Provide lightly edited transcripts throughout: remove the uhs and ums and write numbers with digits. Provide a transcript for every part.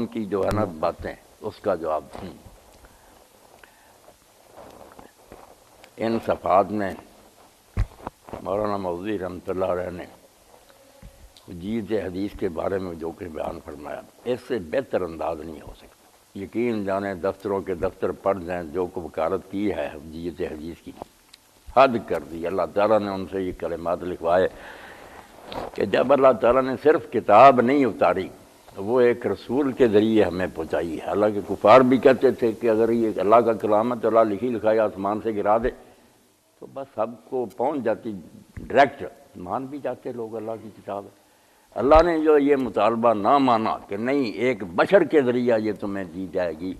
ان کی جو ہے نا باتیں اس کا جواب تھی۔ ان صفحات میں مولانا مودودی رحمۃ اللہ علیہ نے جیت حدیث کے بارے میں جو کہ بیان فرمایا اس سے بہتر انداز نہیں ہو سکتا۔ یقین جانے دفتروں کے دفتر پڑھ جائیں جو کو وکالت کی ہے جیت حدیث کی، حد کر دی۔ اللہ تعالیٰ نے ان سے یہ کلمات لکھوائے کہ جب اللہ تعالیٰ نے صرف کتاب نہیں اتاری وہ ایک رسول کے ذریعے ہمیں پہنچائی ہے۔ حالانکہ کفار بھی کہتے تھے کہ اگر یہ اللہ کا کلام ہے تو اللہ لکھی لکھائی آسمان سے گرا دے تو بس سب کو پہنچ جاتی، ڈائریکٹ مان بھی جاتے لوگ اللہ کی کتاب ہے۔ اللہ نے جو یہ مطالبہ نہ مانا کہ نہیں ایک بشر کے ذریعہ یہ تمہیں دی جائے گی،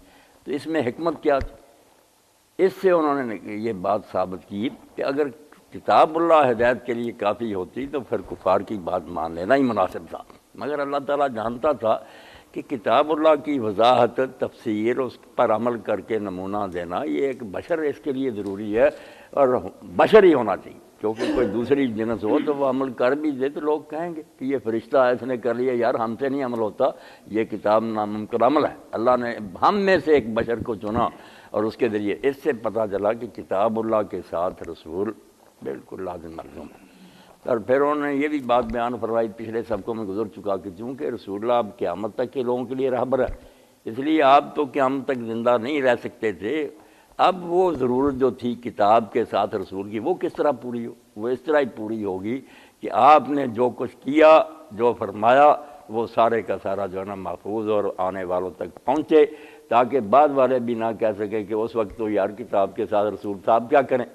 تو اس میں حکمت کیا تھی؟ اس سے انہوں نے یہ بات ثابت کی کہ اگر کتاب اللہ ہدایت کے لیے کافی ہوتی تو پھر کفار کی بات مان لینا ہی مناسب تھا، مگر اللہ تعالیٰ جانتا تھا کہ کتاب اللہ کی وضاحت، تفسیر، اس پر عمل کر کے نمونہ دینا یہ ایک بشر اس کے لیے ضروری ہے، اور بشر ہی ہونا چاہیے، کیونکہ کوئی دوسری جنس ہو تو وہ عمل کر بھی دے تو لوگ کہیں گے کہ یہ فرشتہ ہے اس نے کر لیا، یار ہم سے نہیں عمل ہوتا، یہ کتاب ناممکن عمل ہے۔ اللہ نے ہم میں سے ایک بشر کو چنا اور اس کے ذریعے اس سے پتہ چلا کہ کتاب اللہ کے ساتھ رسول بالکل لازم ملزوم ہے۔ اور پھر انہوں نے یہ بھی بات بیان فرمائی، پچھلے سبقوں میں گزر چکا کہ چونکہ رسول اللہ اب قیامت تک کے لوگوں کے لیے رہبر ہے، اس لیے آپ تو قیامت تک زندہ نہیں رہ سکتے تھے۔ اب وہ ضرورت جو تھی کتاب کے ساتھ رسول کی وہ کس طرح پوری ہو؟ وہ اس طرح ہی پوری ہوگی کہ آپ نے جو کچھ کیا، جو فرمایا، وہ سارے کا سارا جو ہے نا محفوظ اور آنے والوں تک پہنچے، تاکہ بعد والے بھی نہ کہہ سکیں کہ اس وقت تو یار کتاب کے ساتھ رسول صاحب کیا کریں۔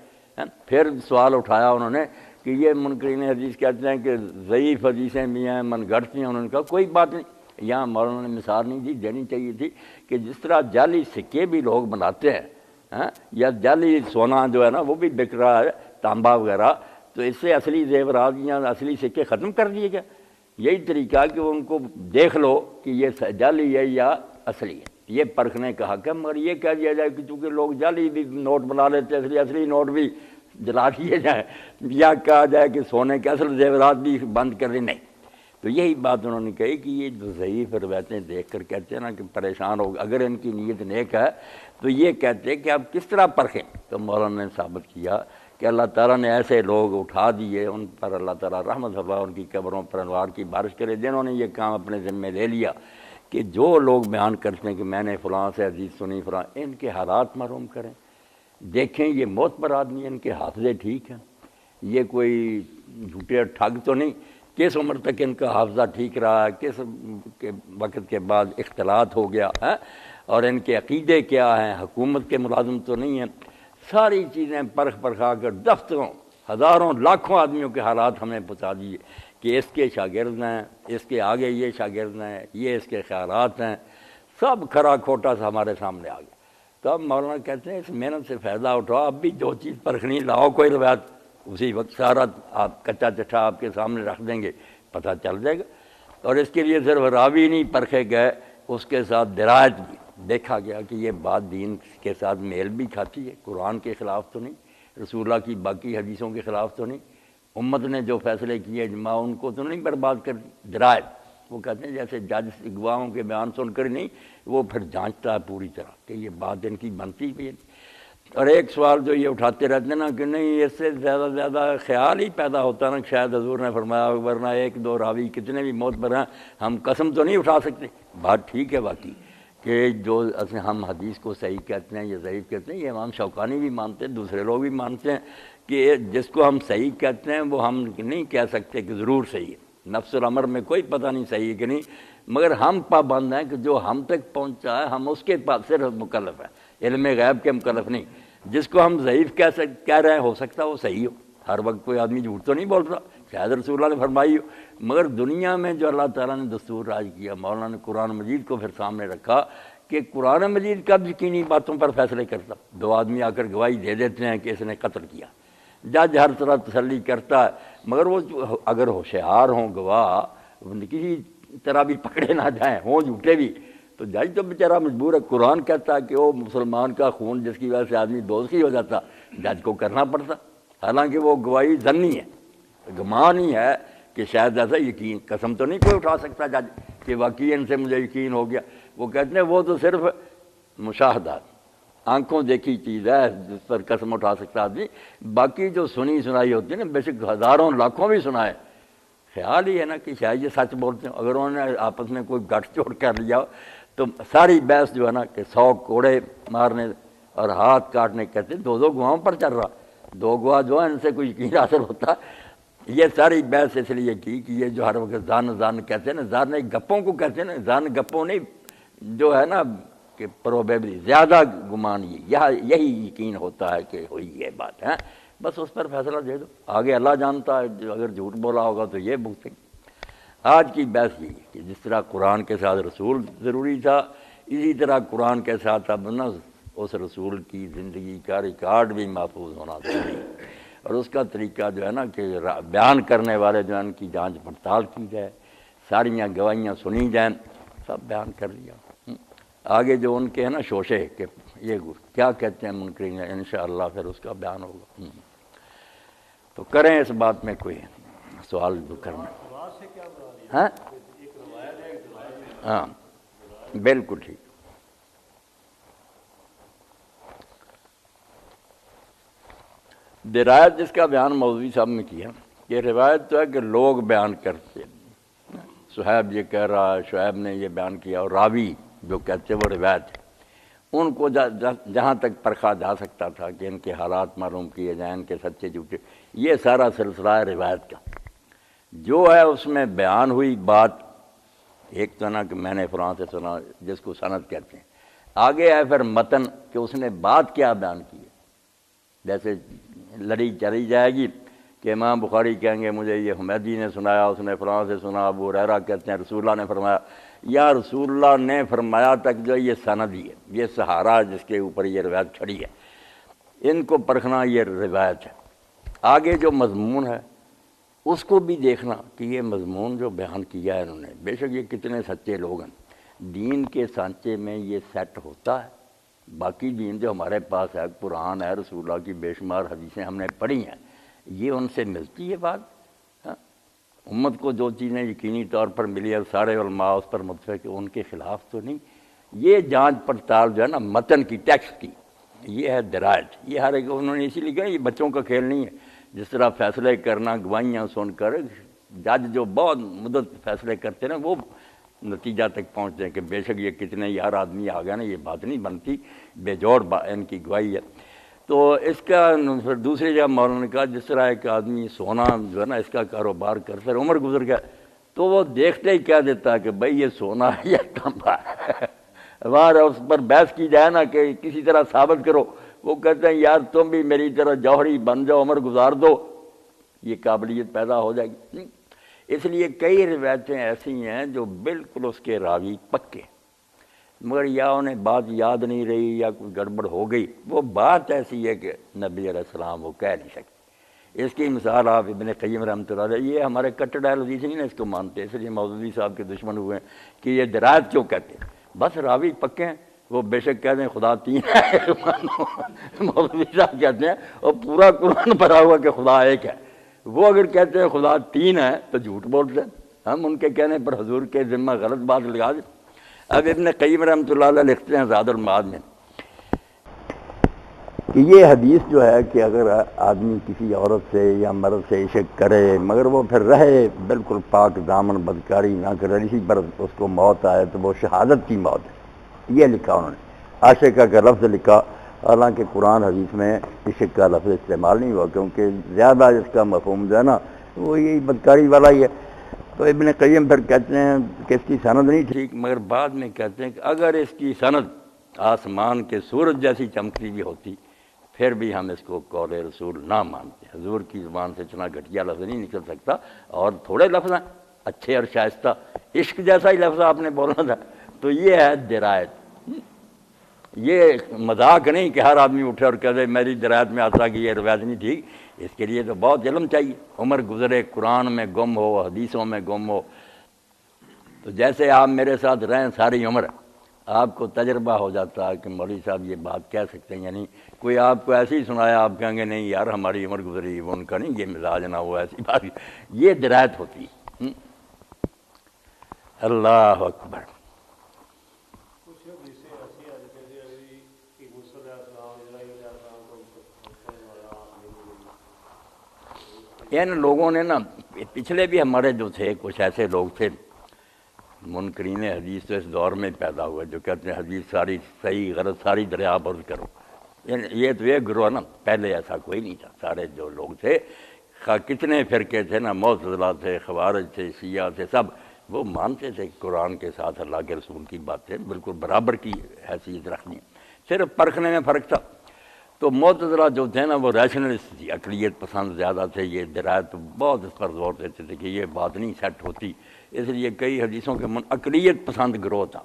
پھر سوال اٹھایا انہوں نے کہ یہ منکرین حدیث کہتے ہیں کہ ضعیف حدیثیں بھی ہیں، من گھڑت ہیں، انہوں نے کہا کوئی بات نہیں، یہاں مولانا نے مثال نہیں دی، دینی چاہیے تھی کہ جس طرح جعلی سکے بھی لوگ بناتے ہیں یا جعلی سونا جو ہے نا وہ بھی بک رہا ہے، تانبا وغیرہ، تو اس سے اصلی زیورات یا اصلی سکے ختم کر دیے گئے۔ یہی طریقہ کہ ان کو دیکھ لو کہ یہ جعلی ہے یا اصلی ہے، یہ پرکھنے کا حق ہے، مگر یہ کہہ دیا جائے کہ چونکہ لوگ جعلی بھی نوٹ بنا لیتے ہیں اصلی نوٹ بھی جلا دیے جائیں، یا کہا جائے کہ سونے کے اصل زیورات بھی بند کر دیں، نہیں۔ تو یہی بات انہوں نے کہی کہ یہ جو ضعیف روایتیں دیکھ کر کہتے ہیں نا کہ پریشان ہو، اگر ان کی نیت نیک ہے تو یہ کہتے ہیں کہ آپ کس طرح پرکھیں؟ تو مولانا نے ثابت کیا کہ اللہ تعالیٰ نے ایسے لوگ اٹھا دیے، ان پر اللہ تعالیٰ رحمت فرما، ان کی قبروں پر انوار کی بارش کرے، جنہوں نے یہ کام اپنے ذمے لے لیا کہ جو لوگ بیان کرتے ہیں کہ میں نے فلاں سے حدیث سنی فلاں، ان کے حالات معلوم کریں، دیکھیں یہ موت پر آدمی، ان کے حافظے ٹھیک ہیں، یہ کوئی جھوٹے ٹھگ تو نہیں، کس عمر تک ان کا حافظہ ٹھیک رہا ہے، کس وقت کے بعد اختلاط ہو گیا ہے، اور ان کے عقیدے کیا ہیں، حکومت کے ملازم تو نہیں ہیں۔ ساری چیزیں پرکھا کر دفتروں ہزاروں لاکھوں آدمیوں کے حالات ہمیں بتا دیے کہ اس کے شاگرد ہیں، اس کے آگے یہ شاگرد ہیں، یہ اس کے خیالات ہیں، سب کھرا کھوٹا سا ہمارے سامنے آ گیا۔ تو اب مولانا کہتے ہیں اس محنت سے فائدہ اٹھاؤ، اب بھی جو چیز پرکھنی لاؤ کوئی روایت، اسی وقت سارا آپ کچا چٹھا آپ کے سامنے رکھ دیں گے، پتہ چل جائے گا۔ اور اس کے لیے صرف راوی نہیں پرکھے گئے، اس کے ساتھ درایت بھی دیکھا گیا کہ یہ بات دین کے ساتھ میل بھی کھاتی ہے، قرآن کے خلاف تو نہیں، رسول اللہ کی باقی حدیثوں کے خلاف تو نہیں، امت نے جو فیصلے کیے اجماع ان کو تو نہیں برباد کر دی۔ درایت وہ کہتے ہیں جیسے جج گواہوں کے بیان سن کر نہیں، وہ پھر جانچتا ہے پوری طرح کہ یہ بات ان کی بنتی بھی ہے۔ اور ایک سوال جو یہ اٹھاتے رہتے ہیں نا کہ نہیں اس سے زیادہ خیال ہی پیدا ہوتا نا، شاید حضور نے فرمایا ورنہ ایک دو راوی کتنے بھی معتبر ہیں ہم قسم تو نہیں اٹھا سکتے۔ بات ٹھیک ہے واقعی کہ جو ہم حدیث کو صحیح کہتے ہیں یا ضعیف کہتے ہیں، یہ امام شوکانی بھی مانتے ہیں، دوسرے لوگ بھی مانتے ہیں کہ جس کو ہم صحیح کہتے ہیں وہ ہم نہیں کہہ سکتے کہ ضرور صحیح ہے، نفس الامر میں کوئی پتہ نہیں صحیح ہے کہ نہیں، مگر ہم پابند ہیں کہ جو ہم تک پہنچا ہے ہم اس کے پاس صرف مکلف ہیں، علم غیب کے مکلف نہیں۔ جس کو ہم ضعیف کہہ رہے ہیں ہو سکتا ہے وہ صحیح ہو، ہر وقت کوئی آدمی جھوٹ تو نہیں بول رہا، شاید رسول اللہ نے فرمائی ہو، مگر دنیا میں جو اللہ تعالیٰ نے دستور راج کیا، مولانا نے قرآن مجید کو پھر سامنے رکھا کہ قرآن مجید کب یقینی باتوں پر فیصلے کرتا؟ دو آدمی آ کر گواہی دے دیتے ہیں کہ اس نے قتل کیا، جج ہر طرح تسلی کرتا ہے، مگر وہ اگر ہوشیار ہوں گواہ کسی طرح بھی پکڑے نہ جائیں، ہوں جھوٹے بھی، تو جج تو بیچارہ مجبور ہے۔ قرآن کہتا ہے کہ وہ مسلمان کا خون جس کی وجہ سے آدمی دوزخی ہو جاتا، جج کو کرنا پڑتا، حالانکہ وہ گواہی ظنی ہے، گمان ہی ہے کہ شاید ایسا، یقین قسم تو نہیں کوئی اٹھا سکتا جج کہ واقعی ان سے مجھے یقین ہو گیا، وہ کہتے ہیں وہ تو صرف مشاہدات، آنکھوں دیکھی چیز ہے جس پر قسم اٹھا سکتا آدمی، باقی جو سنی سنائی ہوتی ہے نا، بے شک ہزاروں لاکھوں بھی سنائے، خیال ہی ہے نا کہ شاید یہ سچ بولتے ہیں۔ اگر انہوں نے آپس میں کوئی گٹھ چوڑ کر لیا تو ساری بحث جو ہے نا کہ 100 کوڑے مارنے اور ہاتھ کاٹنے، کہتے ہیں 2 گواہوں پر چل رہا، 2 گواہ جو ہیں ان سے کوئی یقین حاصل ہوتا۔ یہ ساری بحث اس لیے کی کہ یہ جو ہر وقت زن کہتے ہیں نا، زن گپوں کو کہتے ہیں نا، زن گپوں نہیں، جو ہے نا کہ پروبیبلی زیادہ گمان، یہی یقین ہوتا ہے کہ ہوئی یہ بات ہے، بس اس پر فیصلہ دے دو، آگے اللہ جانتا ہے، جو اگر جھوٹ بولا ہوگا تو یہ بھگتیں گے۔ آج کی بحث یہ ہے کہ جس طرح قرآن کے ساتھ رسول ضروری تھا، اسی طرح قرآن کے ساتھ اب نا اس رسول کی زندگی کا ریکارڈ بھی محفوظ ہونا ضروری ہے، اور اس کا طریقہ جو ہے نا کہ بیان کرنے والے جو ہیں ان کی جانچ پڑتال کی جائے، ساریاں گواہیاں سنی جائیں، سب بیان کر لیا۔ آگے جو ان کے ہیں نا شوشے کہ یہ کیا کہتے ہیں منکرین، انشاءاللہ پھر اس کا بیان ہوگا۔ تو کریں اس بات میں کوئی سوال جو کرنا، ہاں ہاں بالکل ٹھیک۔ درایت جس کا بیان مولوی صاحب نے کیا، یہ روایت تو ہے کہ لوگ بیان کرتے، صہیب یہ کہہ رہا ہے، شعیب نے یہ بیان کیا، اور راوی جو کہتے ہیں وہ روایت ہے، ان کو جہاں تک پرکھا جا سکتا تھا کہ ان کے حالات معلوم کیے جائیں، ان کے سچے جھوٹے، یہ سارا سلسلہ ہے روایت کا، جو ہے اس میں بیان ہوئی بات، ایک تو نا کہ میں نے فلاں سے سنا جس کو سند کہتے ہیں، آگے ہے پھر متن کہ اس نے بات کیا بیان کی ہے، جیسے لڑی چلی جائے گی کہ امام بخاری کہیں گے مجھے یہ حمیدی نے سنایا، اس نے فلاں سے سنا، ابو ہریرہ کہتے ہیں رسول اللہ نے فرمایا، یا رسول اللہ نے فرمایا تک جو یہ سند ہی ہے، یہ سہارا جس کے اوپر یہ روایت کھڑی ہے، ان کو پرکھنا یہ روایت ہے۔ آگے جو مضمون ہے اس کو بھی دیکھنا کہ یہ مضمون جو بیان کیا ہے انہوں نے، بے شک یہ کتنے سچے لوگ ہیں، دین کے سانچے میں یہ سیٹ ہوتا ہے، باقی دین جو ہمارے پاس ہے، قرآن ہے، رسول اللہ کی بے شمار حدیثیں ہم نے پڑھی ہیں، یہ ان سے ملتی ہے بات؟ امت کو جو چیزیں یقینی طور پر ملی ہے سارے علماء اس پر متفق، ان کے خلاف تو نہیں۔ یہ جانچ پڑتال جو ہے نا متن کی، ٹیکسٹ کی، یہ ہے درایت، یہ ہر ایک انہوں نے اسی لیے کہا یہ بچوں کا کھیل نہیں ہے، جس طرح فیصلے کرنا گواہیاں سن کر جج جو بہت مدت فیصلے کرتے ہیں نا، وہ نتیجہ تک پہنچتے ہیں کہ بے شک یہ کتنے یار آدمی آ گیا نا، یہ بات نہیں بنتی، بے جوڑ ان کی گواہی ہے۔ تو اس کا پھر دوسری جگہ مولانا نے کہا جس طرح ایک آدمی سونا جو ہے نا اس کا کاروبار کر، پھر عمر گزر گیا تو وہ دیکھتے ہی کہہ دیتا ہے کہ بھائی یہ سونا ہے یا تانبا ہے، وہاں اس پر بحث کی جائے نا کہ کسی طرح ثابت کرو، وہ کہتے ہیں یار تم بھی میری طرح جوہری بن جاؤ، عمر گزار دو، یہ قابلیت پیدا ہو جائے گی۔ اس لیے کئی روایتیں ایسی ہیں جو بالکل اس کے راوی پکے، مگر یا انہیں بات یاد نہیں رہی یا کوئی گڑبڑ ہو گئی، وہ بات ایسی ہے کہ نبی علیہ السلام وہ کہہ نہیں سکتے۔ اس کی مثال آپ ابن قیم رحمۃ اللہ علیہ، یہ ہمارے کٹڑ اہل حدیث نہیں نا اس کو مانتے، اس لیے مولوی صاحب کے دشمن ہوئے ہیں کہ یہ درایت کیوں کہتے ہیں، بس راوی پکے ہیں، وہ بے شک کہتے ہیں خدا 3 ہے، مولوی صاحب کہتے ہیں اور پورا قرآن بھرا ہوا کہ خدا ایک ہے، وہ اگر کہتے ہیں خدا 3 ہے تو جھوٹ بولتے ہیں، ہم ان کے کہنے پر حضور کے ذمہ غلط بات لگا دیں۔ اب ابن قیم رحمۃ اللہ علیہ لکھتے ہیں زاد المعاد میں کہ یہ حدیث جو ہے کہ اگر آدمی کسی عورت سے یا مرد سے عشق کرے مگر وہ پھر رہے بالکل پاک دامن، بدکاری نہ کرے، اسی پر اس کو موت آئے تو وہ شہادت کی موت ہے، یہ لکھا انہوں نے، عاشقہ کا لفظ لکھا، حالانکہ قرآن حدیث میں عشق کا لفظ استعمال نہیں ہوا، کیونکہ زیادہ اس کا مفہوم جو ہے نا وہ یہی بدکاری والا ہی ہے۔ تو ابن قیم پھر کہتے ہیں کہ اس کی سند نہیں ٹھیک، مگر بعد میں کہتے ہیں کہ اگر اس کی سند آسمان کے سورج جیسی چمکتی بھی ہوتی پھر بھی ہم اس کو قول رسول نہ مانتے، حضور کی زبان سے اتنا گھٹیا لفظ نہیں نکل سکتا، اور تھوڑے لفظ ہیں اچھے اور شائستہ، عشق جیسا ہی لفظ آپ نے بولنا تھا۔ تو یہ ہے درایت، یہ مذاق نہیں کہ ہر آدمی اٹھے اور کہے میری درایت میں آتا کہ یہ روایت نہیں ٹھیک، اس کے لیے تو بہت علم چاہیے، عمر گزرے، قرآن میں گم ہو، حدیثوں میں گم ہو، تو جیسے آپ میرے ساتھ رہیں ساری عمر آپ کو تجربہ ہو جاتا ہے کہ مولوی صاحب یہ بات کہہ سکتے ہیں، یعنی کوئی آپ کو ایسے ہی سنایا آپ کہیں گے نہیں یار ہماری عمر گزری، وہ ان کا نہیں یہ مزاج نہ ہوا، ایسی بات، یہ درایت ہوتی ہے۔ اللہ اکبر۔ ان لوگوں نے نا پچھلے بھی ہمارے جو تھے کچھ ایسے لوگ تھے منکرین حدیث تو اس دور میں پیدا ہوئے جو کہتے ہیں حدیث ساری صحیح غلط ساری دریا برد کرو. یہ تو ایک گروہ نا، پہلے ایسا کوئی نہیں تھا. سارے جو لوگ تھے کتنے فرقے تھے نا، معتزلہ تھے، خوارج تھے، شیعہ تھے، سب وہ مانتے تھے قرآن کے ساتھ اللہ کے رسول کی باتیں بالکل برابر کی حیثیت رکھنی، صرف پرکھنے میں فرق تھا. تو معتزلہ جو تھے نا وہ ریشنلسٹ تھی، عقلیت پسند زیادہ تھے. یہ درایت بہت اس پر زور دیتے تھے کہ یہ بات نہیں سیٹ ہوتی، اس لیے کئی حدیثوں کے عقلیت پسند گروہ تھا.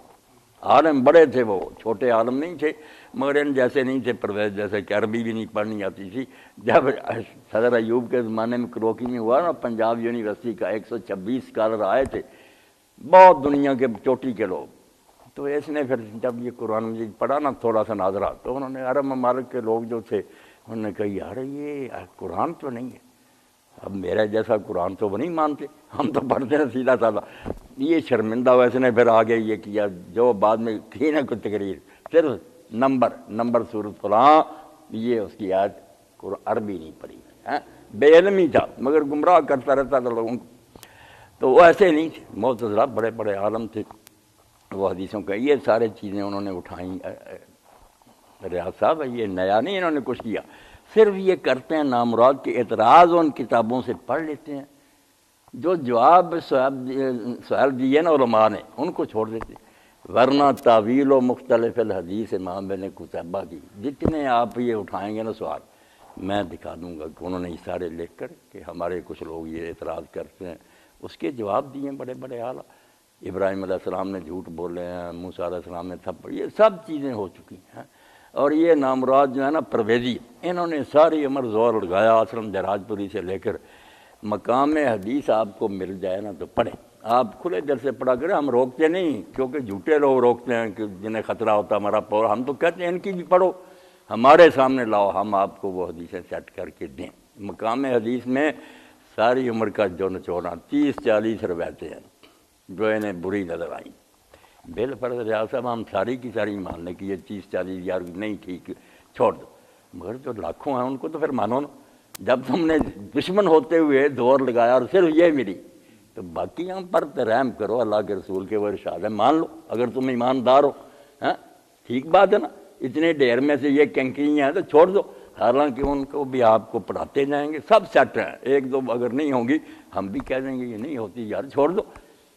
عالم بڑے تھے، وہ چھوٹے عالم نہیں تھے، مگر ان جیسے نہیں تھے پرویز جیسے کہ عربی بھی نہیں پڑھنی آتی تھی. جب صدر ایوب کے زمانے میں کروکی میں ہوا نا پنجاب یونیورسٹی کا 126 اسکالر آئے تھے، بہت دنیا کے چوٹی کے لوگ. تو اس نے پھر جب یہ قرآن مجید پڑھا نا تھوڑا سا ناظرہ، تو انہوں نے عرب ممالک کے لوگ جو تھے انہوں نے کہا یار یہ قرآن تو نہیں ہے، اب میرا جیسا قرآن تو وہ نہیں مانتے، ہم تو پڑھتے ہیں سیدھا سادہ. یہ شرمندہ ویسے نے پھر آگے یہ کیا جو بعد میں کی نا کوئی تقریر، صرف نمبر صورت فلاں، یہ اس کی آیت عربی نہیں پڑھی، بے علمی تھا مگر گمراہ کرتا رہتا تھا لوگوں کو. تو وہ ایسے نہیں تھے، معتزلہ بڑے بڑے عالم تھے. وہ حدیثوں کا یہ سارے چیزیں انہوں نے اٹھائیں. ریاض صاحب یہ نیا نہیں انہوں نے کچھ کیا، صرف یہ کرتے ہیں نامراد کے اعتراض ان کتابوں سے پڑھ لیتے ہیں، جو جواب سوال دیے نا علماء نے ان کو چھوڑ دیتے. ورنہ تعویل و مختلف الحدیث امام بن قتیبہ کی جتنے آپ یہ اٹھائیں گے نا سوال، میں دکھا دوں گا کہ انہوں نے یہ سارے لکھ کر کہ ہمارے کچھ لوگ یہ اعتراض کرتے ہیں، اس کے جواب دیے بڑے بڑے اعلیٰ. ابراہیم علیہ السلام نے جھوٹ بولے ہیں، موسیٰ علیہ السلام نے تھپڑ، یہ سب چیزیں ہو چکی ہیں. اور یہ نامراد جو ہے نا پرویزی، انہوں نے ساری عمر زور لگایا آسرم جراج پوری سے لے کر مقام حدیث آپ کو مل جائے نا تو پڑھیں. آپ کھلے دل سے پڑھا کریں، ہم روکتے نہیں کیونکہ جھوٹے لوگ روکتے ہیں کہ جنہیں خطرہ ہوتا ہمارا پور، ہم تو کہتے ہیں ان کی بھی پڑھو، ہمارے سامنے لاؤ، ہم آپ کو وہ حدیثیں سیٹ کر کے دیں. مقام حدیث میں ساری عمر کا جو نچوڑا 30-40 روایتیں ہیں جو انہیں بری نظر آئیں. بالفرض ریاض صاحب ہم ساری کی ساری مان لیں کہ یہ 30-40 یار نہیں ٹھیک چھوڑ دو، مگر جو لاکھوں ہیں ان کو تو پھر مانو نا. جب تم نے دشمن ہوتے ہوئے دور لگایا اور صرف یہ ملی تو باقی ہم پر رحم کرو، اللہ کے رسول کے وہ ارشاد ہے مان لو اگر تم ایماندار ہو. ہاں ٹھیک بات ہے نا، اتنے ڈھیر میں سے یہ کنکریاں ہیں تو چھوڑ دو، حالانکہ ان کو بھی آپ کو پڑھاتے جائیں گے، سب سیٹ ہیں. ایک دو اگر نہیں ہوں گی ہم بھی کہہ دیں گے یہ نہیں ہوتی یار چھوڑ دو.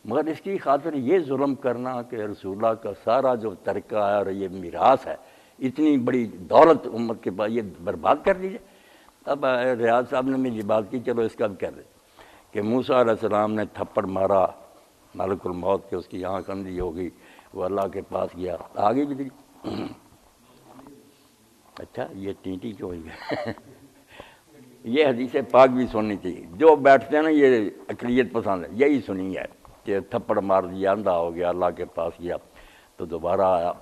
مگر اس کی خاطر یہ ظلم کرنا کہ رسول اللہ کا سارا جو ترکہ ہے اور یہ میراث ہے، اتنی بڑی دولت امت کے پاس، یہ برباد کر دیجیے. اب ریاض صاحب نے مجھے بات کی، چلو اس کا بھی کہہ دیں کہ موسیٰ علیہ السلام نے تھپڑ مارا ملک الموت کے، اس کی آنکھ اندھی ہو گئی، وہ اللہ کے پاس گیا، آگے بھی دیکھ. اچھا یہ ٹینٹی کیوں ہوئی ہے؟ یہ حدیث پاک بھی سننی چاہیے. جو بیٹھتے ہیں نا یہ عقلیت پسند ہے، یہی سنی ہے کہ تھپڑ مار دیا، اندھا ہو گیا، اللہ کے پاس گیا تو دوبارہ آیا.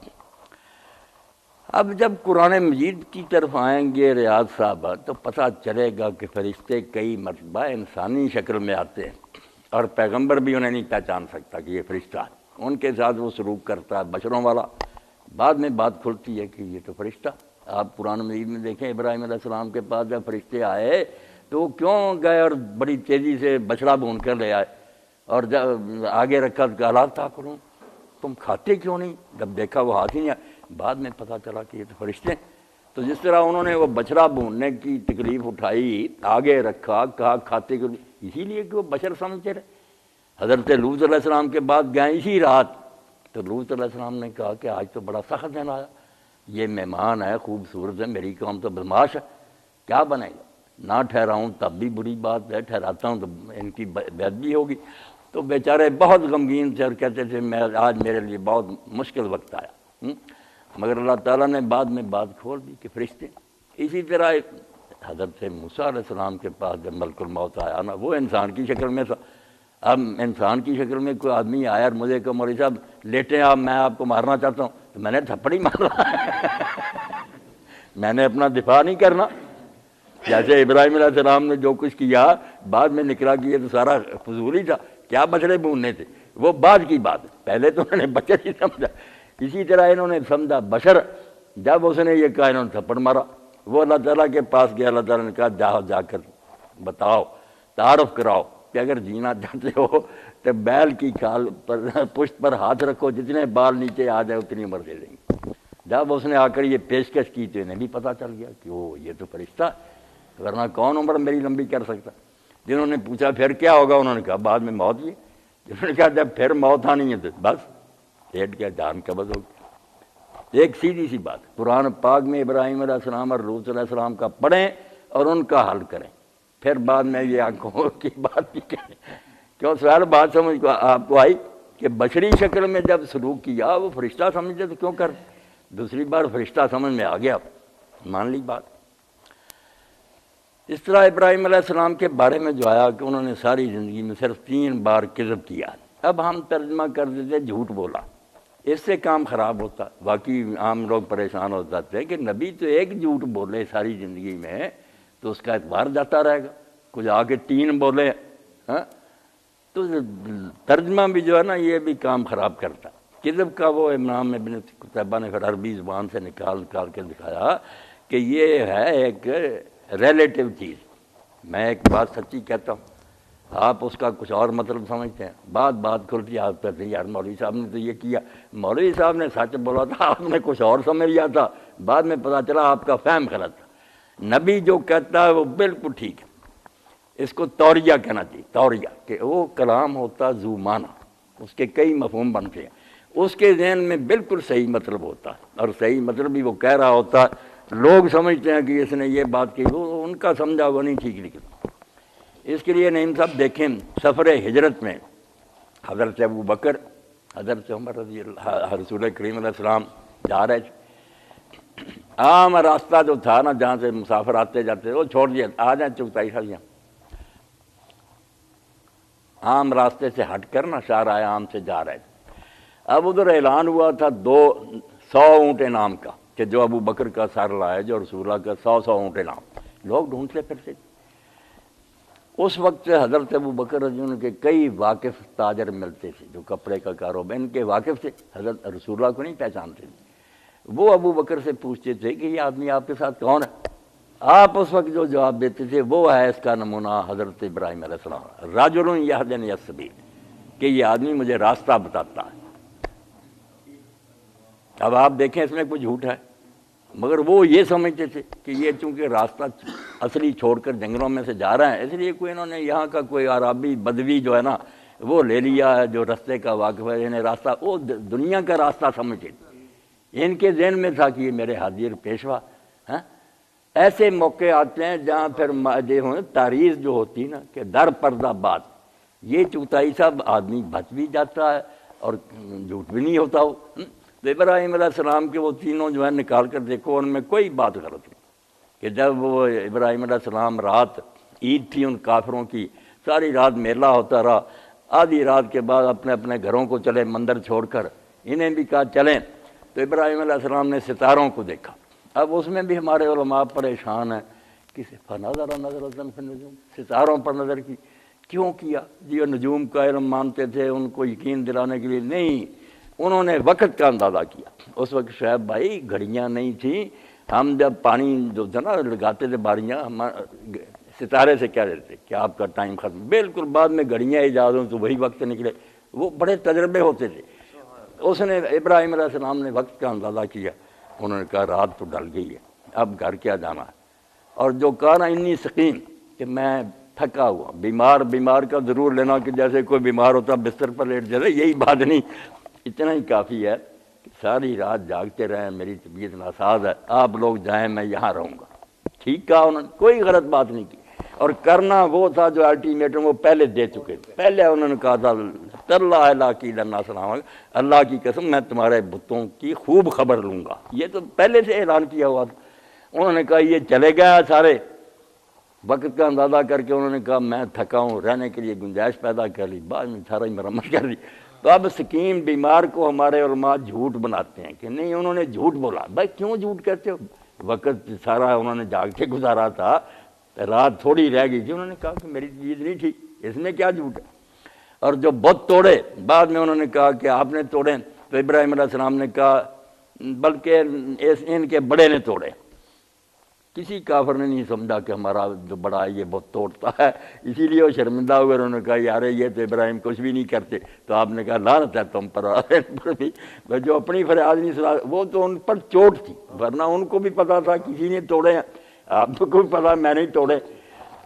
اب جب قرآن مجید کی طرف آئیں گے ریاض صاحب تو پتہ چلے گا کہ فرشتے کئی مرتبہ انسانی شکل میں آتے ہیں اور پیغمبر بھی انہیں نہیں پہچان سکتا کہ یہ فرشتہ ہے. ان کے ساتھ وہ سلوک کرتا ہے بشروں والا. بعد میں بات کھلتی ہے کہ یہ تو فرشتہ. آپ قرآن مجید میں دیکھیں ابراہیم علیہ السلام کے پاس جب فرشتے آئے تو وہ کیوں گئے اور بڑی تیزی سے بچڑا بھون کر لے آئے، اور جب آگے رکھا تو کہا تا کروں تم کھاتے کیوں نہیں، جب دیکھا وہ ہاتھ ہی نہیں آیا. بعد میں پتہ چلا کہ یہ تو فرشتے. تو جس طرح انہوں نے وہ بچڑا بھوننے کی تکلیف اٹھائی، آگے رکھا، کہا کھاتے کیوں نہیں، اسی لیے کہ وہ بشر سمجھتے رہے. حضرت لوط علیہ السلام کے بعد گئے اسی رات، تو لوط علیہ السلام نے کہا کہ آج تو بڑا سخت دن آیا، یہ مہمان ہے خوبصورت ہے، میری قوم تو بدماش ہے، کیا بنے گا، نہ ٹھہراؤں تب بھی بری بات ہے، ٹھہراتا ہوں تو ان کی بے ادبی ہوگی. تو بیچارے بہت غمگین تھے اور کہتے تھے میں آج میرے لیے بہت مشکل وقت آیا. مگر اللہ تعالیٰ نے بعد میں بات کھول دی کہ فرشتے. اسی طرح حضرت موسیٰ علیہ السلام کے پاس جب ملک الموت آیا نا، وہ انسان کی شکل میں تھا. اب انسان کی شکل میں کوئی آدمی آیا اور مجھے کہ مولوی صاحب لیٹے آپ، میں آپ کو مارنا چاہتا ہوں، تو میں نے تھپڑ ہی مارا. میں نے اپنا دفاع نہیں کرنا. جیسے ابراہیم علیہ السلام نے جو کچھ کیا بعد میں نکلا کہ یہ تو سارا فضول ہی تھا، کیا بچڑے بھوننے تھے، وہ بعد کی بات ہے، پہلے تو انہوں نے بچڑ ہی سمجھا. اسی طرح انہوں نے سمجھا بشر، جب اس نے یہ کہا انہوں نے تھپڑ مارا، وہ اللہ تعالیٰ کے پاس گیا، اللہ تعالیٰ نے کہا جاؤ جا کر بتاؤ، تعارف کراؤ کہ اگر جینا چاہتے ہو تو بیل کی کھال پر پشت پر ہاتھ رکھو، جتنے بال نیچے آ جائے اتنی عمر دے دیں گے۔ جب اس نے آ کر یہ پیشکش کی تو انہیں بھی پتہ چل گیا کہ وہ یہ تو فرشتہ، ورنہ کون عمر میری لمبی کر سکتا۔ جنہوں نے پوچھا پھر کیا ہوگا، انہوں نے کہا بعد میں موت ہی ہے۔ جنہوں نے کہا جب پھر موت آنی ہے تو بس پیٹ کیا جان قبض ہوگی۔ ایک سیدھی سی بات قرآن پاک میں ابراہیم علیہ السلام اور لوط علیہ السلام کا پڑھیں اور ان کا حل کریں، پھر بعد میں یہ آنکھوں کی بات بھی کریں۔ کیوں سوال بات سمجھ کو آپ کو آئی کہ بشری شکل میں جب سلوک کیا وہ فرشتہ سمجھتے تو کیوں کر، دوسری بار فرشتہ سمجھ میں آ گیا، مان لی بات۔ اس طرح ابراہیم علیہ السلام کے بارے میں جو آیا کہ انہوں نے ساری زندگی میں صرف 3 بار کذب کیا، اب ہم ترجمہ کر دیتے جھوٹ بولا، اس سے کام خراب ہوتا۔ باقی عام لوگ پریشان ہو جاتے ہیں کہ نبی تو ایک جھوٹ بولے ساری زندگی میں تو اس کا اعتبار جاتا رہے گا، کچھ آ کے 3 بولے، ہاں تو ترجمہ بھی جو ہے نا یہ بھی کام خراب کرتا۔ کذب کا وہ امام ابن قتیبہ نے پھر عربی زبان سے نکال کے دکھایا کہ یہ ہے ایک ریلیٹیو چیز۔ میں ایک بات سچی کہتا ہوں، آپ اس کا کچھ اور مطلب سمجھتے ہیں، بات کھلتی ہے آپ کہتے ہیں یار مولوی صاحب نے تو یہ کیا، مولوی صاحب نے سچ بولا تھا، آپ نے کچھ اور سمجھ لیا تھا، بعد میں پتہ چلا آپ کا فہم غلط تھا۔ نبی جو کہتا ہے وہ بالکل ٹھیک ہے، اس کو توریہ کہنا چاہیے، توریہ کہ وہ کلام ہوتا ذو معنی، اس کے کئی مفہوم بنتے ہیں، اس کے ذہن میں بالکل صحیح مطلب ہوتا ہے، اور صحیح مطلب بھی وہ کہہ رہا ہوتا ہے، لوگ سمجھتے ہیں کہ اس نے یہ بات کی، وہ ان کا سمجھا وہ نہیں ٹھیک نکلا۔ اس کے لیے نعیم صاحب دیکھیں سفر ہجرت میں حضرت ابو بکر، حضرت عمر رضی اللہ، رسول کریم علیہ السلام جا رہے تھے، عام راستہ جو تھا نا جہاں سے مسافر آتے جاتے وہ چھوڑ دیا، آ جائیں چغتائی صاحب یہاں، عام راستے سے ہٹ کر نا شاہراہ عام سے جا رہے تھے۔ اب ادھر اعلان ہوا تھا 100 اونٹ انعام کا کہ جو ابو بکر کا سر لائے، جو رسول اللہ کا 100 اونٹ انعام، لوگ ڈھونڈتے پھرتے تھے۔ اس وقت سے حضرت ابو بکر رضی اللہ عنہ کے کئی واقف تاجر ملتے تھے جو کپڑے کا کاروبار، ان کے واقف تھے، حضرت رسول اللہ کو نہیں پہچانتے تھے۔ وہ ابو بکر سے پوچھتے تھے کہ یہ آدمی آپ کے ساتھ کون ہے؟ آپ اس وقت جو جواب دیتے تھے وہ ہے اس کا نمونہ حضرت ابراہیم علیہ السلام، رجل یہدینی السبیل، کہ یہ آدمی مجھے راستہ بتاتا ہے۔ اب آپ دیکھیں اس میں کوئی جھوٹ ہے، مگر وہ یہ سمجھتے تھے کہ یہ چونکہ راستہ اصلی چھوڑ کر جنگلوں میں سے جا رہے ہیں، اس لیے کوئی انہوں نے یہاں کا کوئی عربی بدوی جو ہے نا وہ لے لیا ہے جو رستے کا واقف ہے، انہیں راستہ وہ دنیا کا راستہ سمجھتے تھے، ان کے ذہن میں تھا کہ یہ میرے حاضر پیشوا ہیں۔ ایسے موقع آتے ہیں جہاں پھر تاریخ جو ہوتی نا کہ در پردہ بات، یہ چغتائی صاحب آدمی بچ بھی جاتا ہے اور جھوٹ بھی نہیں ہوتا ہو۔ تو ابراہیم علیہ السلام کے وہ تینوں جو ہے نکال کر دیکھو، ان میں کوئی بات غلط نہیں، کہ جب وہ ابراہیم علیہ السلام رات عید تھی ان کافروں کی، ساری رات میلہ ہوتا رہا، آدھی رات کے بعد اپنے اپنے گھروں کو چلے مندر چھوڑ کر، انہیں بھی کہا چلیں، تو ابراہیم علیہ السلام نے ستاروں کو دیکھا۔ اب اس میں بھی ہمارے علماء پریشان ہیں کہ نجوم، ستاروں پر نظر کی کیوں کیا؟ جو نجوم کا علم مانتے تھے ان کو یقین دلانے کے لیے نہیں، انہوں نے وقت کا اندازہ کیا۔ اس وقت شعیب بھائی گھڑیاں نہیں تھیں، ہم جب پانی جو تھا نا لگاتے تھے باریاں، ہم ستارے سے کہہ دیتے کہ آپ کا ٹائم ختم، بالکل بعد میں گھڑیاں ایجاد ہوں تو وہی وقت نکلے، وہ بڑے تجربے ہوتے تھے۔ اس نے ابراہیم علیہ السلام نے وقت کا اندازہ کیا، انہوں نے کہا رات تو ڈل گئی ہے، اب گھر کیا جانا ہے؟ اور جو کہا نا انی سقیم، کہ میں تھکا ہوا، بیمار کا ضرور لینا کہ جیسے کوئی بیمار ہوتا بستر پر لیٹ جاتا، یہی بات نہیں، اتنا ہی کافی ہے کہ ساری رات جاگتے رہیں، میری طبیعت ناساز ہے، آپ لوگ جائیں میں یہاں رہوں گا۔ ٹھیک کہا انہوں نے، کوئی غلط بات نہیں کی، اور کرنا وہ تھا جو الٹیمیٹم وہ پہلے دے چکے تھے۔ پہلے انہوں نے کہا تھا اللہ کی السلام، اللہ کی قسم میں تمہارے بتوں کی خوب خبر لوں گا، یہ تو پہلے سے اعلان کیا ہوا تھا۔ انہوں نے کہا یہ چلے گیا سارے، وقت کا اندازہ کر کے انہوں نے کہا میں تھکا ہوں، رہنے کے لیے گنجائش پیدا کر لی، بعد میں سارا ہی مرمت کر لی۔ تو اب سکیم بیمار کو ہمارے علماء جھوٹ بناتے ہیں کہ نہیں انہوں نے جھوٹ بولا۔ بھائی کیوں جھوٹ کہتے ہو؟ وقت سارا انہوں نے جاگ کے گزارا تھا، رات تھوڑی رہ گئی تھی، انہوں نے کہا کہ میری چیز نہیں ٹھیک، اس میں کیا جھوٹ ہے؟ اور جو بت توڑے بعد میں انہوں نے کہا کہ آپ نے توڑے، تو ابراہیم علیہ السلام نے کہا بلکہ ان کے بڑے نے توڑے. کسی کافر نے نہیں سمجھا کہ ہمارا جو بڑا ہے یہ بہت توڑتا ہے، اسی لیے وہ شرمندہ ہوئے. انہوں نے کہا یار یہ تو ابراہیم کچھ بھی نہیں کرتے. تو آپ نے کہا لعنت ہے تم پر بھی. جو اپنی فریاد نہیں سنا، وہ تو ان پر چوٹ تھی، ورنہ ان کو بھی پتا تھا کسی نے توڑے ہیں، آپ کو بھی پتا میں نہیں توڑے.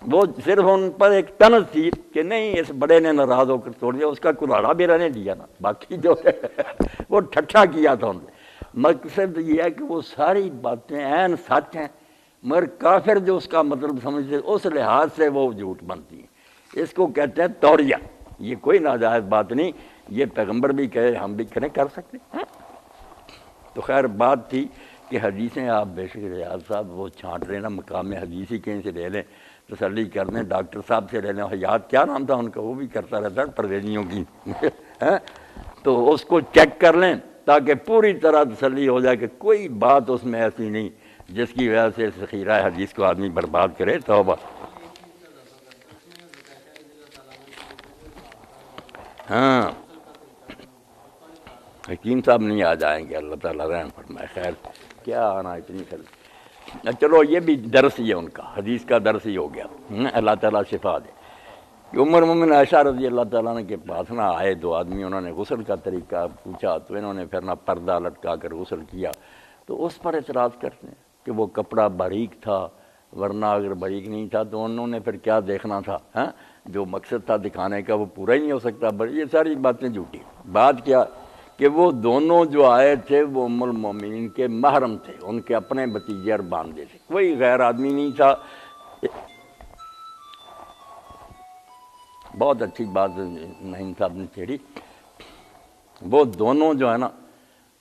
وہ صرف ان پر ایک طنز تھی کہ نہیں اس بڑے نے ناراض ہو کر توڑ دیا، اس کا کلاڑا بھی رہنے دیا نا، باقی جو ہے وہ ٹھٹھا کیا تھا انہوں نے. مقصد یہ ہے کہ وہ ساری باتیں عین سچ ہیں، مگر کافر جو اس کا مطلب سمجھتے اس لحاظ سے وہ جھوٹ بنتی ہیں. اس کو کہتے ہیں توریہ. یہ کوئی ناجائز بات نہیں، یہ پیغمبر بھی کہے، ہم بھی کریں، کر سکتے ہیں. تو خیر بات تھی کہ حدیثیں آپ بے شک ریاض صاحب وہ چھانٹ رہے نا، مقام حدیث ہی کہیں سے لے لیں، تسلی کر لیں، ڈاکٹر صاحب سے لے لیں. حیات کیا نام تھا ان کا، وہ بھی کرتا رہتا ہے پرویزیوں کی تو اس کو چیک کر لیں تاکہ پوری طرح تسلی ہو جائے کہ کوئی بات اس میں ایسی نہیں جس کی وجہ سے ذخیرہ حدیث کو آدمی برباد کرے. توبہ. ہاں حکیم صاحب نہیں آ جائیں گے، اللہ تعالیٰ رحم فرمائے. خیر کیا آنا اتنی خیر. چلو یہ بھی درس ہی ہے ان کا، حدیث کا درس ہی ہو گیا. اللہ تعالیٰ شفا دے. عمر مومن عائشہ رضی اللہ تعالیٰ عنہ کے پاس نہ آئے دو آدمی، انہوں نے غسل کا طریقہ پوچھا تو انہوں نے پھر نہ پردہ لٹکا کر غسل کیا. تو اس پر اعتراض کرتے ہیں کہ وہ کپڑا باریک تھا، ورنہ اگر باریک نہیں تھا تو انہوں نے پھر کیا دیکھنا تھا. جو مقصد تھا دکھانے کا وہ پورا ہی نہیں ہو سکتا. یہ ساری باتیں جھوٹی. بات کیا کہ وہ دونوں جو آئے تھے وہ ام المومنین کے محرم تھے، ان کے اپنے بھتیجے اور باندے تھے، کوئی غیر آدمی نہیں تھا. بہت اچھی بات نعیم صاحب نے چھیڑی. وہ دونوں جو ہے نا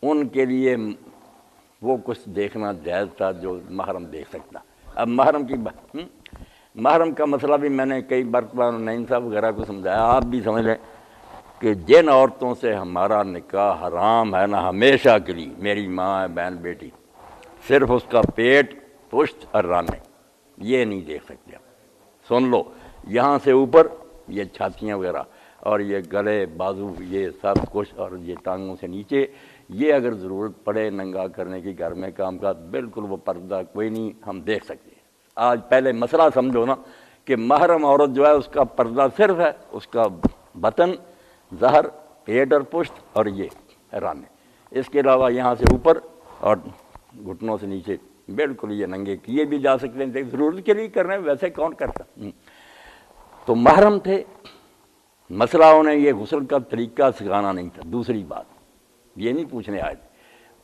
ان کے لیے وہ کچھ دیکھنا جائز تھا جو محرم دیکھ سکتا. اب محرم کا مسئلہ بھی میں نے کئی مرتبہ نعیم صاحب وغیرہ کو سمجھایا. آپ بھی سمجھ لیں کہ جن عورتوں سے ہمارا نکاح حرام ہے نا ہمیشہ کے لیے، میری ماں ہے، بہن بیٹی، صرف اس کا پیٹ، پشت اور رانے، یہ نہیں دیکھ سکتے. سن لو، یہاں سے اوپر یہ چھاتیاں وغیرہ اور یہ گلے، بازو، یہ سب کچھ، اور یہ ٹانگوں سے نیچے، یہ اگر ضرورت پڑے ننگا کرنے کی گھر میں کام کا، بالکل وہ پردہ کوئی نہیں، ہم دیکھ سکتے ہیں. آج پہلے مسئلہ سمجھو نا کہ محرم عورت جو ہے اس کا پردہ صرف ہے اس کا بطن، ظہر، پیٹ اور پشت اور یہ رانے. اس کے علاوہ یہاں سے اوپر اور گھٹنوں سے نیچے بالکل یہ ننگے کیے بھی جا سکتے ہیں، ضرورت کے لیے کر رہے ہیں، ویسے کون کرتا. تو محرم تھے، مسئلہ انہیں یہ غسل کا طریقہ سکھانا نہیں تھا. دوسری بات یہ نہیں پوچھنے آئے تھے،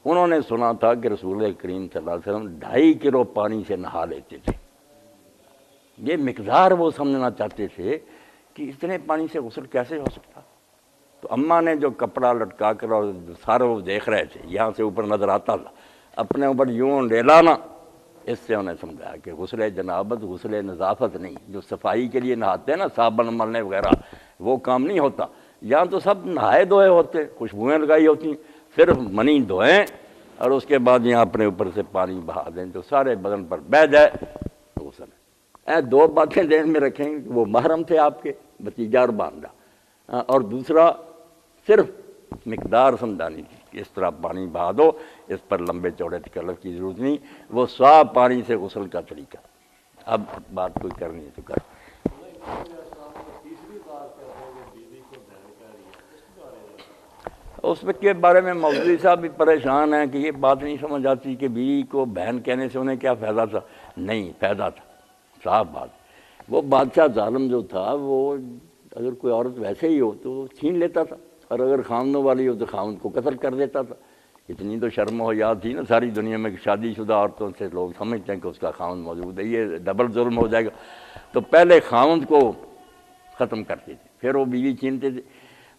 انہوں نے سنا تھا کہ رسول کریم صلی اللہ علیہ وسلم 2.5 کلو پانی سے نہا لیتے تھے. یہ مقدار وہ سمجھنا چاہتے تھے کہ اتنے پانی سے غسل کیسے ہو سکتا. تو اماں نے جو کپڑا لٹکا کر اور سارے وہ دیکھ رہے تھے، یہاں سے اوپر نظر آتا تھا، اپنے اوپر یوں ڈیلانا، اس سے انہیں سمجھایا کہ غسل جنابت غسل نظافت نہیں. جو صفائی کے لیے نہاتے ہیں نا، صابن ملنے وغیرہ، وہ کام نہیں ہوتا. یہاں تو سب نہائے دھوئے ہوتے، خوشبوئیں لگائی ہوتی، صرف منی دھوئیں اور اس کے بعد یہاں اپنے اوپر سے پانی بہا دیں جو سارے بدن پر بہہ جائے تو غسل ہے. دو باتیں ذہن میں رکھیں کہ وہ محرم تھے آپ کے، بھتیجا اور باندھا، اور دوسرا صرف مقدار سمجھانی تھی کہ اس طرح پانی بہا دو، اس پر لمبے چوڑے تکلف کی ضرورت نہیں، وہ صاف پانی سے غسل کا طریقہ. اب بات کوئی کرنی ہے تو کر. اس کے بارے میں مولوی صاحب بھی پریشان ہیں کہ یہ بات نہیں سمجھ آتی کہ بیوی کو بہن کہنے سے انہیں کیا فائدہ تھا. نہیں فائدہ تھا، صاف بات. وہ بادشاہ ظالم جو تھا وہ اگر کوئی عورت ویسے ہی ہو تو چھین لیتا تھا، اور اگر خاوندوں والی ہو تو خاوند کو قتل کر دیتا تھا. اتنی تو شرم و حیا تھی نا ساری دنیا میں کہ شادی شدہ عورتوں سے لوگ سمجھتے ہیں کہ اس کا خاوند موجود ہے، یہ ڈبل ظلم ہو جائے گا. تو پہلے خاوند کو ختم کرتے تھے، پھر وہ بیوی چھینتے تھے.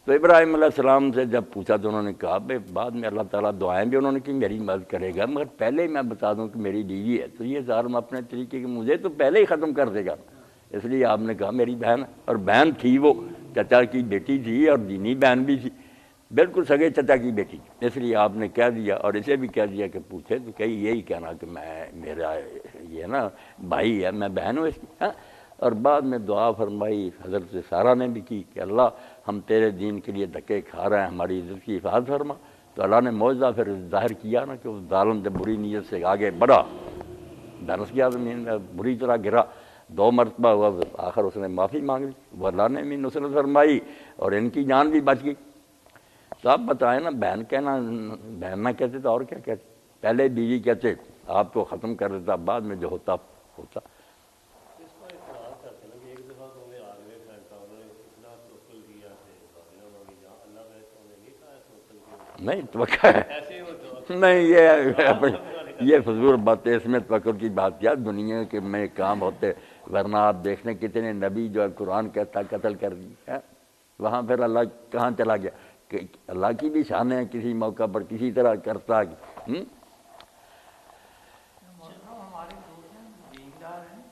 تو ابراہیم علیہ السلام سے جب پوچھا تو انہوں نے کہا بھائی بعد میں اللہ تعالیٰ دعائیں بھی انہوں نے کہ میری مدد کرے گا، مگر پہلے میں بتا دوں کہ میری بیوی ہے تو یہ ظالم اپنے طریقے کے مجھے تو پہلے ہی ختم کر دے گا. اس لیے آپ نے کہا میری بہن، اور بہن تھی وہ چچا کی بیٹی تھی اور دینی بہن بھی تھی، بالکل سگے چچا کی بیٹی. اس لیے آپ نے کہہ دیا، اور اسے بھی کہہ دیا کہ پوچھے تو کہیں یہی کہنا کہ میں میرا یہ نا بھائی ہے، میں بہن ہوں اس کی. اور بعد میں دعا فرمائی حضرت سارہ نے بھی کی کہ اللہ ہم تیرے دین کے لیے دھکے کھا رہے ہیں، ہماری عزت کی حفاظت فرما. تو اللہ نے معجزہ پھر ظاہر کیا نا کہ اس ظالم جب بری نیت سے آگے بڑھا، دھنس گیا زمین میں، بری طرح گرا، 2 مرتبہ ہوا، آخر اس نے معافی مانگ لی، وہ اللہ نے بھی نصرت فرمائی اور ان کی جان بھی بچ گئی۔ تو آپ بتائیں نا، بہن کہنا، بہن نہ کہتے تو اور کیا کہتے؟ پہلے بیوی کہتے آپ کو ختم کر دیتا، بعد میں جو ہوتا ہوتا۔ نہیں توقع ہے نہیں، یہ فضول بات ہے، اس میں توقع کی بات کیا، دنیا کے میں کام ہوتے، ورنہ آپ دیکھنے کتنے نبی جو ہے قرآن کہتا قتل کر دیا، وہاں پھر اللہ کہاں چلا گیا؟ کہ اللہ کی بھی شان ہے، کسی موقع پر کسی طرح کرتا ہے۔ ہمارے دوست ہیں دیندار ہیں،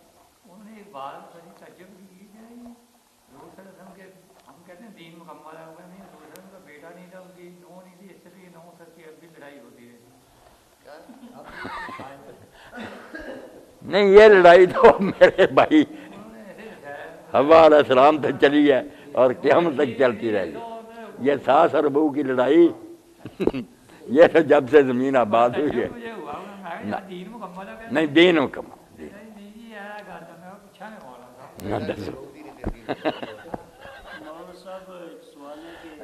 انہوں نے ایک بات بڑی تعجب کی کہ حضور صلی اللہ علیہ وسلم کے، ہم کہتے ہیں دین مکمل ہے، وہ نہیں، حضور صلی اللہ علیہ وسلم کا بیٹا نہیں تھا، ان کی نو نہیں تھی، اس سے بھی 9 سال کی اب بھی لڑائی ہوتی رہی۔ نہیں، یہ لڑائی تو میرے بھائی حوا علیہ السلام تک چلی ہے اور قیامت تک چلتی رہے گی۔ یہ ساس اور بہو کی لڑائی یہ تو جب سے زمین آباد ہوئی ہے۔ نہیں، دین مکمل، مولانا صاحب ایک سوال ہے کہ میں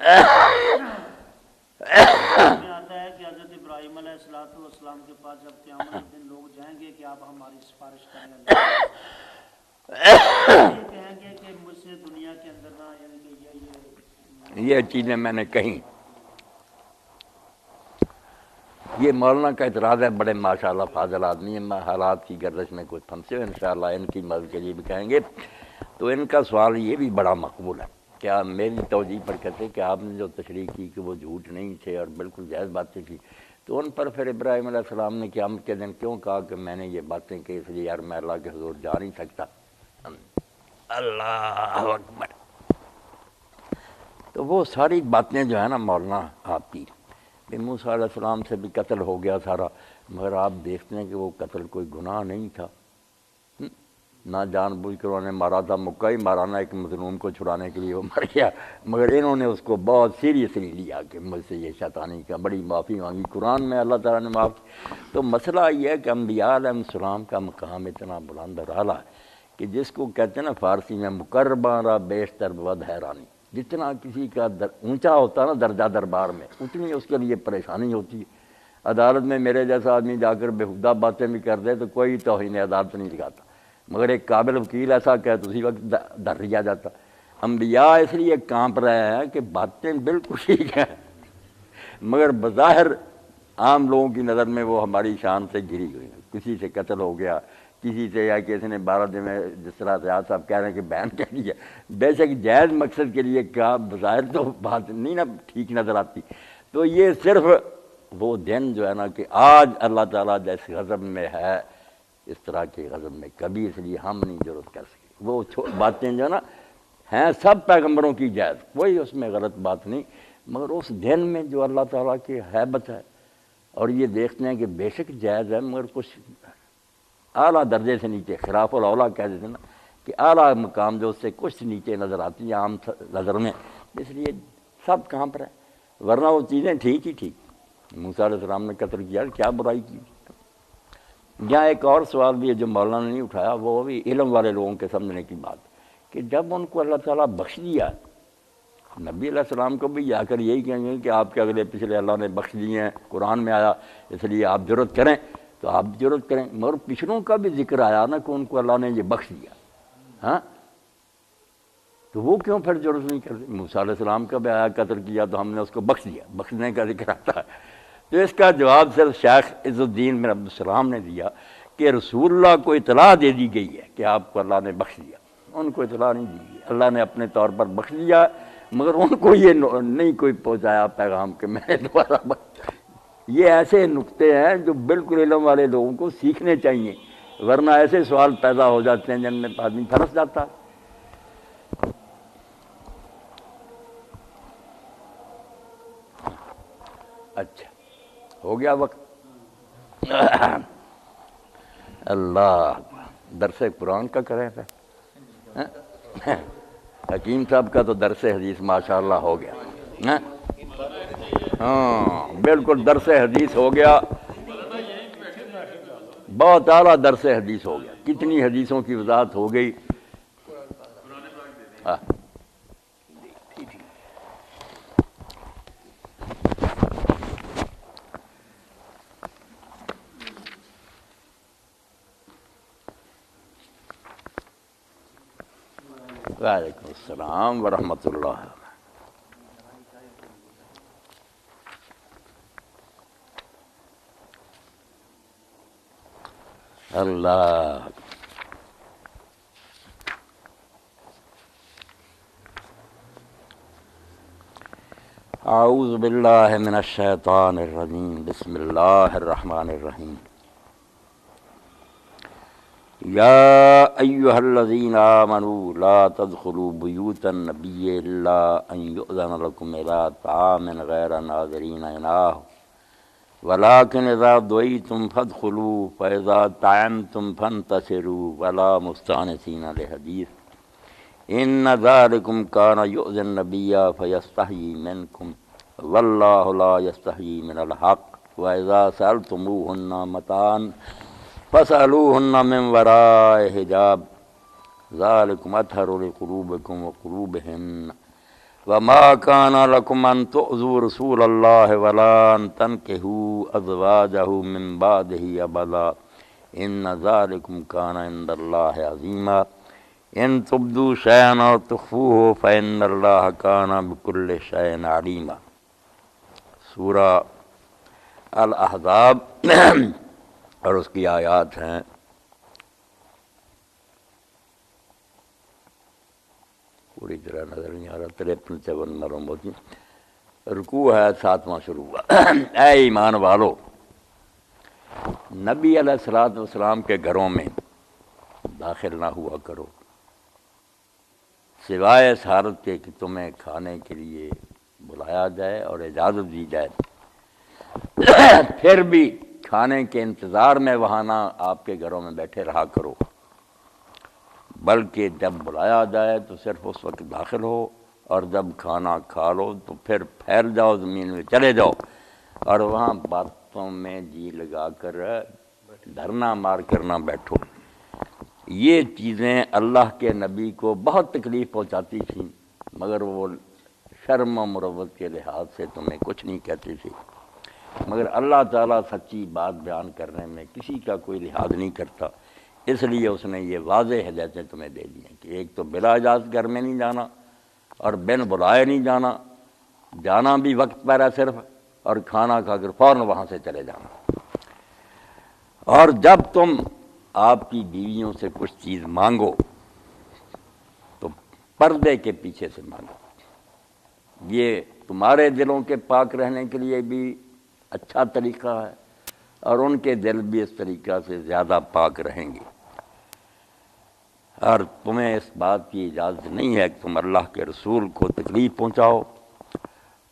آتا ہے کہ حضرت ابراہیم علیہ السلام کے پاس جب قیامت کے دن لوگ جائیں گے کہ آپ ہماری سفارش کریں، یہ کہیں گے کہ مجھ سے دنیا کے اندر نہ، یعنی کہ یہ چیزیں میں نے کہیں، یہ مولانا کا اعتراض ہے، بڑے ماشاءاللہ فاضل آدمی ہیں، میں حالات کی گردش میں کچھ پھنسے ہوئے، انشاءاللہ ان کی مدد کے لیے بھی کہیں گے۔ تو ان کا سوال یہ بھی بڑا مقبول ہے، کیا میری توجیہ پر کہتے کہ آپ نے جو تشریح کی کہ وہ جھوٹ نہیں تھے اور بالکل جائز باتیں کی، تو ان پر پھر ابراہیم علیہ السلام نے قیامت کے دن کیوں کہا کہ میں نے یہ باتیں کی اس لیے یار میں اللہ کے حضور جا نہیں سکتا؟ اللہ اکبر۔ تو وہ ساری باتیں جو ہے نا مولانا آپ کی، کہ موسیٰ علیہ السلام سے بھی قتل ہو گیا سارا، مگر آپ دیکھتے ہیں کہ وہ قتل کوئی گناہ نہیں تھا، نہ جان بوجھ کر انہوں نے مارا تھا، مکہ ہی مارانا ایک مظلوم کو چھڑانے کے لیے وہ مر گیا، مگر انہوں نے اس کو بہت سیریسلی لیا کہ مجھ سے یہ شیطانی کا، بڑی معافی مانگی، قرآن میں اللہ تعالیٰ نے معاف کی۔ تو مسئلہ یہ ہے کہ انبیاء علیہ السلام کا مقام اتنا بلند اور اعلیٰ ہے کہ جس کو کہتے ہیں نا فارسی میں مقرباں را بیشتر بود حیرانی، جتنا کسی کا اونچا ہوتا ہے نا درجہ دربار میں، اتنی اس کے لیے پریشانی ہوتی ہے۔ عدالت میں میرے جیسا آدمی جا کر بےہودہ باتیں بھی کر دے تو کوئی توہین عدالت نہیں دکھاتا، مگر ایک قابل وکیل ایسا کہ اسی وقت در لیا جاتا۔ انبیاء اس لیے کانپ رہے ہیں کہ باتیں بالکل ٹھیک ہیں، مگر بظاہر عام لوگوں کی نظر میں وہ ہماری شان سے گری ہوئی ہیں، کسی سے قتل ہو گیا، کسی سے یا کسی نے 12 دن میں، جس طرح ریاض صاحب کہہ رہے ہیں کہ بین کہہ دیا، بے شک جائز مقصد کے لیے کیا، بظاہر تو بات نہیں نا ٹھیک نظر آتی۔ تو یہ صرف وہ دن جو ہے نا کہ آج اللہ تعالیٰ جیسے غضب میں ہے، اس طرح کے غضب میں کبھی اس لیے ہم نہیں جرأت کر سکے۔ وہ باتیں جو ہے نا ہیں سب پیغمبروں کی جائز، کوئی اس میں غلط بات نہیں، مگر اس دن میں جو اللہ تعالیٰ کی حیبت ہے، اور یہ دیکھتے ہیں کہ بے شک جائز ہے مگر کچھ اعلیٰ درجے سے نیچے، خلاف الاولیٰ کہہ دیتے ہیں نا کہ اعلیٰ مقام جو اس سے کچھ نیچے نظر آتی ہے عام نظر میں، اس لیے سب کہاں پر ہے، ورنہ وہ چیزیں ٹھیک ہی ٹھیک۔ موسیٰ علیہ السلام نے قتل کیا، کیا برائی کی؟ یہاں ایک اور سوال بھی ہے جو مولانا نے نہیں اٹھایا، وہ بھی علم والے لوگوں کے سمجھنے کی بات، کہ جب ان کو اللہ تعالیٰ بخش دیا، نبی علیہ السلام کو بھی جا کر یہی کہیں گے کہ آپ کے اگلے پچھلے اللہ نے بخش دیے ہیں، قرآن میں آیا، اس لیے آپ جرأت کریں، تو آپ بھی جرأت کریں، مگر پچھلوں کا بھی ذکر آیا نا کہ ان کو اللہ نے یہ بخش دیا، ہاں، تو وہ کیوں پھر جرأت نہیں کرتے؟ موسیٰ علیہ السلام کا بھی آیا قتل کیا تو ہم نے اس کو بخش دیا، بخشنے کا ذکر آتا ہے۔ تو اس کا جواب صرف شیخ عز الدین بن عبد السلام نے دیا کہ رسول اللہ کو اطلاع دے دی گئی ہے کہ آپ کو اللہ نے بخش دیا، ان کو اطلاع نہیں دی گئی، اللہ نے اپنے طور پر بخش دیا، مگر ان کو یہ نہیں کوئی پہنچایا پیغام کہ میں نے دوبارہ بخش۔ یہ ایسے نکتے ہیں جو بالکل علم والے لوگوں کو سیکھنے چاہیے، ورنہ ایسے سوال پیدا ہو جاتے ہیں جن میں آدمی پھنس جاتا ہے۔ اچھا ہو گیا وقت، اللہ درس قرآن کا کریں پہ، حکیم صاحب کا تو درس حدیث ماشاءاللہ ہو گیا۔ ہاں بالکل درس حدیث ہو گیا، بہت اعلیٰ درس حدیث ہو گیا، کتنی حدیثوں کی وضاحت ہو گئی۔ ہاں وعلیکم السلام ورحمۃ اللہ۔ اللہ اعوذ باللہ من الشیطان الرجیم، بسم اللہ الرحمن الرحیم۔ یا ایہا الذین آمنوا لا تدخلوا بیوت النبی الا ان یؤذن لکم الی طعام غیر ناظرین اناہ ولكن اذا دعیتم فادخلوا فاذا طعمتم فانتشروا ولا مستانسین لحدیث ان ذلکم کان یؤذی النبی فیستحیی منکم واللہ لا یستحیی من الحق واذا سألتموہن متاعا فاسألوہن من وراء حجاب ذلکم اطہر لقلوبکم وقلوبہن وما كان لكم أن تؤذوا رسول الله ولا أن تنكحوا أزواجه من بعده أبدا إن ذلكم كان عند الله عظيما إن تبدوا شيئا أو تخفوه فإن الله كان بكل شيء عليما۔ سورہ الاحزاب اور اس کی آیات ہیں پوری طرح نظر نہیں آ رہا، 53 54 معلوم ہوتی، رکوع ہے 7واں شروع ہوا۔ اے ایمان والو، نبی علیہ الصلوۃ والسلام کے گھروں میں داخل نہ ہوا کرو سوائے اس حالت کے کہ تمہیں کھانے کے لیے بلایا جائے اور اجازت دی جائے، پھر بھی کھانے کے انتظار میں وہاں نہ آپ کے گھروں میں بیٹھے رہا کرو، بلکہ جب بلایا جائے تو صرف اس وقت داخل ہو، اور جب کھانا کھا لو تو پھر پھیل جاؤ، زمین میں چلے جاؤ، اور وہاں باتوں میں جی لگا کر دھرنا مار کر نہ بیٹھو۔ یہ چیزیں اللہ کے نبی کو بہت تکلیف پہنچاتی تھیں، مگر وہ شرم و مروت کے لحاظ سے تمہیں کچھ نہیں کہتی تھی، مگر اللہ تعالیٰ سچی بات بیان کرنے میں کسی کا کوئی لحاظ نہیں کرتا، اس لیے اس نے یہ واضح ہدایتیں تمہیں دے دی ہیں کہ ایک تو بلا اجازت گھر میں نہیں جانا، اور بن بلائے نہیں جانا، جانا بھی وقت پر ہے صرف، اور کھانا کھا کر فوراً وہاں سے چلے جانا۔ اور جب تم آپ کی بیویوں سے کچھ چیز مانگو تو پردے کے پیچھے سے مانگو، یہ تمہارے دلوں کے پاک رہنے کے لیے بھی اچھا طریقہ ہے، اور ان کے دل بھی اس طریقہ سے زیادہ پاک رہیں گے۔ اور تمہیں اس بات کی اجازت نہیں ہے کہ تم اللہ کے رسول کو تکلیف پہنچاؤ،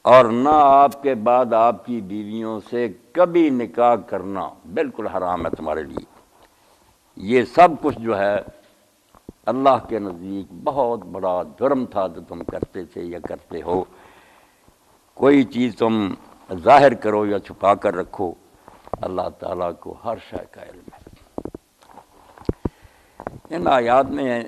اور نہ آپ کے بعد آپ کی بیویوں سے کبھی نکاح کرنا بالکل حرام ہے تمہارے لیے۔ یہ سب کچھ جو ہے اللہ کے نزدیک بہت بڑا جرم تھا جو تم کرتے تھے یا کرتے ہو۔ کوئی چیز تم ظاہر کرو یا چھپا کر رکھو، اللہ تعالیٰ کو ہر شے کا علم ہے۔ ان آیات میں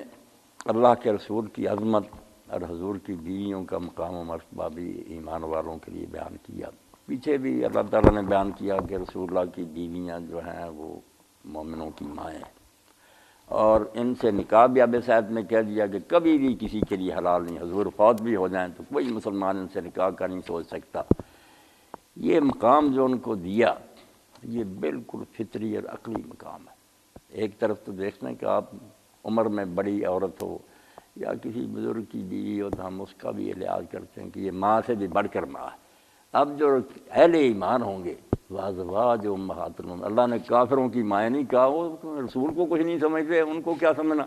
اللہ کے رسول کی عظمت اور حضور کی بیویوں کا مقام و مرتبہ بھی ایمان والوں کے لیے بیان کیا۔ پیچھے بھی اللہ تعالیٰ نے بیان کیا کہ رسول اللہ کی بیویاں جو ہیں وہ مومنوں کی مائیں ہیں، اور ان سے نکاح بھی اب اس آیت میں کہہ دیا کہ کبھی بھی کسی کے لیے حلال نہیں، حضور فوت بھی ہو جائیں تو کوئی مسلمان ان سے نکاح کا نہیں سوچ سکتا۔ یہ مقام جو ان کو دیا یہ بالکل فطری اور عقلی مقام ہے۔ ایک طرف تو دیکھنا کہ آپ عمر میں بڑی عورت ہو یا کسی بزرگ کی بیوی ہو تو ہم اس کا بھی لحاظ کرتے ہیں کہ یہ ماں سے بھی بڑھ کر ماں ہے۔ اب جو اہل ایمان ہوں گے وازواج امہات المؤمنین، اللہ نے کافروں کی مائیں نہیں کہا، وہ رسول کو کچھ نہیں سمجھتے، ان کو کیا سمجھنا،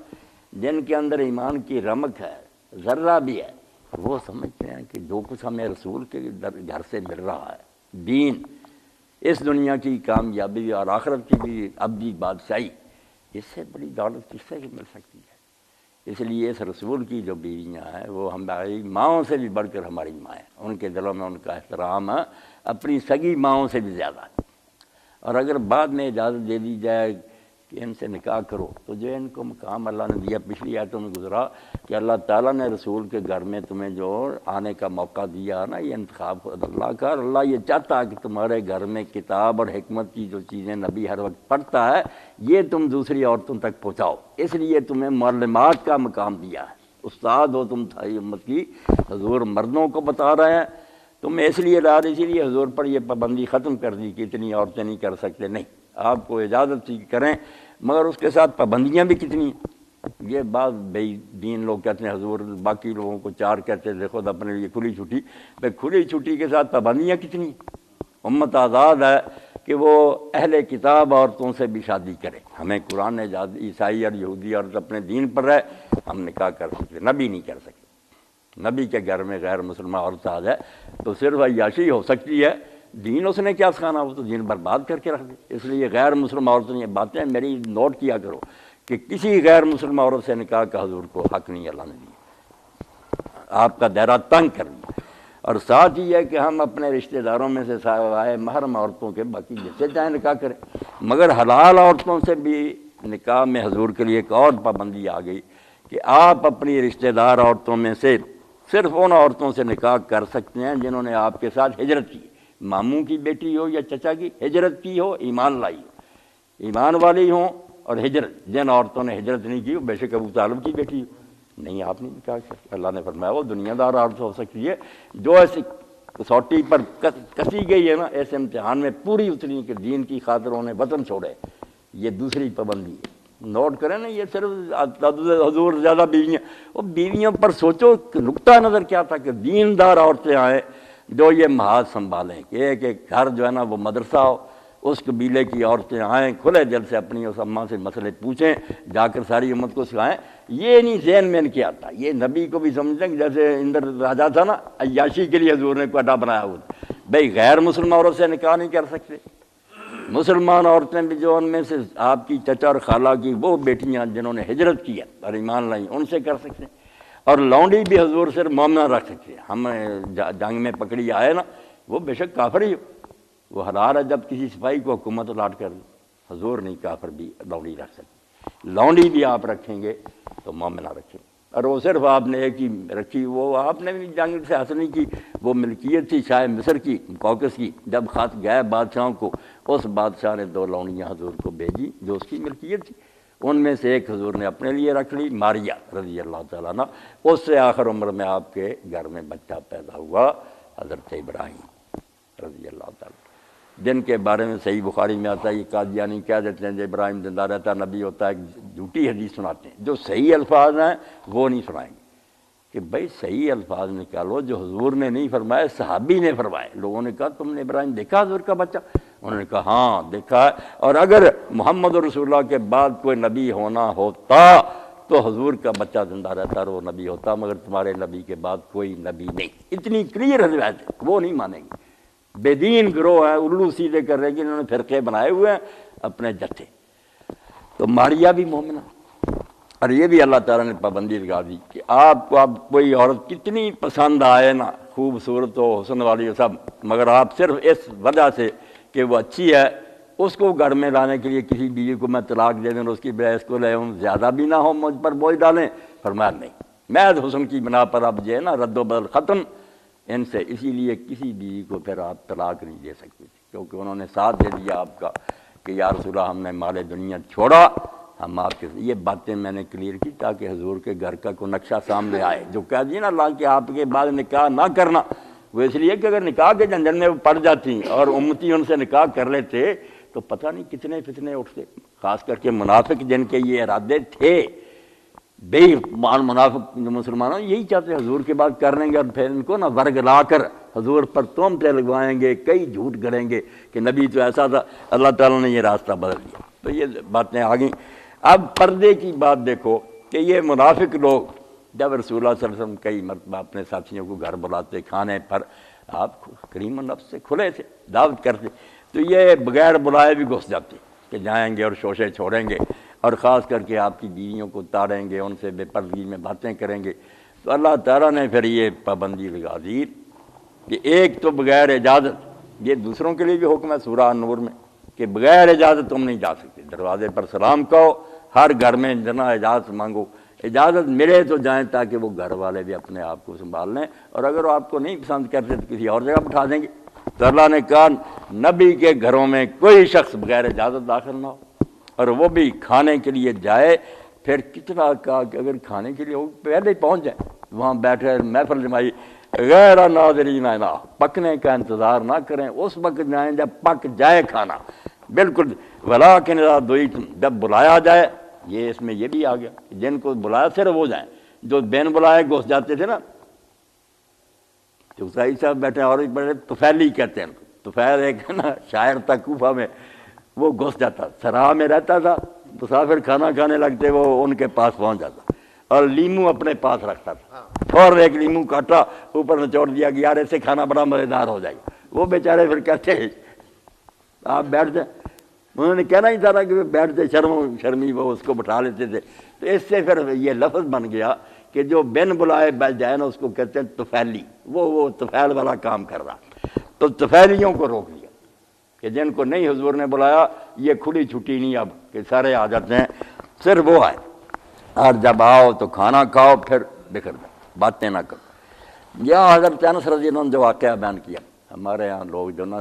جن کے اندر ایمان کی رمق ہے، ذرہ بھی ہے، وہ سمجھتے ہیں کہ جو کچھ ہمیں رسول کے گھر سے مل رہا ہے، دین، اس دنیا کی کامیابی اور آخرت کی بھی ابدی بادشاہی، اس سے بڑی دولت کس سے مل سکتی ہے۔ اس لیے اس رسول کی جو بیویاں ہیں وہ ہماری ماؤں سے بھی بڑھ کر ہماری ماں ہیں، ان کے دلوں میں ان کا احترام اپنی سگی ماؤں سے بھی زیادہ ہے۔ اور اگر بعد میں اجازت دے دی جائے کہ ان سے نکاح کرو تو جو ان کو مقام اللہ نے دیا، پچھلی آیتوں میں گزرا کہ اللہ تعالیٰ نے رسول کے گھر میں تمہیں جو آنے کا موقع دیا نا، یہ انتخاب اللہ کا، اللہ یہ چاہتا ہے کہ تمہارے گھر میں کتاب اور حکمت کی جو چیزیں نبی ہر وقت پڑھتا ہے یہ تم دوسری عورتوں تک پہنچاؤ، اس لیے تمہیں معلمات کا مقام دیا ہے، استاد ہو تم تھائی امت کی۔ حضور مردوں کو بتا رہے ہیں تم اس لیے لا رہی، اسی لیے حضور پر یہ پابندی ختم کر دی کہ اتنی عورتیں نہیں کر سکتے، نہیں، آپ کو اجازت تھی کریں، مگر اس کے ساتھ پابندیاں بھی کتنی ہیں۔ یہ بعض بے دین لوگ کہتے ہیں حضور باقی لوگوں کو 4 کہتے تھے، خود اپنے لیے کھلی چھٹی، بھائی کھلی چھٹی کے ساتھ پابندیاں کتنی ہیں۔ امت آزاد ہے کہ وہ اہل کتاب عورتوں سے بھی شادی کرے، ہمیں قرآن نے عیسائی اور یہودی عورت اپنے دین پر رہے، ہم نکاح کر سکتے، نبی نہیں کر سکتے۔ نبی کے گھر میں غیر مسلمہ عورت آ جائے تو صرف عیاشی ہو سکتی ہے، دین اس نے کیا سکھانا، وہ تو دین برباد کر کے رکھ دے۔ اس لیے غیر مسلم عورتوں یہ باتیں میری نوٹ کیا کرو کہ کسی غیر مسلم عورت سے نکاح کا حضور کو حق نہیں اللہ نے دیا، آپ کا دائرہ تنگ کر دیا۔ اور ساتھ ہی ہے کہ ہم اپنے رشتہ داروں میں سے سوائے محرم عورتوں کے باقی جس سے چاہیں نکاح کریں، مگر حلال عورتوں سے بھی نکاح میں حضور کے لیے ایک اور پابندی آ گئی کہ آپ اپنی رشتہ دار عورتوں میں سے صرف ان عورتوں سے نکاح کر سکتے ہیں جنہوں نے آپ کے ساتھ ہجرت کی، ماموں کی بیٹی ہو یا چچا کی، ہجرت کی ہو، ایمان لائی ہو، ایمان والی ہوں، اور ہجرت جن عورتوں نے ہجرت نہیں کی ہو، بے شک ابو طالب کی بیٹی ہو، نہیں آپ نہیں نکاح کر سکتے۔ اللہ نے فرمایا وہ دنیا دار عورت ہو سکتی ہے جو ایسی کسوٹی پر کسی گئی ہے نا، ایسے امتحان میں پوری اتنی کہ دین کی خاطر انہیں وطن چھوڑے، یہ دوسری پابندی ہے۔ نوٹ کریں نا، یہ صرف حضور زیادہ بیویاں، وہ بیویوں پر سوچو کہ نقطہ نظر کیا تھا کہ دیندار عورتیں آئیں جو یہ محاذ سنبھالیں، کہ ایک ایک گھر جو ہے نا وہ مدرسہ ہو، اس قبیلے کی عورتیں آئیں کھلے دل سے اپنی اس اماں سے مسئلے پوچھیں، جا کر ساری امت کو سکھائیں۔ یہ نہیں ذہن میں کیا آتا، یہ نبی کو بھی سمجھتے ہیں کہ جیسے اندر راجا تھا نا، عیاشی کے لیے حضور نے کوئی اڈا بنایا ہوا تھا، بھائی غیر مسلم عورت سے نکاح نہیں کر سکتے، مسلمان عورتیں بھی جو ان میں سے آپ کی چچا اور خالہ کی وہ بیٹیاں جنہوں نے ہجرت کی ہے اور ایمان لائی ان سے کر سکتے ہیں، اور لونڈی بھی حضور صرف مومنہ رکھ سکتے ہیں۔ ہم جنگ میں پکڑی آئے نا، وہ بے شک کافر ہی ہو، وہ حلال ہے جب کسی سپاہی کو حکومت الاٹ کر دے، حضور نہیں کافر بھی لونڈی رکھ سکتے، لونڈی بھی آپ رکھیں گے تو مومنہ رکھیں گے، اور وہ صرف آپ نے ایک ہی رکھی، وہ آپ نے بھی جنگ سے حاصل نہیں کی، وہ ملکیت تھی شاہ مصر کی، کوکس کی، جب خط گئے بادشاہوں کو، اس بادشاہ نے 2 لونڈیاں حضور کو بھیجی جو اس کی ملکیت تھی، ان میں سے ایک حضور نے اپنے لیے رکھ لی، ماریہ رضی اللہ تعالیٰ عنہ، اس سے آخر عمر میں آپ کے گھر میں بچہ پیدا ہوا حضرت ابراہیم رضی اللہ تعالیٰ، جن کے بارے میں صحیح بخاری میں آتا ہے، یہ قادیانی کہہ دیتے ہیں جو ابراہیم زندہ رہتا نبی ہوتا ہے، جھوٹی حدیث سناتے ہیں، جو صحیح الفاظ ہیں وہ نہیں سنائیں گے، کہ بھائی صحیح الفاظ نکالو جو حضور نے نہیں فرمائے، صحابی نے فرمائے۔ لوگوں نے کہا تم نے ابراہیم دیکھا حضور کا بچہ؟ انہوں نے کہا ہاں دیکھا ہے، اور اگر محمد رسول اللہ کے بعد کوئی نبی ہونا ہوتا تو حضور کا بچہ زندہ رہتا اور وہ نبی ہوتا، مگر تمہارے نبی کے بعد کوئی نبی نہیں۔ اتنی کلیئر روایت ہے، وہ نہیں مانیں گے، بے دین گروہ ہیں، الو سیدھے کر رہے ہیں کہ انہوں نے فرقے بنائے ہوئے ہیں اپنے جتھے۔ تو ماریا بھی مومنہ، اور یہ بھی اللہ تعالیٰ نے پابندی لگا دی کہ آپ کو اب کوئی عورت کتنی پسند آئے نا، خوبصورت ہو، حسن والی ہو، سب، مگر آپ صرف اس وجہ سے کہ وہ اچھی ہے اس کو گھر میں لانے کے لیے کسی بیوی کو میں طلاق دے دوں، اس کی بجائے اس کو لے آؤں، زیادہ بھی نہ ہو مجھ پر بوجھ ڈالیں، فرمایا نہیں، محض حسن کی بنا پر اب جو ہے نا رد و بدل ختم ان سے، اسی لیے کسی بیوی کو پھر آپ طلاق نہیں دے سکتے تھے، کیونکہ انہوں نے ساتھ دے دیا آپ کا کہ یا رسول اللہ ہم نے مال دنیا چھوڑا، ہم آپ کے یہ باتیں میں نے کلیئر کی تاکہ حضور کے گھر کا کوئی نقشہ سامنے آئے۔ جو کہہ دیے نا اللہ کہ آپ کے بعد نکاح نہ کرنا، وہ اس لیے کہ اگر نکاح کے جنجل میں وہ پڑ جاتی اور امتی ان سے نکاح کر لیتے تو پتہ نہیں کتنے فتنے اٹھتے، خاص کر کے منافق جن کے یہ ارادے تھے، بے ایمان منافق جو مسلمانوں یہی چاہتے حضور کے بعد کر لیں گے اور پھر ان کو نا ورگ لا کر حضور پر تہمتیں لگوائیں گے، کئی جھوٹ گڑیں گے کہ نبی تو ایسا تھا، اللہ تعالیٰ نے یہ راستہ بدل دیا۔ تو یہ باتیں آ گئیں۔ اب پردے کی بات دیکھو کہ یہ منافق لوگ جب رسول اللہ صلی اللہ علیہ وسلم کئی مرتبہ اپنے ساتھیوں کو گھر بلاتے کھانے پر، آپ کریم نفس سے کھلے تھے، دعوت کرتے، تو یہ بغیر بلائے بھی گھس جاتے کہ جائیں گے اور شوشے چھوڑیں گے، اور خاص کر کے آپ کی بیویوں کو تاڑیں گے، ان سے بے پردگی میں باتیں کریں گے۔ تو اللہ تعالیٰ نے پھر یہ پابندی لگا دی کہ ایک تو بغیر اجازت یہ دوسروں کے لیے بھی حکم ہے سورہ نور میں کہ بغیر اجازت تم نہیں جا سکتے، دروازے پر سلام کہو، ہر گھر میں جنا اجازت مانگو، اجازت ملے تو جائیں تاکہ وہ گھر والے بھی اپنے آپ کو سنبھال لیں، اور اگر وہ آپ کو نہیں پسند کرتے تو کسی اور جگہ بٹھا دیں گے۔ تو اللہ نے کہا نبی کے گھروں میں کوئی شخص بغیر اجازت داخل نہ ہو، اور وہ بھی کھانے کے لیے جائے، پھر کتنا کہا کہ اگر کھانے کے لیے ہو پہلے ہی پہنچ جائے، وہاں بیٹھے محفل جمائی، غیر ناظرین اناء، پکنے کا انتظار نہ کریں، اس وقت جائیں جب پک جائے کھانا، بالکل ولیکن اذا دعیتم، جب بلایا جائے۔ یہ اس میں یہ بھی آ گیا کہ جن کو بلایا صرف وہ جائیں، جو بین بلائے گھس جاتے تھے نا، تو سعید صاحب بیٹھے اور بڑے طفیلی کہتے ہیں، طفیل ایک ہے نا شاعر تھا کوفہ میں، وہ گھس جاتا، سرا میں رہتا تھا، مسافر کھانا کھانے لگتے وہ ان کے پاس پہنچ جاتا اور لیمو اپنے پاس رکھتا تھا، اور ایک لیمو کاٹا اوپر نچوڑ دیا کہ یار ایسے کھانا بڑا مزیدار ہو جائے گا۔ وہ بیچارے پھر کہتے ہیں آپ بیٹھ جائیں، انہوں نے کہنا ہی تھا نا کہ بیٹھ جائے، شرمی وہ اس کو بٹھا لیتے تھے۔ تو اس سے پھر یہ لفظ بن گیا کہ جو بن بلائے بیٹھ جائے نا اس کو کہتے ہیں طفیلی، وہ طفیل والا کام کر رہا۔ تو طفیلیوں کو روک لیا کہ جن کو نہیں حضور نے بلایا یہ کھلی چھٹی نہیں اب کہ سارے آ جاتے ہیں، صرف وہ آئے، اور جب آؤ تو کھانا کھاؤ، پھر بکھر جاؤ، باتیں نہ کرو۔ یا حضرت انس رضی اللہ عنہ جو واقعہ بیان کیا، ہمارے یہاں لوگ جو نا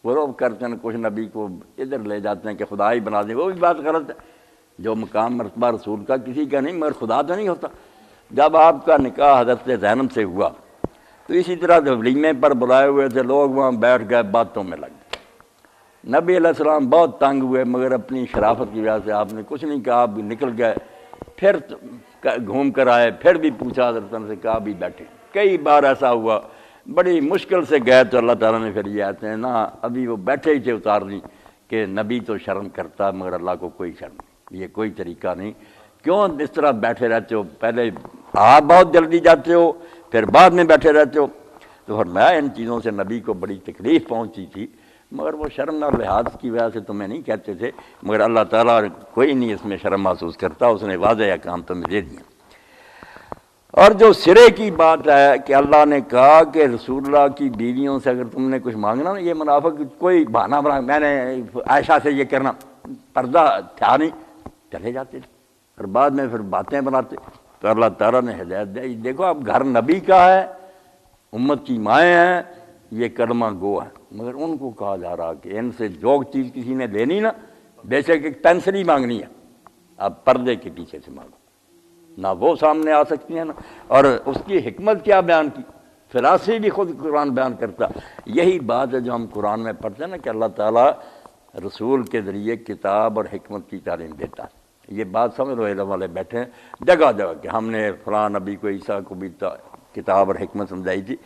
وہ کرتے ہیں، کچھ نبی کو ادھر لے جاتے ہیں کہ خدا ہی بنا دیں، وہ بھی بات غلط ہے۔ جو مقام مرتبہ رسول کا کسی کا نہیں، مگر خدا تو نہیں ہوتا۔ جب آپ کا نکاح حضرت زینب سے ہوا تو اسی طرح ولیمے پر بلائے ہوئے تھے لوگ، وہاں بیٹھ گئے، باتوں میں لگ گئے۔ نبی علیہ السلام بہت تنگ ہوئے، مگر اپنی شرافت کی وجہ سے آپ نے کچھ نہیں کہا، آپ بھی نکل گئے، پھر گھوم کر آئے، پھر بھی پوچھا حضرت سے، کہا بھی بیٹھے۔ کئی بار ایسا ہوا، بڑی مشکل سے گئے تو اللہ تعالیٰ نے پھر یہ آتے ہیں نا، ابھی وہ بیٹھے ہی تھے اتار دی کہ نبی تو شرم کرتا مگر اللہ کو کوئی شرم نہیں، یہ کوئی طریقہ نہیں، کیوں اس طرح بیٹھے رہتے ہو، پہلے آپ بہت جلدی جاتے ہو پھر بعد میں بیٹھے رہتے ہو۔ تو فرمایا ان چیزوں سے نبی کو بڑی تکلیف پہنچی تھی، مگر وہ شرم اور لحاظ کی وجہ سے تمہیں نہیں کہتے تھے، مگر اللہ تعالیٰ کوئی نہیں اس میں شرم محسوس کرتا، اس نے واضح احکام تمہیں دے دیا۔ اور جو سرے کی بات ہے کہ اللہ نے کہا کہ رسول اللہ کی بیویوں سے اگر تم نے کچھ مانگنا نا، یہ منافق کوئی بہانہ بنا، میں نے عائشہ سے یہ کرنا، پردہ تھا نہیں، چلے جاتے تھے اور بعد میں پھر باتیں بناتے۔ تو اللہ تعالیٰ نے ہدایت دی، دیکھو اب گھر نبی کا ہے، امت کی مائیں ہیں، یہ کلمہ گو ہے، مگر ان کو کہا جا رہا کہ ان سے جو چیز کسی نے لینی نا، بے شک ایک پینسل ہی مانگنی ہے، اب پردے کے پیچھے سے مانگو، نہ وہ سامنے آ سکتی ہیں نا۔ اور اس کی حکمت کیا بیان کی، فلاسفی بھی خود قرآن بیان کرتا۔ یہی بات ہے جو ہم قرآن میں پڑھتے ہیں نا کہ اللہ تعالیٰ رسول کے ذریعے کتاب اور حکمت کی تعلیم دیتا ہے۔ یہ بات سمجھ لو، علم والے بیٹھے ہیں جگہ جگہ کہ ہم نے فلاں نبی کو عیسیٰ کو بھی کتاب اور حکمت سمجھائی تھی،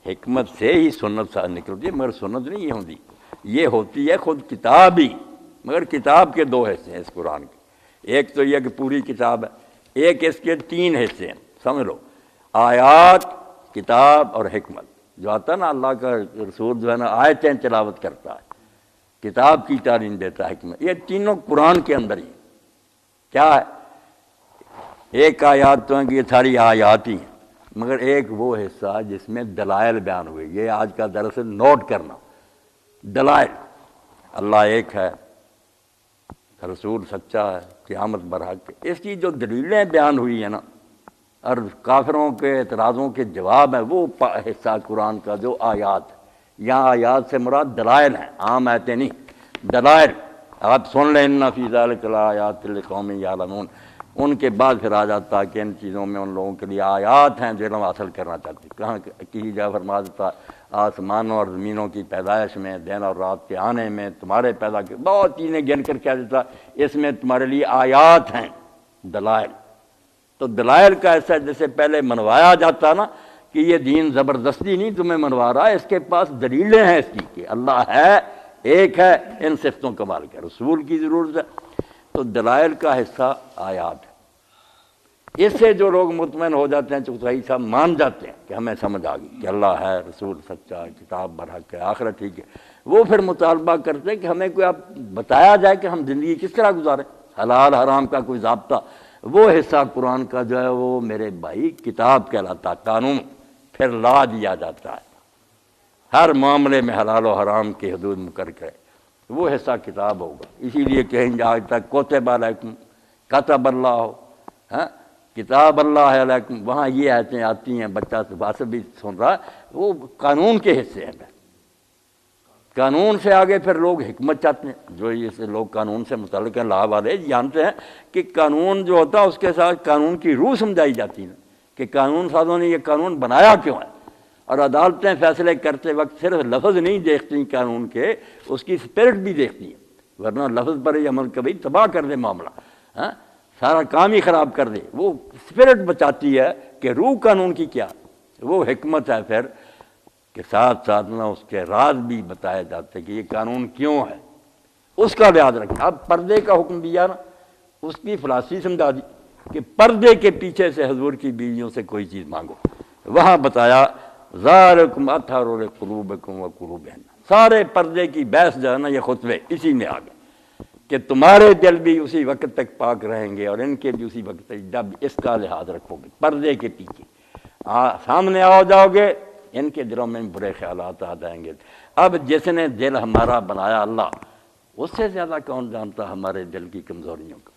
حکمت سے ہی سنت نکلتی ہے، مگر سنت نہیں یہ ہوتی، یہ ہوتی ہے خود کتاب ہی۔ مگر کتاب کے دو حصے ہیں اس قرآن کے، ایک تو یہ کہ پوری کتاب ہے، ایک اس کے تین حصے ہیں، سمجھ لو، آیات، کتاب اور حکمت۔ جو آتا ہے نا اللہ کا رسول جو ہے نا آیتیں تلاوت کرتا ہے، کتاب کی تعلیم دیتا ہے، حکمت، یہ تینوں قرآن کے اندر ہی کیا ہے۔ ایک آیات تو ہیں کہ یہ ساری آیات ہی ہیں، مگر ایک وہ حصہ جس میں دلائل بیان ہوئے، یہ آج کا درس نوٹ کرنا، دلائل، اللہ ایک ہے، رسول سچا ہے، قیامت برحق ہے، اس کی جو دلیلیں بیان ہوئی ہیں نا اور کافروں کے اعتراضوں کے جواب ہیں، وہ حصہ قرآن کا جو آیات ہے۔ یہاں آیات سے مراد دلائل ہیں، عام آیتیں نہیں، دلائل۔ آپ سن لیں ان فی ذلک لآیات لقوم یعلمون، ان کے بعد پھر آ جاتا ہے کہ ان چیزوں میں ان لوگوں کے لیے آیات ہیں جو علم حاصل کرنا چاہتے ہیں۔ کہاں کسی جگہ فرما دیتا آسمانوں اور زمینوں کی پیدائش میں، دن اور رات کے آنے میں، تمہارے پیدا کے، بہت چیزیں گن کر کہہ دیتا اس میں تمہارے لیے آیات ہیں، دلائل۔ تو دلائل کا ایسا جیسے پہلے منوایا جاتا نا کہ یہ دین زبردستی نہیں تمہیں منوا رہا، اس کے پاس دلیلیں ہیں اس کی کہ اللہ ہے، ایک ہے، ان صفتوں کمال کے، رسول کی ضرورت ہے۔ تو دلائل کا حصہ آیات ہے، اس سے جو لوگ مطمئن ہو جاتے ہیں، چوتھائی صاحب مان جاتے ہیں کہ ہمیں سمجھ آ گئی کہ اللہ ہے، رسول سچا ہے، کتاب برحق ہے، آخرت ٹھیک ہے، وہ پھر مطالبہ کرتے ہیں کہ ہمیں کوئی آپ بتایا جائے کہ ہم زندگی کس طرح گزاریں، حلال حرام کا کوئی ضابطہ۔ وہ حصہ قرآن کا جو ہے وہ میرے بھائی کتاب کہلاتا، قانون، پھر لا دیا جاتا ہے، ہر معاملے میں حلال و حرام کی حدود مقرر کرے، وہ حصہ کتاب ہوگا۔ اسی لیے کہیں گے آج تک کتب علیکم، کتب اللہ ہو، ہاں کتاب اللہ علیکم، وہاں یہ آیتیں آتی ہیں، بچہ بات بھی سن رہا، وہ قانون کے حصے ہیں۔ قانون سے آگے پھر لوگ حکمت چاہتے ہیں، جو اس لوگ قانون سے متعلق ہیں لا والے جانتے ہیں کہ قانون جو ہوتا ہے اس کے ساتھ قانون کی روح سمجھائی جاتی ہے کہ قانون سازوں نے یہ قانون بنایا کیوں ہے، اور عدالتیں فیصلے کرتے وقت صرف لفظ نہیں دیکھتی قانون کے، اس کی اسپرٹ بھی دیکھتی ہے، ورنہ لفظ پر ہی عمل کبھی تباہ کر دے معاملہ، ہاں سارا کام ہی خراب کر دے، وہ اسپرٹ بچاتی ہے کہ روح قانون کی کیا، وہ حکمت ہے پھر کہ ساتھ ساتھ نہ اس کے راز بھی بتائے جاتے کہ یہ قانون کیوں ہے، اس کا لحاظ رکھنا۔ اب پردے کا حکم دیا نا، اس کی فلاسفی سمجھا دی کہ پردے کے پیچھے سے حضور کی بیویوں سے کوئی چیز مانگو، وہاں بتایا ذالکم اطہر لقلوبکم وقلوبہن، سارے پردے کی بحث جو ہے نا یہ خطبے اسی میں آ گئے کہ تمہارے دل بھی اسی وقت تک پاک رہیں گے اور ان کے بھی اسی وقت تک، جب اس کا لحاظ رکھو گے پردے کے پیچھے سامنے آ جاؤ گے، ان کے دلوں میں برے خیالات آ جائیں گے۔ اب جس نے دل ہمارا بنایا اللہ، اس سے زیادہ کون جانتا ہمارے دل کی کمزوریوں کو،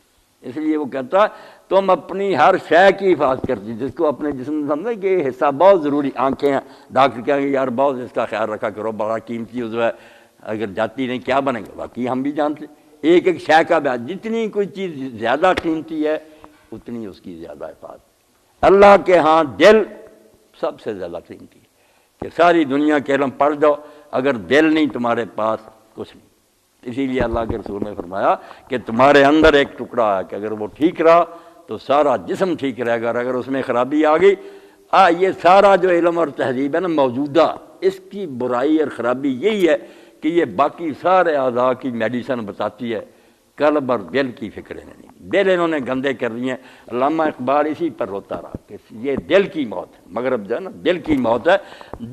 اس لیے وہ کہتا تم اپنی ہر شے کی حفاظت کرتی، جس کو اپنے جسم میں سمجھے کہ یہ حصہ بہت ضروری، آنکھیں ہیں، ڈاکٹر کہیں گے یار بہت اس کا خیال رکھا کرو، بڑا قیمتی عضو ہے، اگر جاتی نہیں کیا بنے گا، باقی ہم بھی جانتے ایک ایک شے کا بیان، جتنی کوئی چیز زیادہ قیمتی ہے اتنی اس کی زیادہ حفاظت۔ اللہ کے ہاں دل سب سے زیادہ قیمتی ہے کہ ساری دنیا کے علم پڑھ جاؤ، اگر دل نہیں تمہارے پاس کچھ نہیں۔ اسی لیے اللہ کے رسول نے فرمایا کہ تمہارے اندر ایک ٹکڑا ہے کہ اگر وہ ٹھیک رہا تو سارا جسم ٹھیک رہے گا، اور اگر اس میں خرابی آ گئی، یہ سارا جو علم اور تہذیب ہے نا موجودہ، اس کی برائی اور خرابی یہی ہے کہ یہ باقی سارے اعضاء کی میڈیسن بتاتی ہے، قلب اور دل کی فکریں نہیں، دل انہوں نے گندے کر دیے ہیں۔ علامہ اقبال اسی پر روتا رہا کہ یہ دل کی موت ہے، مغرب جو ہے نا دل کی موت ہے،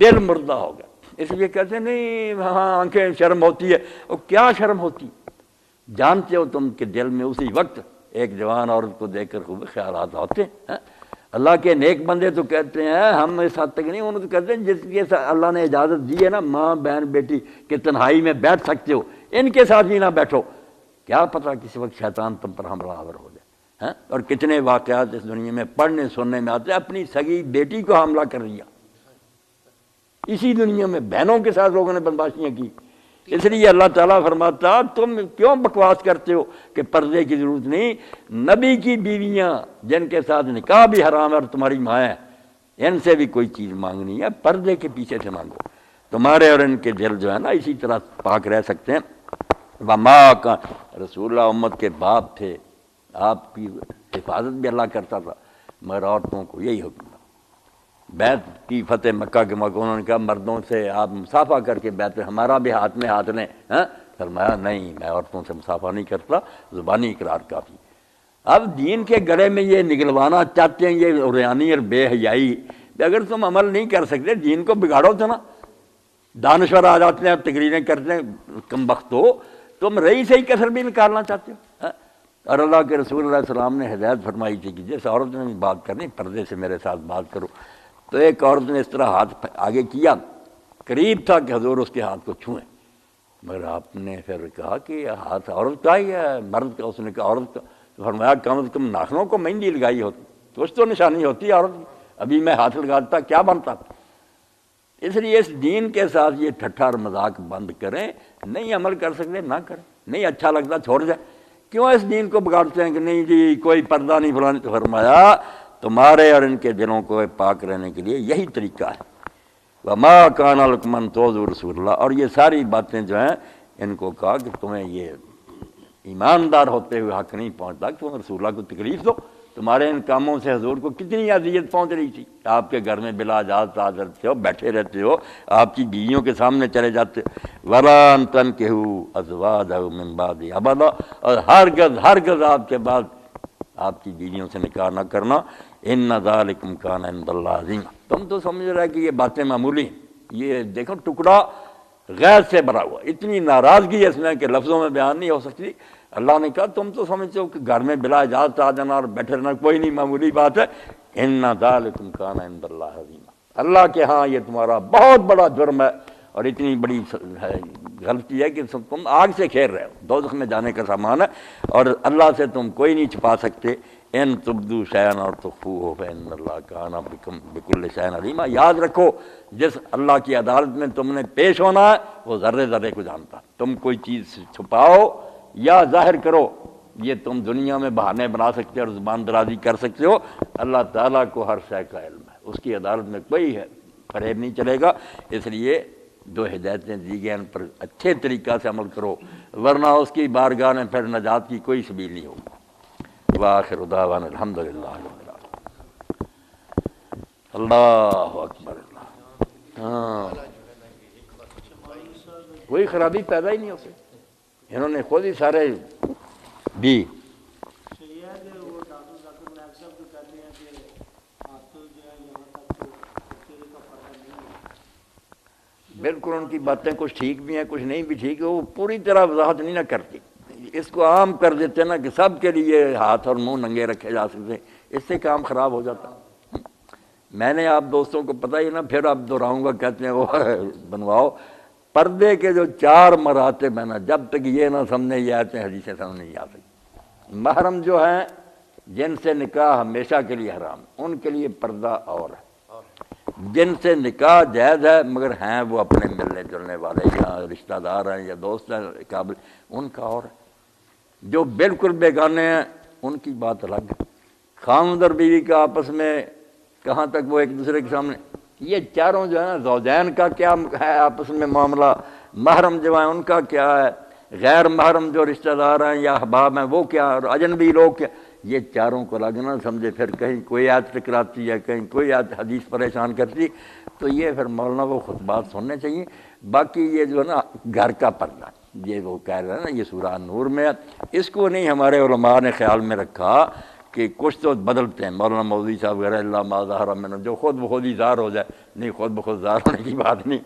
دل مردہ ہو گیا، اس لیے کہتے ہیں نہیں ہاں آنکھیں شرم ہوتی ہے، اور کیا شرم ہوتی، جانتے ہو تم کہ دل میں اسی وقت ایک جوان عورت کو دیکھ کر خوب خیالات ہوتے ہیں۔ اللہ کے نیک بندے تو کہتے ہیں ہم اس حد تک نہیں، انہوں تو کہتے ہیں جس کے اللہ نے اجازت دی ہے نا ماں بہن بیٹی کہ تنہائی میں بیٹھ سکتے ہو، ان کے ساتھ بھی نہ بیٹھو، کیا پتہ کسی وقت شیطان تم پر حملہ آور ہو جائے۔ اور کتنے واقعات اس دنیا میں پڑھنے سننے میں آتے ہیں، اپنی سگی بیٹی کو حملہ کر دیا، اسی دنیا میں بہنوں کے ساتھ لوگوں نے بدماشیاں کی۔ اس لیے اللہ تعالیٰ فرماتا تم کیوں بکواس کرتے ہو کہ پردے کی ضرورت نہیں، نبی کی بیویاں جن کے ساتھ نکاح بھی حرام ہے اور تمہاری ماں ہے، ان سے بھی کوئی چیز مانگنی ہے، پردے کے پیچھے سے مانگو، تمہارے اور ان کے دل جو ہے نا اسی طرح پاک رہ سکتے ہیں۔ وما کا رسول اللہ امت کے باپ تھے، آپ کی حفاظت بھی اللہ کرتا تھا، مگر عورتوں کو یہی حکم تھا۔ بیت کی فتح مکہ کے موقع انہوں نے کہا مردوں سے آپ مصافحہ کر کے بیت ہمارا بھی ہاتھ میں ہاتھ لیں، فرمایا نہیں میں عورتوں سے مصافحہ نہیں کرتا، زبانی اقرار کافی۔ اب دین کے گلے میں یہ نگلوانا چاہتے ہیں یہ عریانی اور بے حیائی، اگر تم عمل نہیں کر سکتے دین کو بگاڑو تو نا، دانشور آ جاتے ہیں تقریریں کرتے ہیں، کم بخت ہو تم رہی سے ہی کسر بھی نکالنا چاہتے ہو۔ اور اللہ کے رسول اللہ علیہ السلام نے ہدایت فرمائی تھی کہ جس عورت نے بات کرنی پردے سے میرے ساتھ بات کرو، تو ایک عورت نے اس طرح ہاتھ آگے کیا، قریب تھا کہ حضور اس کے ہاتھ کو چھوئیں، مگر آپ نے پھر کہا کہ ہاتھ عورت کا ہی ہے مرد کا، اس نے کہا عورت کا، تو فرمایا کم از کم ناخنوں کو مہندی لگائی ہوتی، کچھ تو نشانی ہوتی ہے عورت کی، ابھی میں ہاتھ لگاتا کیا بنتا۔ اس لیے اس دین کے ساتھ یہ ٹھٹھا اور مذاق بند کریں، نہیں عمل کر سکتے نہ کریں، نہیں اچھا لگتا چھوڑ جائیں، کیوں اس دین کو بگاڑتے ہیں کہ نہیں جی کوئی پردہ نہیں فلانے، تو فرمایا تمہارے اور ان کے دلوں کو پاک رہنے کے لیے یہی طریقہ ہے۔ وما کان لکم ان تؤذوا رسول اللہ، اور یہ ساری باتیں جو ہیں ان کو کہا کہ تمہیں یہ ایماندار ہوتے ہوئے حق نہیں پہنچتا کہ تم رسول اللہ کو تکلیف دو، تمہارے ان کاموں سے حضور کو کتنی اذیت پہنچ رہی تھی، آپ کے گھر میں بلا اجازت رہتے ہو، بیٹھے رہتے ہو، آپ کی بیویوں کے سامنے چلے جاتے، وَلَا أَن تَنكِحُوا أَزْوَاجَهُ مِن بَعْدِهِ أَبَدًا، اور ہرگز آپ کے بعد آپ کی بیویوں سے نکاح نہ کرنا، إِنَّ ذَلِكُمْ كَانَ عِندَ اللَّهِ عَظِيمًا۔ تم تو سمجھ رہے کہ یہ باتیں معمولی ہیں، یہ دیکھو ٹکڑا غیر سے بھرا ہوا، اتنی ناراضگی اس میں کہ لفظوں میں بیان نہیں ہو سکتی۔ اللہ نے کہا تم تو سمجھتے ہو کہ گھر میں بلا اجازت آ جانا اور بیٹھے رہنا کوئی نہیں معمولی بات ہے، إِنَّ ذَلِكُمْ كَانَ عِندَ اللَّهِ عَظِيمًا، اللہ کے ہاں یہ تمہارا بہت بڑا جرم ہے، اور اتنی بڑی غلطی ہے کہ تم آگ سے کھیر رہے ہو، دوزخ میں جانے کا سامان ہے، اور اللہ سے تم کوئی نہیں چھپا سکتے۔ ان تبدو شیئا اور تخفوہ فإن اللہ کان بکل شیء علیما۔ یاد رکھو جس اللہ کی عدالت میں تم نے پیش ہونا ہے وہ ذرے ذرے کو جانتا۔ تم کوئی چیز چھپاؤ یا ظاہر کرو، یہ تم دنیا میں بہانے بنا سکتے ہو اور زبان درازی کر سکتے ہو، اللہ تعالیٰ کو ہر شے کا علم ہے، اس کی عدالت میں کوئی فریب نہیں چلے گا۔ اس لیے جو ہدایتیں دی گئی ان پر اچھے طریقہ سے عمل کرو، ورنہ اس کی بارگاہ میں پھر نجات کی کوئی سبیل نہیں ہوگی۔ وآخر دعوانا الحمدللہ رب العالمین۔ اللہ اکبر اللہ۔ ہاں کوئی خرابی پیدا ہی نہیں ہوتی، انہوں نے خود ہی سارے بھی یہ ہے کہ وہ ڈاکٹر ذاکر نائک صاحب بھی کہتے ہیں کہ ہاتھ جو ہے یہاں تک تو چہرے کا پردہ نہیں ہے۔ بالکل ان کی باتیں کچھ ٹھیک بھی ہیں کچھ نہیں بھی ٹھیک ہے، وہ پوری طرح وضاحت نہیں نہ کرتی، اس کو عام کر دیتے نا کہ سب کے لیے ہاتھ اور منہ ننگے رکھے جا سکتے، اس سے کام خراب ہو جاتا۔ میں نے آپ دوستوں کو پتہ ہی نا، پھر اب دہراؤں گا، کہتے ہیں وہ بنواؤ پردے کے جو 4 مراتب ہیں نا، جب تک یہ نہ سمجھے یہ آیتیں حدیثیں سمجھ نہیں آ سکتی۔ محرم جو ہیں جن سے نکاح ہمیشہ کے لیے حرام، ان کے لیے پردہ اور ہے۔ جن سے نکاح جائز ہے مگر ہیں وہ اپنے ملنے جلنے والے یا رشتہ دار ہیں یا دوست ہیں قابل، ان کا اور ہے۔ جو بالکل بیگانے ہیں ان کی بات الگ ہے۔ خاوند اور بیوی کا آپس میں کہاں تک وہ ایک دوسرے کے سامنے، یہ چاروں جو ہے نا، زوجین کا کیا ہے آپس میں معاملہ، محرم جو ہیں ان کا کیا ہے، غیر محرم جو رشتہ دار ہیں یا احباب ہیں وہ کیا، اور اجنبی لوگ کیا، یہ چاروں کو الگ نہ سمجھے، پھر کہیں کوئی آیت ٹکراتی ہے کہیں کوئی آیت حدیث پریشان کرتی، تو یہ پھر مولانا کو خطبات سننے چاہیے۔ باقی یہ جو ہے نا گھر کا پردہ، یہ وہ کہہ رہے ہیں نا، یہ سورہ نور میں ہے، اس کو نہیں ہمارے علماء نے خیال میں رکھا کہ کچھ تو بدلتے ہیں، مولانا مولوی صاحب وغیرہ اللہ ما ظہر منہ، جو خود بخود ہی ظاہر ہو جائے، نہیں خود بخود ظاہر ہونے کی بات نہیں،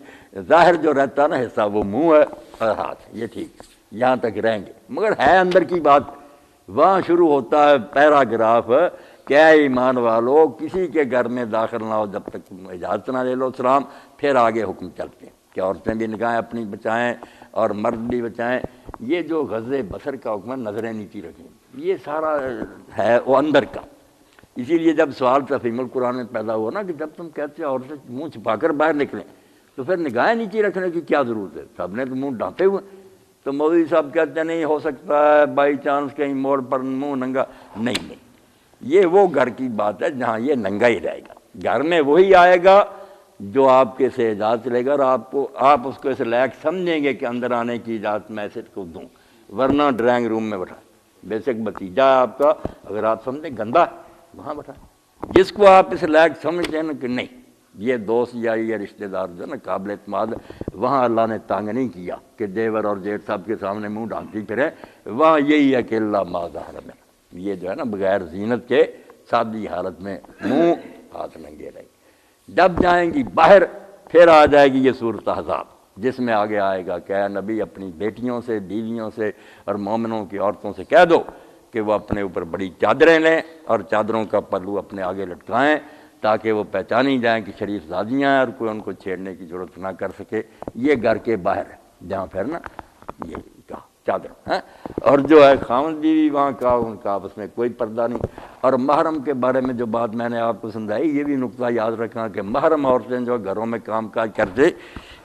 ظاہر جو رہتا ہے نا حصہ وہ منہ ہے اور ہاتھ، یہ ٹھیک یہاں تک رہیں گے، مگر ہے اندر کی بات، وہاں شروع ہوتا ہے پیراگراف کہ اے ایمان والو کسی کے گھر میں داخل نہ ہو جب تک تم اجازت نہ لے لو سلام، پھر آگے حکم چلتے ہیں کہ عورتیں بھی نگاہیں اپنی بچائیں اور مرد بھی بچائیں۔ یہ جو غض بصر کا حکم ہے، نظریں نیچی رکھیں، یہ سارا ہے وہ اندر کا۔ اسی لیے جب سوال تفہیم القرآن میں پیدا ہوا نا کہ جب تم کہتے ہو عورتیں منہ چھپا کر باہر نکلیں تو پھر نگاہیں نیچی رکھنے کی کیا ضرورت ہے، سب نے تو منہ ڈھانپے ہوئے، تو مولوی صاحب کہتے ہیں نہیں ہو سکتا ہے بائی چانس کہیں موڑ پر منہ ننگا، نہیں، یہ وہ گھر کی بات ہے جہاں یہ ننگا ہی رہے گا، گھر میں وہی آئے گا جو آپ کے سے اجازت لے گا، اور آپ اس کو اس لائق سمجھیں گے کہ اندر آنے کی اجازت میں اسے کو دوں، ورنہ ڈرائنگ روم میں بٹھا، بیسک بتیجا ہے آپ کا، اگر آپ سمجھیں گندا وہاں بٹھا، جس کو آپ اس لائق سمجھتے ہیں نا کہ نہیں یہ دوست یا یہ رشتہ دار جو ہے نا قابل اعتماد، وہاں اللہ نے تانگ نہیں کیا کہ دیور اور جیٹ صاحب کے سامنے منہ ڈھانپتی پھرے، وہاں یہی ہے کہ اللہ ما ظہر منہ، یہ جو ہے نا بغیر زینت کے سادی حالت میں منہ ہاتھ ننگے رہے گی۔ جب جائیں گی باہر پھر آ جائے گی یہ صورت احزاب، جس میں آگے آئے گا کہ اے نبی اپنی بیٹیوں سے، بیویوں سے اور مومنوں کی عورتوں سے کہہ دو کہ وہ اپنے اوپر بڑی چادریں لیں اور چادروں کا پلو اپنے آگے لٹکائیں تاکہ وہ پہچانی جائیں کہ شریف زادیاں ہیں اور کوئی ان کو چھیڑنے کی ضرورت نہ کر سکے۔ یہ گھر کے باہر ہے جہاں پھر نا یہ کہا چادر ہے، اور جو ہے خاوند بیوی وہاں کا ان کا آپس میں کوئی پردہ نہیں۔ اور محرم کے بارے میں جو بات میں نے آپ کو سمجھائی، یہ بھی نقطہ یاد رکھنا کہ محرم عورتیں جو گھروں میں کام کاج کرتے،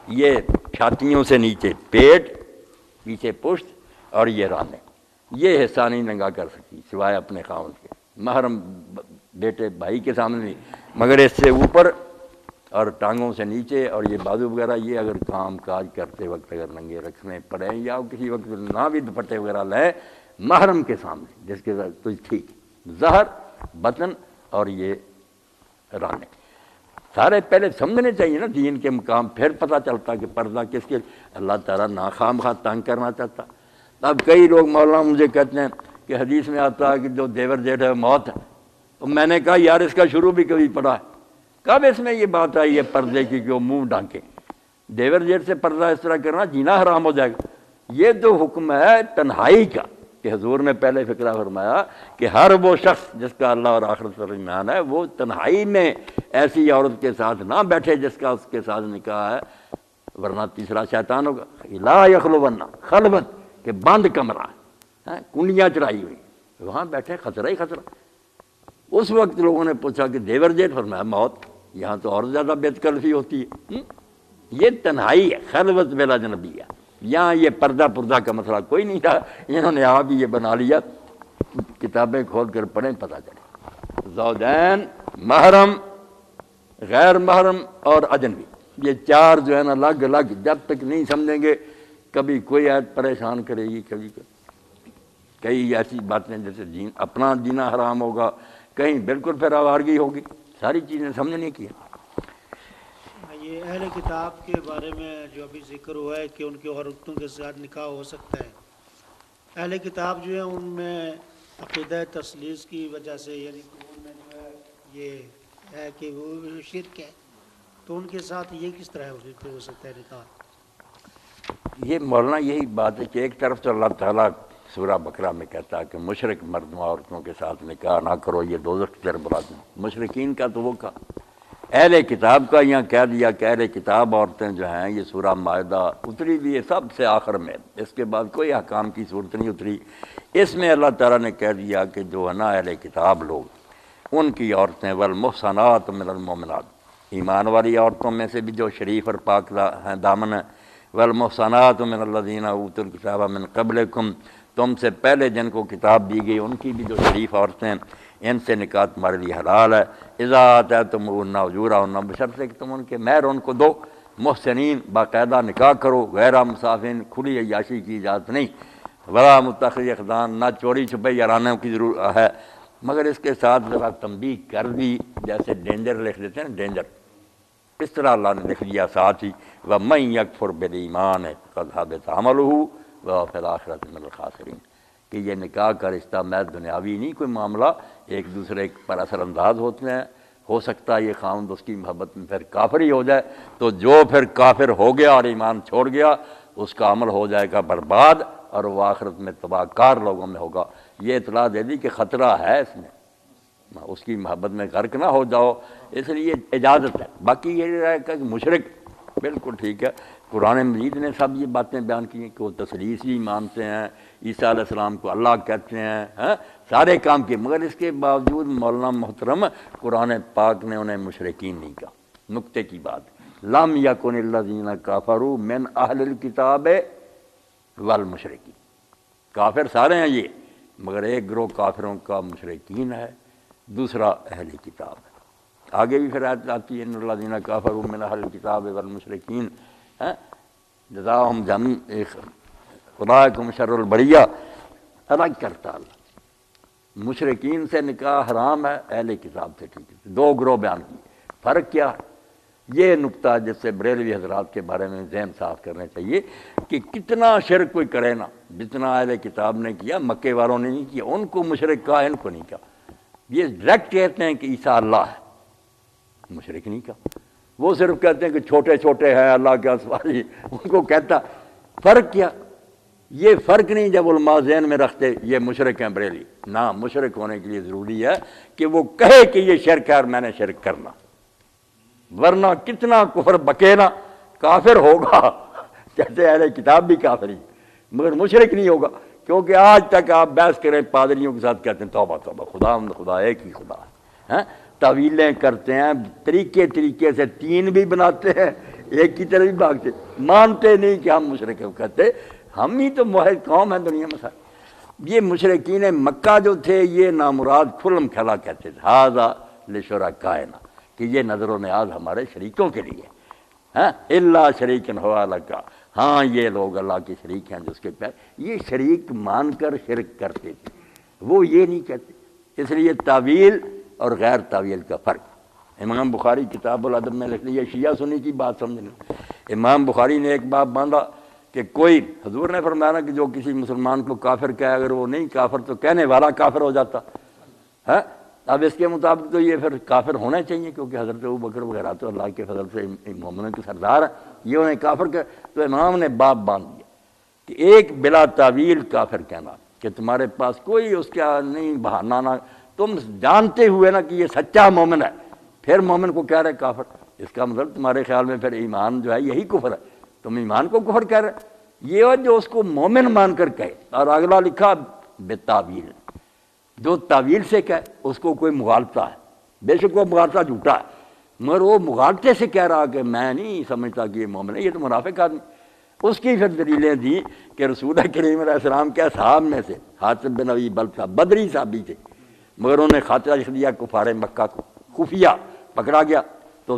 یہ چھاتیوں سے نیچے پیٹ، پیچھے پشت اور یہ رانے، یہ حصہ نہیں ننگا کر سکتی سوائے اپنے خاوند کے، محرم بیٹے بھائی کے سامنے نہیں، مگر اس سے اوپر اور ٹانگوں سے نیچے اور یہ بازو وغیرہ، یہ اگر کام کاج کرتے وقت اگر ننگے رکھنے پڑیں یا کسی وقت نہ بھی دوپٹے وغیرہ لیں محرم کے سامنے، جس کے ساتھ کچھ ٹھیک ظہر، بطن اور یہ رانے سارے پہلے سمجھنے چاہیے نا دین کے مقام، پھر پتہ چلتا کہ پردہ کس کے، اللہ تعالیٰ ناخواہ مخواہ تنگ کرنا چاہتا۔ اب کئی لوگ مولانا مجھے کہتے ہیں کہ حدیث میں آتا ہے کہ جو دیور جیٹھ ہے موت ہے، تو میں نے کہا یار اس کا شروع بھی کبھی پڑھا ہے، کب اس میں یہ بات آئی ہے پردے کی کہ وہ منہ ڈھانکے، دیور جیٹھ سے پردہ اس طرح کرنا جینا حرام ہو جائے گا۔ یہ تو حکم ہے تنہائی کا کہ حضور نے پہلے فقرہ فرمایا کہ ہر وہ شخص جس کا اللہ اور آخرت پر ایمان ہے وہ تنہائی میں ایسی عورت کے ساتھ نہ بیٹھے جس کا اس کے ساتھ نکاح ہے، ورنہ تیسرا شیطان ہوگا، لا یخلون خلوت کہ بند کمرہ کنڈیاں چڑھائی ہوئی، وہاں بیٹھے خطرہ ہی خطرہ۔ اس وقت لوگوں نے پوچھا کہ دیور جیٹ، فرمایا موت، یہاں تو اور زیادہ بے تکلفی ہوتی ہے۔ یہ تنہائی ہے، خلوت بلا جنبیہ، یہاں یہ پردہ پردہ کا مسئلہ کوئی نہیں تھا، انہوں نے آپ یہ بنا لیا، کتابیں کھول کر پڑھیں پتہ چلے۔ زوجین، محرم، غیر محرم اور اجنبی، یہ چار جو ہے نا الگ الگ، جب تک نہیں سمجھیں گے کبھی کوئی آیت پریشان کرے گی، کبھی کئی ایسی باتیں جیسے اپنا جینا حرام ہوگا، کہیں بالکل پھر آوارگی ہوگی، ساری چیزیں سمجھنے کی ہیں۔ یہ اہل کتاب کے بارے میں جو ابھی ذکر ہوا ہے کہ ان کی عورتوں کے ساتھ نکاح ہو سکتا ہے، اہل کتاب جو ہے ان میں عقیدہ تثلیث کی وجہ سے، یعنی ان میں جو ہے یہ ہے کہ وہ شرک ہے، تو ان کے ساتھ یہ کس طرح ہو سکتا ہے نکاح؟ یہ مولانا یہی بات ہے کہ ایک طرف تو اللہ تعالیٰ سورہ بقرہ میں کہتا ہے کہ مشرک مردوں عورتوں کے ساتھ نکاح نہ کرو، یہ دوزخ کی طرف بلاتے ہیں۔ مشرکین کا تو وہ کہا، اہل کتاب کا یہاں کہہ دیا کہ اہل کتاب عورتیں جو ہیں، یہ سورہ مائدہ اتری بھی ہے سب سے آخر میں، اس کے بعد کوئی احکام کی صورت نہیں اتری۔ اس میں اللہ تعالیٰ نے کہہ دیا کہ جو ہے نا اہل کتاب لوگ، ان کی عورتیں والمحصنات من المؤمنات، ایمان والی عورتوں میں سے بھی جو شریف اور پاک ہیں دامن ہیں، والمحصنات من الذین اوتوا الکتاب من قبلکم، تم سے پہلے جن کو کتاب دی گئی ان کی بھی جو شریف عورتیں ہیں، ان سے نکاح تمہارے لیے حلال ہے۔ اذا آتیتموہن اجورہن، بشرطے کہ تم ان کے مہر ان کو دو، محسنین باقاعدہ نکاح کرو، غیر مصافین، کھلی عیاشی کی اجازت نہیں، ولا متخذی اخدان، نہ چوری چھپے یارانوں کی ضرورت ہے، مگر اس کے ساتھ ذرا تنبیہ کر دی، جیسے ڈینجر لکھ دیتے ہیں نا، ڈینجر، اس طرح اللہ نے لکھ دیا ساتھ ہی، وَمَن يَكْفُرْ بِالْإِيمَانِ فَقَدْ حَبِطَ عَمَلُهُ وَهُوَ فِي الْآخِرَةِ مِنَ الْخَاسِرِينَ، کہ یہ نکاح کا رشتہ محض دنیاوی نہیں کوئی معاملہ، ایک دوسرے پر اثر انداز ہوتے ہیں، ہو سکتا ہے یہ خاوند اس کی محبت میں پھر کافر ہی ہو جائے، تو جو پھر کافر ہو گیا اور ایمان چھوڑ گیا اس کا عمل ہو جائے گا برباد، اور وہ آخرت میں تباہ کار لوگوں میں ہوگا۔ یہ اطلاع دے دی کہ خطرہ ہے اس میں، اس کی محبت میں غرق نہ ہو جاؤ، اس لیے اجازت ہے۔ باقی یہ رہے کہ مشرک بالکل ٹھیک ہے، قرآن مجید نے سب یہ باتیں بیان کی ہیں کہ وہ تثلیث ہی مانتے ہیں، عیسیٰ علیہ السلام کو اللہ کہتے ہیں، سارے کام کیے، مگر اس کے باوجود مولانا محترم قرآن پاک نے انہیں مشرکین نہیں کہا۔ نکتے کی بات، لم یکن الذین کفروا من اہل الکتاب والمشرکین، کافر سارے ہیں یہ، مگر ایک گروہ کافروں کا مشرکین ہے، دوسرا اہل کتاب ہے۔ آگے بھی پھر آیت آتی ہے ان الذین کفروا من اہل الکتاب والمشرکین جزاؤہم اولئک شر البریہ، الگ کرتا اللہ، مشرکین سے نکاح حرام ہے، اہل کتاب سے ٹھیک ہے، دو گروہ بیان کیے۔ فرق کیا ہے؟ یہ نقطہ جس سے بریلوی حضرات کے بارے میں ذہن صاف کرنا چاہیے کہ کتنا شرک کوئی کرے نا، جتنا اہل کتاب نے کیا، مکے والوں نے نہیں کیا، ان کو مشرک کہا، ان کو نہیں کہا۔ یہ ڈائریکٹ کہتے ہیں کہ عیسیٰ اللہ ہے، مشرک نہیں کہا۔ وہ صرف کہتے ہیں کہ چھوٹے چھوٹے ہیں اللہ کے اسواجی، ان کو کہتا۔ فرق کیا؟ یہ فرق نہیں جب علماء ذہن میں رکھتے یہ مشرک ہیں بریلی، نہ، مشرک ہونے کے لیے ضروری ہے کہ وہ کہے کہ یہ شرک ہے اور میں نے شرک کرنا، ورنہ کتنا کفر بکے نا، کافر ہوگا جیسے اہل کتاب بھی کافر ہی، مگر مشرک نہیں ہوگا، کیونکہ آج تک آپ بحث کریں پادریوں کے ساتھ کہتے ہیں توبہ توبہ، خدا ایک ہی خدا ہے، تعویلیں کرتے ہیں، طریقے سے تین بھی بناتے ہیں، ایک کی طرف بھی بھاگتے، مانتے نہیں کہ ہم مشرک ہیں، کہتے ہم ہی تو موحد قوم ہیں دنیا میں سارے۔ یہ مشرکین مکہ جو تھے یہ نامراد کھلم کھلا کہتے تھے، ھذا لشرکائنا، کہ یہ نظر و نیاز ہمارے شریکوں کے لیے، الا شریکن ہوا لکا، ہاں یہ لوگ اللہ کے شریک ہیں جس کے پیر، یہ شریک مان کر شرک کرتے تھے، وہ یہ نہیں کہتے۔ اس لیے تعویل اور غیر تعویل کا فرق، امام بخاری کتاب الادب میں لکھ لیا، شیعہ سنی کی بات سمجھنا۔ امام بخاری نے ایک باب باندھا کہ کوئی، حضور نے فرمایا کہ جو کسی مسلمان کو کافر کہے، اگر وہ نہیں کافر تو کہنے والا کافر ہو جاتا ہے۔ اب اس کے مطابق تو یہ پھر کافر ہونا چاہیے، کیونکہ حضرت ابوبکر وغیرہ تو اللہ کے فضل سے مومنوں کے سردار ہیں، یہ انہیں کافر کہ، تو امام نے باب باندھ دیا کہ ایک بلا تعویل کافر کہنا، کہ تمہارے پاس کوئی اس کا نہیں بہانہ، نہ تم جانتے ہوئے نا کہ یہ سچا مومن ہے، پھر مومن کو کہہ رہے کافر، اس کا مطلب تمہارے خیال میں پھر ایمان جو ہے یہی کفر ہے، تم ایمان کو کفر کہہ رہے، یہ ہے جو اس کو مومن مان کر کہے۔ اور اگلا لکھا بالتاویل، جو تعویل سے کہے اس کو کوئی مغالطہ ہے، بے شک وہ مغالطہ جھوٹا ہے، مگر وہ مغالطے سے کہہ رہا کہ میں نہیں سمجھتا کہ یہ مومن ہے، یہ تو منافق آدمی۔ اس کی پھر دلیلیں دی کہ رسول کریم علیہ السلام کے اصحاب میں سے حاطب بن ابی بلتع بدری صحابی تھے، مگر انہوں نے خاطرہ لکھ دیا کفار مکہ کو، خفیہ پکڑا گیا تو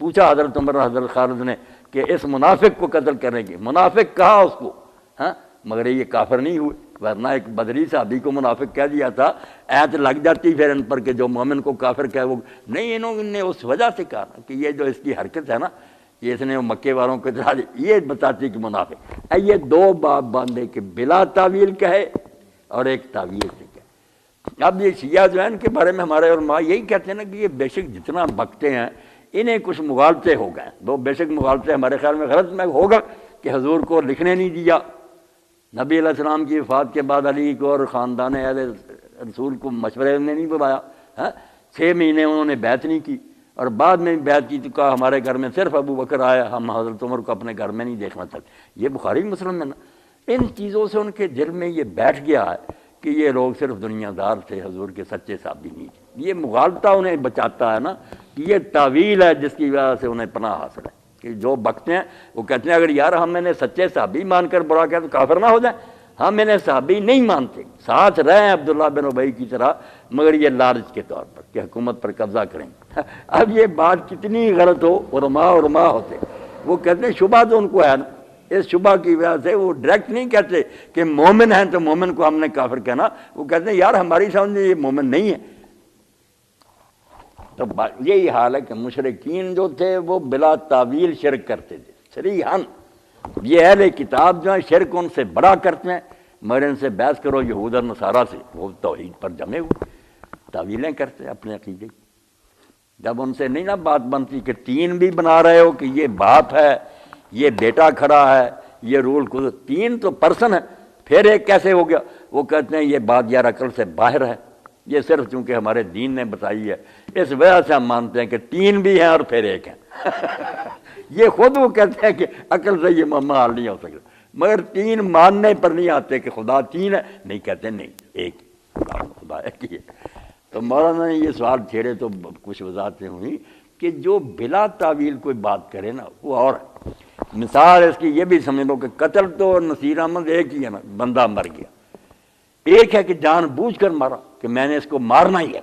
پوچھا حضرت عمر حضرت خالد نے کہ اس منافق کو قتل کریں گے، منافق کہا اس کو، ہاں مگر یہ کافر نہیں ہوئے، ورنہ ایک بدری صحابی کو منافق کہہ دیا تھا، ایت لگ جاتی پھر ان پر کہ جو مومن کو کافر کہے وہ نہیں۔ انہوں نے اس وجہ سے کہا کہ یہ جو اس کی حرکت ہے نا، یہ اس نے مکے والوں کو یہ بتاتی کہ منافق، یہ دو باب باندھے کہ بلا تعویل کہے اور ایک تعویل سے کہے۔ اب یہ شیعہ جو ہے ان کے بارے میں ہمارے علماء یہی کہتے ہیں نا کہ یہ بے شک جتنا بکتے ہیں انہیں کچھ مغالطے ہو گئے، وہ بے شک مغالطے ہمارے خیال میں غلط میں ہوگا کہ حضور کو لکھنے نہیں دیا، نبی علیہ السلام کی وفات کے بعد علی کو اور خاندان اہل رسول کو مشورے میں نہیں بلایا، 6 مہینے انہوں نے بیعت نہیں کی، اور بعد میں بیعت کی تو کہا ہمارے گھر میں صرف ابو بکر آیا، ہم حضرت عمر کو اپنے گھر میں نہیں دیکھنا چاہتے۔ یہ بخاری مسلم میں نا، ان چیزوں سے ان کے دل میں یہ بیٹھ گیا ہے کہ یہ لوگ صرف دنیا دار تھے، حضور کے سچے صحابی نہیں تھے۔ یہ مغالطہ انہیں بچاتا ہے نا کہ یہ تعویل ہے جس کی وجہ سے انہیں پناہ حاصل ہے، کہ جو بکتے ہیں وہ کہتے ہیں اگر یار ہم نے سچے صحابی مان کر برا کیا تو کافر نہ ہو جائیں، ہم انہیں صحابی نہیں مانتے، ساتھ رہیں عبداللہ بن ابی کی طرح، مگر یہ لالچ کے طور پر کہ حکومت پر قبضہ کریں۔ اب یہ بات کتنی غلط ہو، علماء ہوتے وہ کہتے ہیں شبہ تو ان کو ہے نا، اس شبہ کی وجہ سے وہ ڈائریکٹ نہیں کہتے کہ مومن ہیں تو مومن کو ہم نے کافر کہنا، وہ کہتے ہیں یار ہماری سمجھ میں یہ مومن نہیں ہے۔ تو یہی حال ہے کہ مشرکین جو تھے وہ بلا تعویل شرک کرتے تھے صریحاً۔ یہ اہل کتاب جو ہیں شرک ان سے بڑا کرتے ہیں، مگر ان سے بحث کرو یہود اور نصارہ سے، وہ توحید پر جمے ہوئے تعویلیں کرتے ہیں اپنے عقیدے کی۔ جب ان سے نہیں نا بات بنتی کہ تین بھی بنا رہے ہو کہ یہ باپ ہے، یہ بیٹا کھڑا ہے، یہ رول کو تین تو پرسن ہے، پھر ایک کیسے ہو گیا؟ وہ کہتے ہیں یہ بات یار عقل سے باہر ہے، یہ صرف چونکہ ہمارے دین نے بتائی ہے اس وجہ سے ہم مانتے ہیں کہ تین بھی ہیں اور پھر ایک ہیں۔ یہ خود وہ کہتے ہیں کہ عقل سے یہ معاملہ حل نہیں ہو سکتا، مگر تین ماننے پر نہیں آتے کہ خدا تین ہے، نہیں کہتے نہیں ایک خدا ایک ہی ہے۔ تو مولانا نے یہ سوال چھیڑے تو کچھ وضاحتیں ہوئی کہ جو بلا تعویل کوئی بات کرے نا وہ اور ہے۔ مثال اس کی یہ بھی سمجھ لو کہ قتل تو نصیر احمد ایک ہی ہے نا، بندہ مر گیا، ایک ہے کہ جان بوجھ کر مارا کہ میں نے اس کو مارنا ہی ہے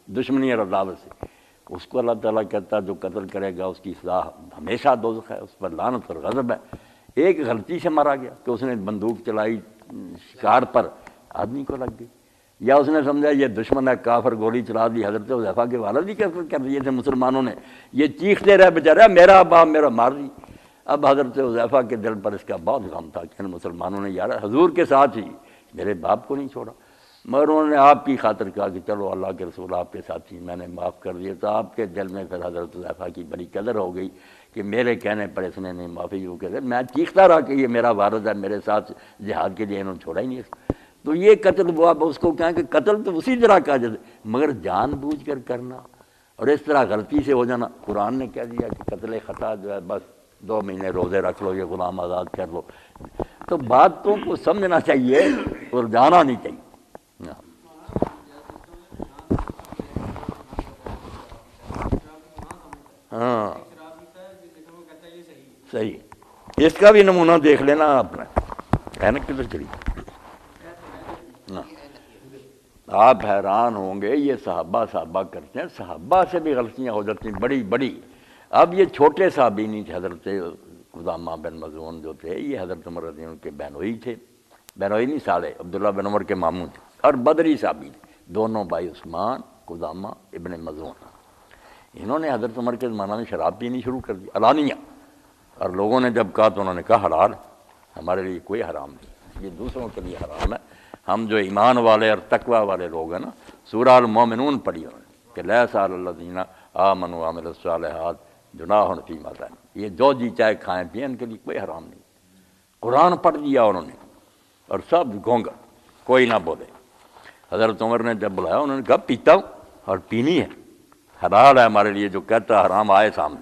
دشمنی اور عداوت سے، اس کو اللہ تعالیٰ کہتا ہے جو قتل کرے گا اس کی سزا ہمیشہ دوزخ ہے، اس پر لعنت اور غضب ہے۔ ایک غلطی سے مارا گیا کہ اس نے بندوق چلائی شکار پر، آدمی کو لگ گئی، یا اس نے سمجھا یہ دشمن ہے کافر، گولی چلا دی۔ حضرت حذیفہ کے والد ہی کر دیے تھے مسلمانوں نے، یہ چیختے رہے بیچارہ میرا باپ میرا مار دی۔ اب حضرت حذیفہ کے دل پر اس کا بہت غم تھا کہ مسلمانوں نے یار حضور کے ساتھ ہی میرے باپ کو نہیں چھوڑا، مگر انہوں نے آپ کی خاطر کہا کہ چلو اللہ کے رسول آپ کے ساتھی میں نے معاف کر دیا، تو آپ کے دل میں پھر حضرت حذیفہ کی بڑی قدر ہو گئی کہ میرے کہنے پر اس نے نہیں معافی ہو کے، میں چیختا رہا کہ یہ میرا وارث ہے میرے ساتھ جہاد کے لیے، انہوں نے چھوڑا ہی نہیں اس کو۔ تو یہ قتل ہوا، اس کو کہیں کہ قتل تو اسی طرح کا جیسے، مگر جان بوجھ کر کرنا اور اس طرح غلطی سے ہو جانا، قرآن نے کہہ دیا کہ قتل خطا جو ہے بس 2 مہینے روزے رکھ لو، یہ غلام آزاد کر لو۔ تو باتوں کو سمجھنا چاہیے اور جانا نہیں چاہیے۔ ہاں صحیح، اس کا بھی نمونہ دیکھ لینا آپ نے، ہے نا کدھر چلی؟ آپ حیران ہوں گے یہ صحابہ کرتے ہیں، صحابہ سے بھی غلطیاں ہو جاتی ہیں بڑی بڑی۔ اب یہ چھوٹے صحابی نہیں تھے، حضرت قدامہ بن مظعون جو تھے یہ حضرت عمر رضی اللہ عنہ کے بہنوئی تھے، بہنوئی نہیں سالے عبداللہ بن عمر کے ماموں تھے، اور بدری صحابی تھے دونوں بھائی عثمان قدامہ ابن مظعون۔ انہوں نے حضرت عمر کے زمانہ میں شراب پینی شروع کر دی علانیہ، اور لوگوں نے جب کہا تو انہوں نے کہا حلال، ہمارے لیے کوئی حرام نہیں، یہ دوسروں کے لیے حرام ہے۔ ہم جو ایمان والے اور تقوی والے لوگ ہیں نا، سورہ المومنون پڑھی انہوں نے کہ لیس علی الذین آمنوا وعملوا الصالحات جناح فیما بینہم، یہ جو جی چاہے کھائیں پئیں ان کے لیے کوئی حرام نہیں۔ قرآن پڑھ دیا انہوں نے اور سب گونگا، کوئی نہ بولے۔ حضرت عمر نے جب بلایا انہوں نے کہا پیتا ہوں اور پینی ہے، حلال ہے ہمارے لیے، جو کہتا ہے حرام آئے سامنے،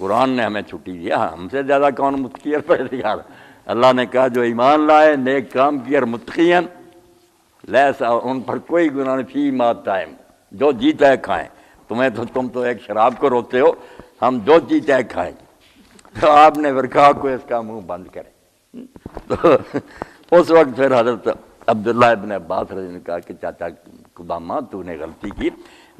قرآن نے ہمیں چھٹی دیا، ہم سے زیادہ کون متقی اور پرہیزگار؟ اللہ نے کہا جو ایمان لائے، نیک کام کیے اور متقین، لیسا ان پر کوئی گناہ نہیں، فی ما ٹائم، جو جی چاہے کھائیں۔ تم تو ایک شراب کو روتے ہو، ہم جو جی چاہے کھائیں گے۔ تو آپ نے پھر کہا کوئی اس کا منہ بند کرے۔ تو اس وقت پھر حضرت عبداللہ ابن عباس رضی اللہ عنہ نے کہا کہ چاچا قدامہ تو نے غلطی کی،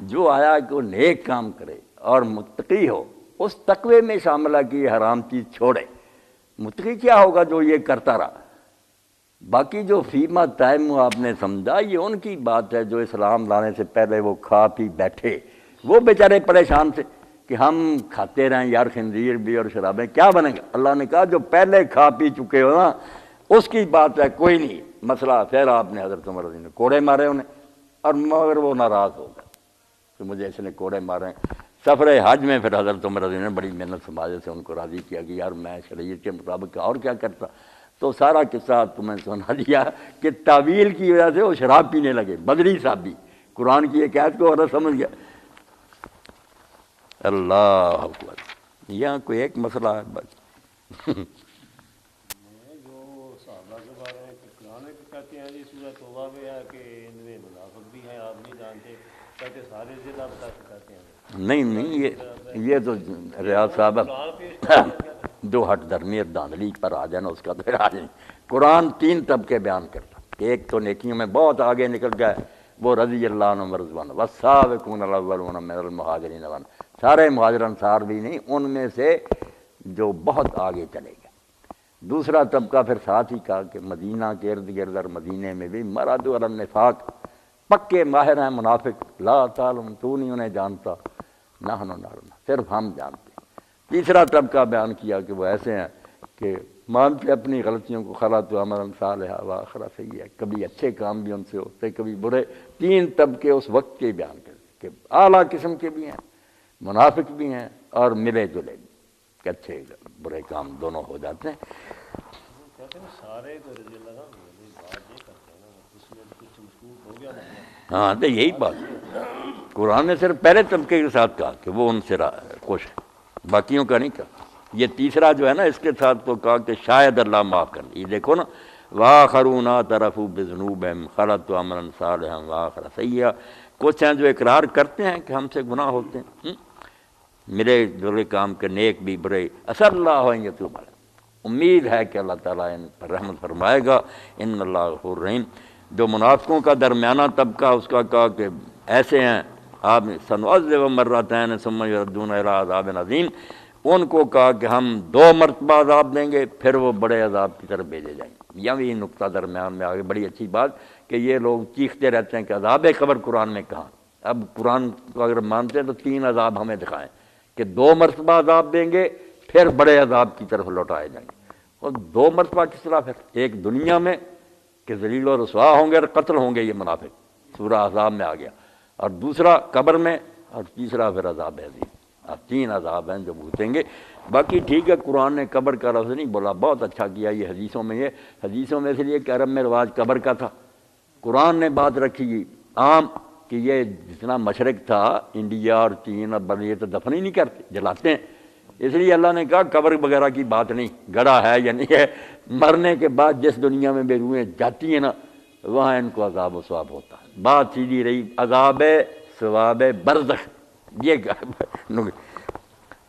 جو آیا کہ وہ نیک کام کرے اور متقی ہو، اس تقوی میں شاملہ کی حرام چیز چھوڑے۔ متقی کیا ہوگا؟ جو یہ کرتا رہا۔ باقی جو فیما ٹائم آپ نے سمجھا، یہ ان کی بات ہے جو اسلام لانے سے پہلے وہ کھا پی بیٹھے، وہ بیچارے پریشان تھے کہ ہم کھاتے رہیں یار خنزیر بھی اور شرابیں، کیا بنے گا؟ اللہ نے کہا جو پہلے کھا پی چکے ہو نا، اس کی بات ہے، کوئی نہیں مسئلہ۔ پھر آپ نے حضرت عمر رضی اللہ عنہ نے کوڑے مارے انہیں، اور مگر وہ ناراض ہو گئے کہ مجھے اس نے کوڑے مارے ہیں۔ سفر حج میں پھر حضرت عمر رضی اللہ عنہ نے بڑی محنت سماجے سے ان کو راضی کیا کہ یار میں شریعت کے مطابق اور کیا کرتا۔ تو سارا قصہ تمہیں سنا دیا کہ تعویل کی وجہ سے وہ شراب پینے لگے، بدری صحابی قرآن کی ایک آیت کو عورت سمجھ گیا۔ اللہ اکبر، یہاں کوئی ایک مسئلہ ہے بس۔ جو صحابہ کے بارے میں قرآن میں کہتے ہیں جی سورہ توبہ میں ہے کہ ان میں منافق بھی ہیں، آپ نہیں جانتے، کہتے سارے ضلع بتا کے کہتے ہیں۔ نہیں یہ تو ریاض صاحب دو ہٹ درمیر داندلی پر آ جانا، اس کا تو علاج نہیں۔ قرآن تین طبقے بیان کرتا کہ ایک تو نیکیوں میں بہت آگے نکل گئے، وہ رضی اللہ عنہ ورضوان والسابقون الاولون من المہاجرین والانصار، سارے مہاجر انصار بھی نہیں، ان میں سے جو بہت آگے چلے گئے۔ دوسرا طبقہ پھر ساتھ ہی کہا کہ مدینہ کے ارد گرد اور مدینے میں بھی مرادو علی النفاق، پکے ماہر ہیں منافق، لا تعلم تو نہیں انہیں جانتا، نحن نعلم صرف ہم جانتے۔ تیسرا طبقہ بیان کیا کہ وہ ایسے ہیں کہ مانتے اپنی غلطیوں کو، خلط عملا صالحا وآخر سیئا، کبھی اچھے کام بھی ان سے ہوتے کبھی برے۔ تین طبقے اس وقت کے بیان کرتے کہ اعلیٰ قسم کے بھی ہیں، منافق بھی ہیں، اور ملے جلے بھی کہ اچھے برے کام دونوں ہو جاتے ہیں۔ کہتے ہیں سارے تو رضی اللہ عنہ بات یہ کرتے ہیں نا، اس میں کچھ مشکوک ہو گیا نا۔ ہاں تو یہی بات ہے، قرآن نے صرف پہلے طبقے کے ساتھ کہا کہ وہ ان سے خوش ہے، باقیوں کا نہیں کہا۔ یہ تیسرا جو ہے نا، اس کے ساتھ تو کہا کہ شاید اللہ معاف کر لے۔ یہ دیکھو نا، وآخرون اعترفوا بذنوبہم خلطوا عملا صالحا وآخر سیئا، کچھ ہیں جو اقرار کرتے ہیں کہ ہم سے گناہ ہوتے ہیں، ملے جلے کام کے نیک بھی برے، عسى اللہ ان یتوب علیہم، امید ہے کہ اللہ تعالیٰ ان پر رحمت فرمائے گا، ان اللہ غفور رحیم۔ جو منافقوں کا درمیانہ طبقہ، اس کا کہا کہ ایسے ہیں، آپ سنعذب مرتین ثم یردون الی عذاب عظیم، ان کو کہا کہ ہم 2 مرتبہ عذاب دیں گے، پھر وہ بڑے عذاب کی طرف بھیجے جائیں گے۔ یہ نقطہ درمیان میں آگے بڑی اچھی بات کہ یہ لوگ چیختے رہتے ہیں کہ عذاب قبر قرآن میں کہاں؟ اب قرآن کو اگر مانتے ہیں تو 3 عذاب ہمیں دکھائیں کہ 2 مرتبہ عذاب دیں گے، پھر بڑے عذاب کی طرف لوٹائے جائیں گے۔ اور 2 مرتبہ کس طرح؟ پھر ایک دنیا میں کہ ذلیل و رسوا ہوں گے اور قتل ہوں گے، یہ منافق سورہ احزاب میں آ گیا، اور دوسرا قبر میں، اور تیسرا پھر عذاب عظیم۔ اب 3 عذاب ہیں جو بھگتیں گے۔ باقی ٹھیک ہے، قرآن نے قبر کا لفظ نہیں بولا، بہت اچھا کیا یہ حدیثوں میں، یہ حدیثوں میں اس لیے کہ عرب میں رواج قبر کا تھا، قرآن نے بات رکھی عام کہ یہ جتنا مشرق تھا انڈیا اور چین اور یہ تو دفن ہی نہیں کرتے، جلاتے ہیں، اس لیے اللہ نے کہا قبر وغیرہ کی بات نہیں، گڑا ہے یا نہیں ہے، مرنے کے بعد جس دنیا میں بے روحیں جاتی ہیں نا، وہاں ان کو عذاب و ثواب ہوتا ہے۔ بات سیدھی رہی، عذاب ثواب برزخ، یہ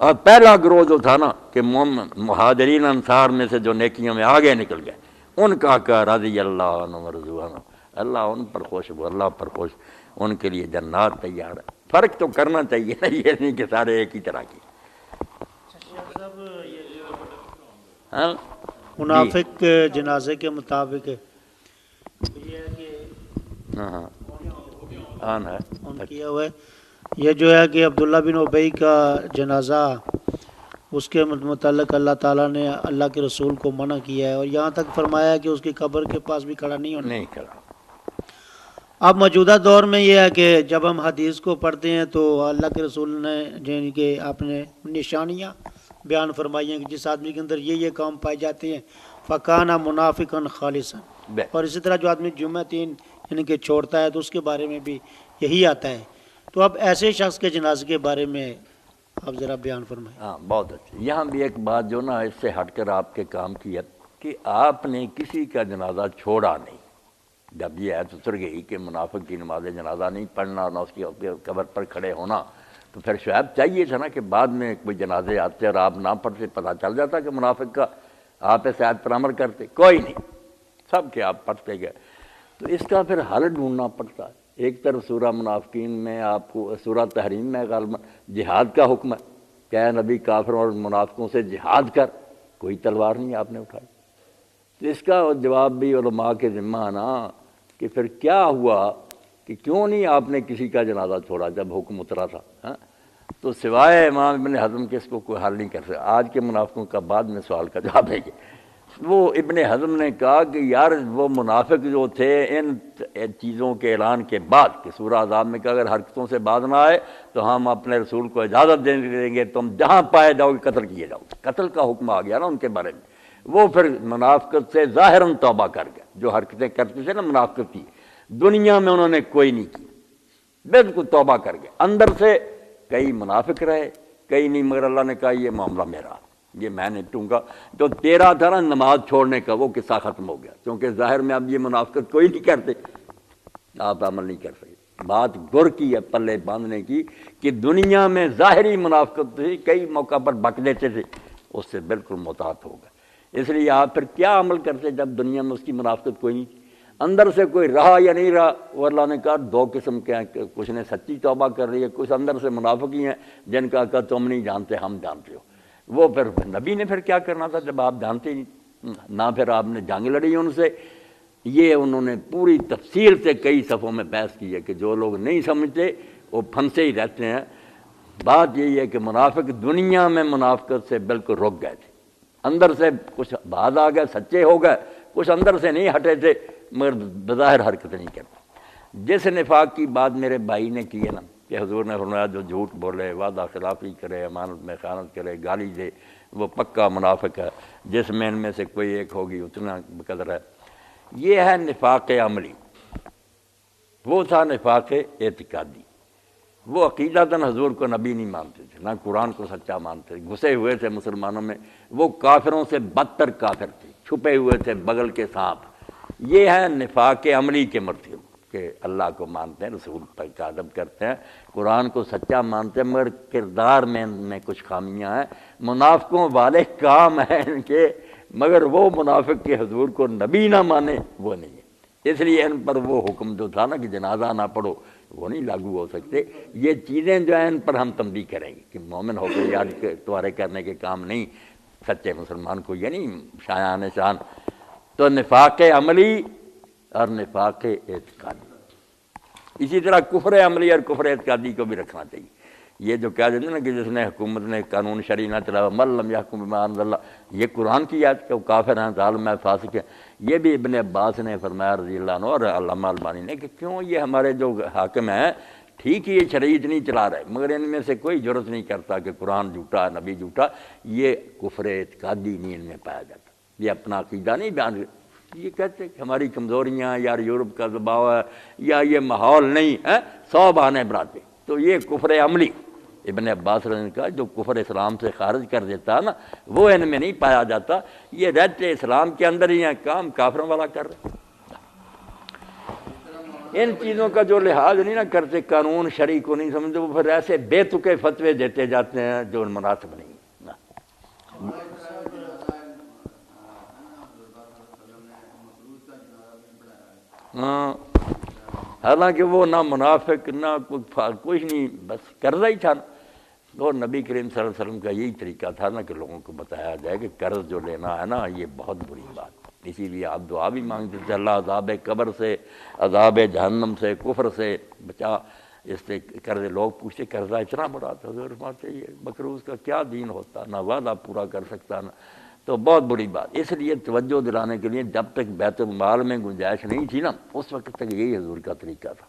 اور پہلا گروہ جو تھا نا کہ مہاجرین انصار میں سے جو نیکیوں میں آگے نکل گئے، ان کا کہا رضی اللہ عنہ ورضوان عنہ، اللہ ان پر خوش، وہ اللہ پر خوش، ان کے لیے جنات تیار ہے۔ فرق تو کرنا چاہیے نا، یہ نہیں کہ سارے ایک ہی طرح کی۔ ہاں منافق جنازے کے مطابق یہ ہے کہ ہاں ہے ان کیا ہوا ہے، یہ جو ہے کہ عبداللہ بن ابی کا جنازہ، اس کے متعلق اللہ تعالیٰ نے اللہ کے رسول کو منع کیا ہے، اور یہاں تک فرمایا ہے کہ اس کی قبر کے پاس بھی کھڑا نہیں ہونا۔ نہیں کرا۔ اب موجودہ دور میں یہ ہے کہ جب ہم حدیث کو پڑھتے ہیں تو اللہ کے رسول نے جن کے آپ نے نشانیاں بیان فرمائی ہیں کہ جس آدمی کے اندر یہ کام پائے جاتے ہیں فَكَانَ مُنَافِقًا خَالِصًا، اور اسی طرح جو آدمی جمعہ 3 یعنی کہ چھوڑتا ہے تو اس کے بارے میں بھی یہی آتا ہے۔ تو اب ایسے شخص کے جنازے کے بارے میں آپ ذرا بیان فرمائیں۔ ہاں بہت اچھا۔ یہاں بھی ایک بات جو نا اس سے ہٹ کر آپ کے کام کی ہے کہ آپ نے کسی کا جنازہ چھوڑا نہیں۔ جب یہ ایت اتر گئی کہ منافق کی نماز جنازہ نہیں پڑھنا، نہ اس کی قبر پر کھڑے ہونا، تو پھر شاید چاہیے تھا نا کہ بعد میں کوئی جنازے آتے اور آپ نہ پڑھتے، پتہ چل جاتا کہ منافق کا، آپ اس آیت پر عمل کرتے۔ کوئی نہیں، سب کے آپ پڑھتے گئے۔ تو اس کا پھر حل ڈھونڈنا پڑتا ہے۔ ایک طرف سورہ منافقین میں آپ کو، سورہ تحریم میں غالباً جہاد کا حکم ہے کہ اے نبی کافروں اور منافقوں سے جہاد کر، کوئی تلوار نہیں آپ نے اٹھائی۔ تو اس کا جواب بھی علماء کے ذمہ ہے نا کہ پھر کیا ہوا کہ کیوں نہیں آپ نے کسی کا جنازہ چھوڑا جب حکم اترا تھا، ہاں؟ تو سوائے امام ابن حزم کے اس کو کوئی حل نہیں کر سکتا۔ آج کے منافقوں کا بعد میں سوال کا جواب ہے کہ وہ ابن حزم نے کہا کہ یار وہ منافق جو تھے ان چیزوں کے اعلان کے بعد کہ سورہ احزاب میں کہ اگر حرکتوں سے باز نہ آئے تو ہم اپنے رسول کو اجازت دیں گے، تم جہاں پائے جاؤ گے قتل کیے جاؤ گے۔ قتل کا حکم آ گیا نا ان کے بارے میں۔ وہ پھر منافقت سے ظاہراً توبہ کر گئے، جو حرکتیں کرتے تھے نا منافقت کی، دنیا میں انہوں نے کوئی نہیں کی، بالکل توبہ کر گئے۔ اندر سے کئی منافق رہے، کئی نہیں، مگر اللہ نے کہا یہ معاملہ میرا، یہ میں نپٹوں گا۔ جو تیرا تھا نا نماز چھوڑنے کا، وہ قصہ ختم ہو گیا، کیونکہ ظاہر میں اب یہ منافقت کوئی نہیں کرتے، آپ عمل نہیں کر سکتے۔ بات گر کی ہے پلے باندھنے کی کہ دنیا میں ظاہری منافقت تھی، کئی موقع پر بک دیتے تھے، اس سے بالکل محتاط ہو گئے۔ اس لیے آپ پھر کیا عمل کرتے جب دنیا میں اس کی منافقت کوئی نہیں تھی؟ اندر سے کوئی رہا یا نہیں رہا، وہ اللہ نے کہا دو قسم کے ہیں، کچھ نے سچی توبہ کر رہی ہے، کچھ اندر سے منافق ہی ہیں جن کا کہا تم نہیں جانتے ہم جانتے ہو۔ وہ پھر نبی نے پھر کیا کرنا تھا جب آپ جانتے ہی نہیں، نہ پھر آپ نے جنگ لڑی ان سے۔ یہ انہوں نے پوری تفصیل سے کئی صفوں میں بحث کی ہے کہ جو لوگ نہیں سمجھتے وہ پھنسے ہی رہتے ہیں۔ بات یہی ہے کہ منافق دنیا میں منافقت سے بالکل رک گئے تھے، اندر سے کچھ باز آ گئے، سچے ہو گئے، کچھ اندر سے نہیں ہٹے تھے مگر بظاہر حرکت نہیں کرتے۔ جس نفاق کی بات میرے بھائی نے کی ہے نا کہ حضور نے فرمایا جو جھوٹ بولے، وعدہ خلافی کرے، امانت میں خیانت کرے، گالی دے، وہ پکا منافق ہے، جس میں ان میں سے کوئی ایک ہوگی اتنا بقدر ہے۔ یہ ہے نفاق عملی۔ وہ تھا نفاق اعتقادی، وہ عقیدتاً حضور کو نبی نہیں مانتے تھے، نہ قرآن کو سچا مانتے تھے، گھسے ہوئے تھے مسلمانوں میں، وہ کافروں سے بدتر کافر تھے، چھپے ہوئے تھے بغل کے سانپ۔ یہ ہے نفاق عملی کے مرتبے کہ اللہ کو مانتے ہیں، رسول پر کا ادب کرتے ہیں، قرآن کو سچا مانتے ہیں، مگر کردار میں کچھ خامیاں ہیں۔ منافقوں والے کام ہیں ان کے، مگر وہ منافق کے حضور کو نبی نہ مانے وہ نہیں ہے۔ اس لیے ان پر وہ حکم جو تھا نا کہ جنازہ نہ پڑھو وہ نہیں لاگو ہو سکتے۔ یہ چیزیں جو ہیں ان پر ہم تنبیہ کریں گے کہ مومن ہو کے یاد توارے کرنے کے کام نہیں، سچے مسلمان کو یہ نہیں شایان شان۔ تو نفاق عملی اور نفاق اعتقادی، اسی طرح کفر عملی اور کفر اعتقادی کو بھی رکھنا چاہیے۔ یہ جو کہہ دیتے ہیں نا کہ جس نے حکومت نے قانون شرعی نہ چلایا، من لم یحکم بما انزل اللہ، یہ قرآن کی آیت کہ وہ کافر ہیں، ظالم ہیں، فاسق ہیں۔ یہ بھی ابن عباس نے فرمایا رضی اللہ عنہ اور علامہ البانی نے کہ کیوں یہ ہمارے جو حاکم ہیں ٹھیک ہی یہ شریعت نہیں چلا رہے، مگر ان میں سے کوئی جرت نہیں کرتا کہ قرآن جھوٹا، نبی جھوٹا۔ یہ کفر اعتقادی نہیں ان میں پایا جاتا، یہ اپنا عقیدہ نہیں بیان کرتے، یہ کہتے کہ ہماری کمزوریاں، یا یورپ کا دباؤ ہے، یا یہ ماحول نہیں ہے، 100 بہانے بناتے۔ تو یہ کفر عملی ابن عباس نے کہا جو کفر اسلام سے خارج کر دیتا ہے نا وہ ان میں نہیں پایا جاتا، یہ رہتے اسلام کے اندر ہی ہیں، کام کافروں والا کر رہے۔ ان چیزوں کا جو لحاظ نہیں نہ کرتے، قانون شرعی کو نہیں سمجھتے، وہ پھر ایسے بے تکے فتوے دیتے جاتے ہیں جو مناسب نہیں۔ ہاں، حالانکہ وہ نہ منافق نہ کچھ نہیں، بس قرضہ ہی تھا۔ اور نبی کریم صلی اللہ علیہ وسلم کا یہی طریقہ تھا نا کہ لوگوں کو بتایا جائے کہ قرض جو لینا ہے نا یہ بہت بری بات۔ اسی لیے آپ دعا بھی مانگتے تھے اللہ عذاب قبر سے، عذاب جہنم سے، کفر سے بچا۔ اس سے قرض لوگ پوچھتے قرضہ اتنا بڑا تھا، حضور فرماتے یہ مکروز کا کیا دین ہوتا، نہ وعدہ پورا کر سکتا نہ، تو بہت بری بات۔ اس لیے توجہ دلانے کے لیے جب تک بیت المال میں گنجائش نہیں تھی نا اس وقت تک یہی حضور کا طریقہ تھا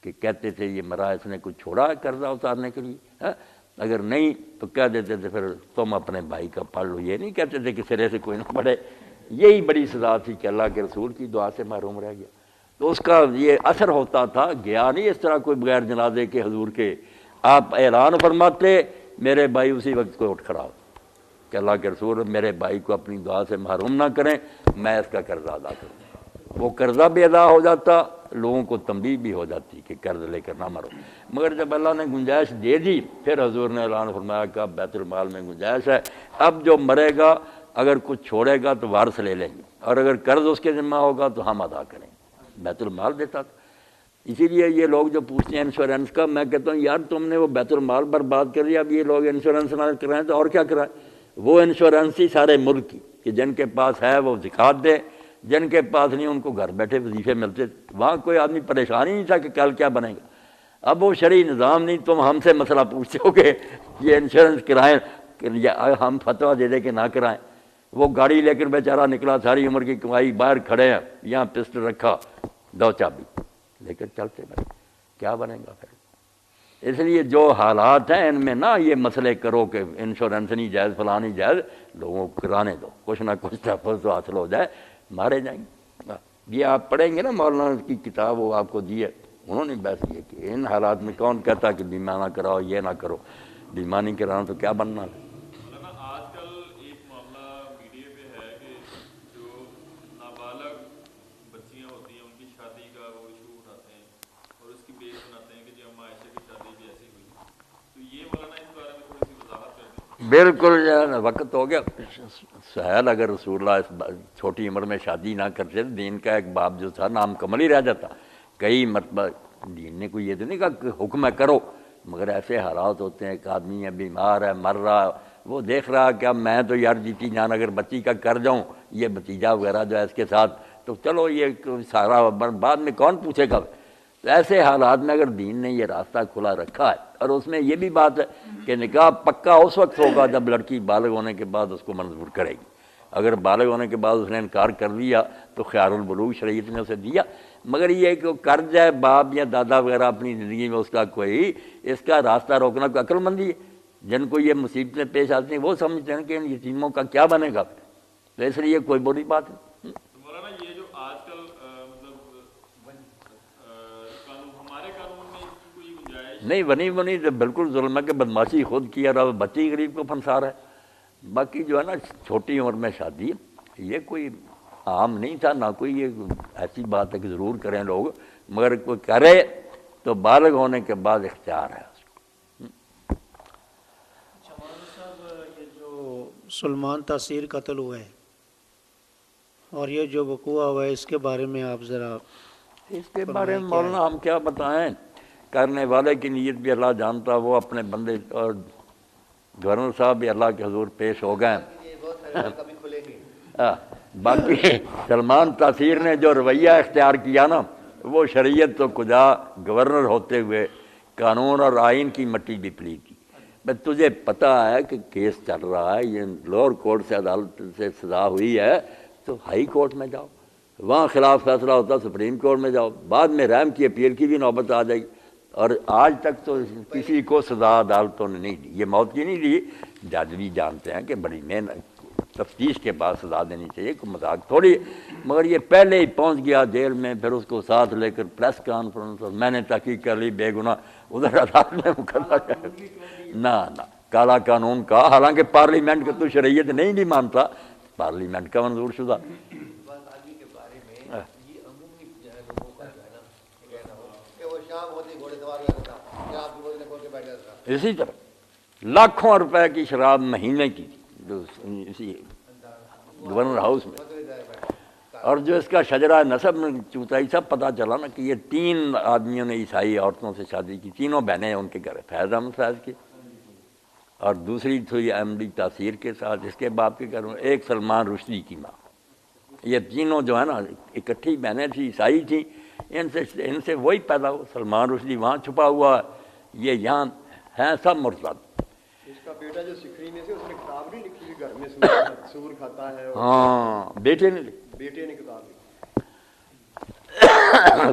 کہ کہتے تھے یہ مرا اس نے کچھ چھوڑا ہے قرضہ اتارنے کے لیے، اگر نہیں تو کہہ دیتے تھے پھر تم اپنے بھائی کا پڑھ لو، یہ نہیں کہتے تھے کہ سرے سے کوئی نہ پڑھے۔ یہی بڑی سزا تھی کہ اللہ کے رسول کی دعا سے محروم رہ گیا، تو اس کا یہ اثر ہوتا تھا، گیا نہیں اس طرح کوئی بغیر جنازے کے حضور کے۔ آپ اعلان فرماتے میرے بھائی اسی وقت کو اٹھ کھڑا ہو کہ اللہ کے رسول میرے بھائی کو اپنی دعا سے محروم نہ کریں، میں اس کا قرضہ ادا کروں۔ وہ قرضہ بھی ادا ہو جاتا، لوگوں کو تنبیہ بھی ہو جاتی کہ قرض لے کر نہ مرو۔ مگر جب اللہ نے گنجائش دے دی پھر حضور نے اعلان فرمایا کہ اب بیت المال میں گنجائش ہے، اب جو مرے گا اگر کچھ چھوڑے گا تو وارث لے لیں گے، اور اگر قرض اس کے ذمہ ہوگا تو ہم ادا کریں گے۔ بیت المال دیتا تھا۔ اسی لیے یہ لوگ جو پوچھتے ہیں انشورنس کا، میں کہتا ہوں یار تم نے وہ بیت المال برباد کر دیا، اب یہ لوگ انشورنس نہ کرائیں تو اور کیا کرائیں؟ وہ انشورنس ہی سارے ملک کی کہ جن کے پاس ہے وہ زکوٰۃ دے، جن کے پاس نہیں ان کو گھر بیٹھے وظیفے ملتے، وہاں کوئی آدمی پریشان ہی نہیں تھا کہ کل کیا بنے گا۔ اب وہ شرعی نظام نہیں، تم ہم سے مسئلہ پوچھتے ہو کہ یہ انشورنس کرائیں کہ ہم فتویٰ دے دے کہ نہ کرائیں۔ وہ گاڑی لے کر بیچارہ نکلا، ساری عمر کی کمائی، باہر کھڑے ہیں، یہاں پسٹل رکھا، دو چابی لے کر چلتے بھائی، کیا بنے گا پھر؟ اس لیے جو حالات ہیں ان میں نہ یہ مسئلے کرو کہ انشورنس نہیں جائز، فلاں نہیں جائز، لوگوں کو کرانے دو، کچھ نہ کچھ تحفظ تو حاصل ہو جائے، مارے جائیں گے۔ یہ آپ پڑھیں گے نا مولانا کی کتاب وہ آپ کو دی ہے، انہوں نے بحث کی کہ ان حالات میں کون کہتا کہ بیمہ نہ کراؤ، یہ نہ کرو، بیمہ نہیں کرانا تو کیا بننا ہے؟ آج کل ایک معاملہ میڈیا پہ ہے کہ جو نابالغ بچیاں ہوتی ہیں ان کی شادی کا وہ ایشو اٹھاتے ہیں اور اس کی بیس بناتے ہیں کہ جی اما عائشہ کی شادی بھی ایسی ہوئی، تو یہ مولانا اس بارے میں تھوڑی سی وضاحت کر دیں۔ بالکل وقت ہو گیا۔ سہل اگر رسول اللہ اس چھوٹی عمر میں شادی نہ کرتے تو دین کا ایک باب جو تھا نامکمل ہی رہ جاتا۔ کئی مرتبہ دین نے کوئی یہ تو نہیں کہا کہ حکم ہے کرو، مگر ایسے حالات ہوتے ہیں، ایک آدمی ہے بیمار ہے، مر رہا، وہ دیکھ رہا کہ اب میں تو یار جیتی جان اگر بچی کا کر جاؤں، یہ بھتیجا وغیرہ جو ہے اس کے ساتھ، تو چلو یہ سارا بعد میں کون پوچھے گا۔ تو ایسے حالات میں اگر دین نے یہ راستہ کھلا رکھا ہے، اور اس میں یہ بھی بات ہے کہ نکاح پکا اس وقت ہوگا جب لڑکی بالغ ہونے کے بعد اس کو منظور کرے گی۔ اگر بالغ ہونے کے بعد اس نے انکار کر دیا تو خیار البلوغ شریعت نے اسے دیا، مگر یہ کہ کر جائے باپ یا دادا وغیرہ اپنی زندگی میں، اس کا کوئی اس کا راستہ روکنا کوئی عقل مندی ہے؟ جن کو یہ مصیبتیں پیش آتی ہیں وہ سمجھتے ہیں کہ ان یتیموں کا کیا بنے گا، تو اس لیے کوئی بری بات نہیں۔ مولانا یہ جو آج کل مطلب قانون، ہمارے قانون میں اس کی کوئی گنجائش نہیں بنی تو بالکل ظلم ہے کہ بدماشی خود کی اور بچی غریب کو پھنسا رہا ہے۔ باقی جو ہے نا چھوٹی عمر میں شادی، یہ کوئی عام نہیں تھا، نہ کوئی یہ ایسی بات ہے کہ ضرور کریں لوگ، مگر کوئی کرے تو بالغ ہونے کے بعد اختیار ہے۔ اچھا مولانا صاحب، یہ جو سلمان تاثیر قتل ہوا ہے اور یہ جو وقوع ہوا ہے، اس کے بارے میں آپ ذرا اس کے بارے میں مولانا ہم کیا بتائیں، کرنے والے کی نیت بھی اللہ جانتا، وہ اپنے بندے، اور گورنر صاحب بھی اللہ کے حضور پیش ہو گئے۔ باقی سلمان تاثیر نے جو رویہ اختیار کیا نا، وہ شریعت تو کجا، گورنر ہوتے ہوئے قانون اور آئین کی مٹی بھی پلی کی۔ بس تجھے پتہ ہے کہ کیس چل رہا ہے، یہ لوور کورٹ سے عدالت سے سزا ہوئی ہے تو ہائی کورٹ میں جاؤ، وہاں خلاف فیصلہ ہوتا سپریم کورٹ میں جاؤ، بعد میں رحم کی اپیل کی بھی نوبت آ جائے گی۔ اور آج تک تو کسی کو سزا عدالتوں نے نہیں دی، یہ موت کی نہیں دی، جج بھی جانتے ہیں کہ بڑی محنت تفتیش کے بعد سزا دینی چاہیے، کوئی مذاق تھوڑی، مگر یہ پہلے ہی پہنچ گیا جیل میں، پھر اس کو ساتھ لے کر پریس کانفرنس، اور میں نے تحقیق کر لی بے گناہ، ادھر عدالت میں مقدمہ کر نہ کالا قانون کا، حالانکہ پارلیمنٹ کا تو شریعت نہیں بھی مانتا، پارلیمنٹ کا منظور شدہ۔ اسی طرح لاکھوں روپے کی شراب مہینے کی جو اسی گورنر ہاؤس میں، اور جو اس کا شجرہ نسب میں چوتائی سب پتہ چلا نا کہ یہ 3 آدمیوں نے عیسائی عورتوں سے شادی کی، تینوں بہنیں ان کے گھر، فیض احمد فیض کی، اور دوسری تھی ایم ڈی تاثیر کے ساتھ اس کے باپ کے گھر میں، ایک سلمان رشدی کی ماں۔ یہ تینوں جو ہے نا اکٹھی بہنیں تھیں، عیسائی تھیں، ان سے وہی پیدا ہوا۔ سلمان رشدی وہاں چھپا ہوا ہے، یہ یہاں ہیں، سب مرتد۔ اس کا بیٹا جو سکھری میں سے، اس نے کتاب نہیں لکھی کہ گھر میں سور کھاتا ہے، ہاں بیٹے نے لکھی، بیٹے نے کتاب لکھی،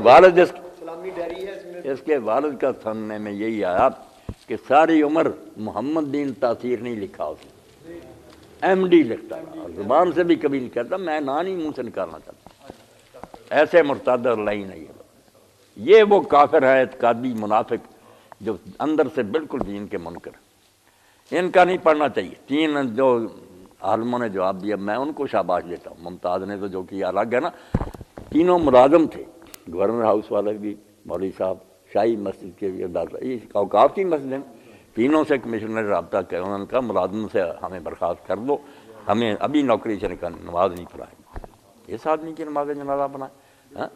والد اسلامی ڈائری ہے اس میں۔ اس کے والد کا سننے میں یہی آیا کہ ساری عمر محمد بن تاثیر نہیں لکھا، اس نے ایم ڈی لکھتا ہے، اور زبان سے بھی کبھی نہیں کہتا، میں نام نہیں منہ سے نکالنا چاہتا۔ ایسے مرتد اور لائن ہے یہ وہ کافر ہے، اعتقادی منافق جو اندر سے بالکل دین کے منکر۔ ان کا نہیں پڑھنا چاہیے۔ 3 جو عالموں نے جواب دیا، میں ان کو شاباش دیتا ہوں۔ ممتاز نے تو جو کیا الگ ہے نا، تینوں ملازم تھے، گورنر ہاؤس والے بھی، مولوی صاحب، شاہی مسجد کے بھی، یہ اوقاف کی مسجد ہے، تینوں سے کمشنر رابطہ کیا، انہوں نے کہا ملازم سے ہمیں برخاست کر دو، ہمیں ابھی نوکری سے نکال، نماز نہیں پڑھائیں گے۔ اس آدمی کی نماز جنازہ بنائے،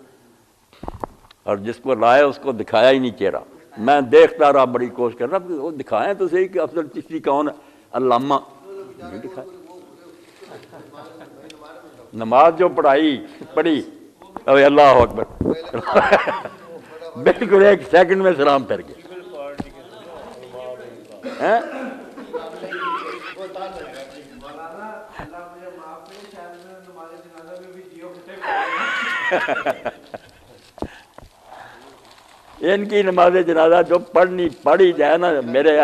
اور جس کو لائے اس کو دکھایا ہی نہیں چہرہ۔ میں دیکھتا رہا، بڑی کوشش کر رہا وہ دکھائیں تو صحیح کہ افضل چشتی کون ہے، علامہ، نہیں دکھائے۔ نماز جو پڑھی ابھی اللہ اکبر بالکل 1 سیکنڈ میں سلام پھر گیا۔ ان کی نماز جنازہ جو پڑھی جائے نا، میرے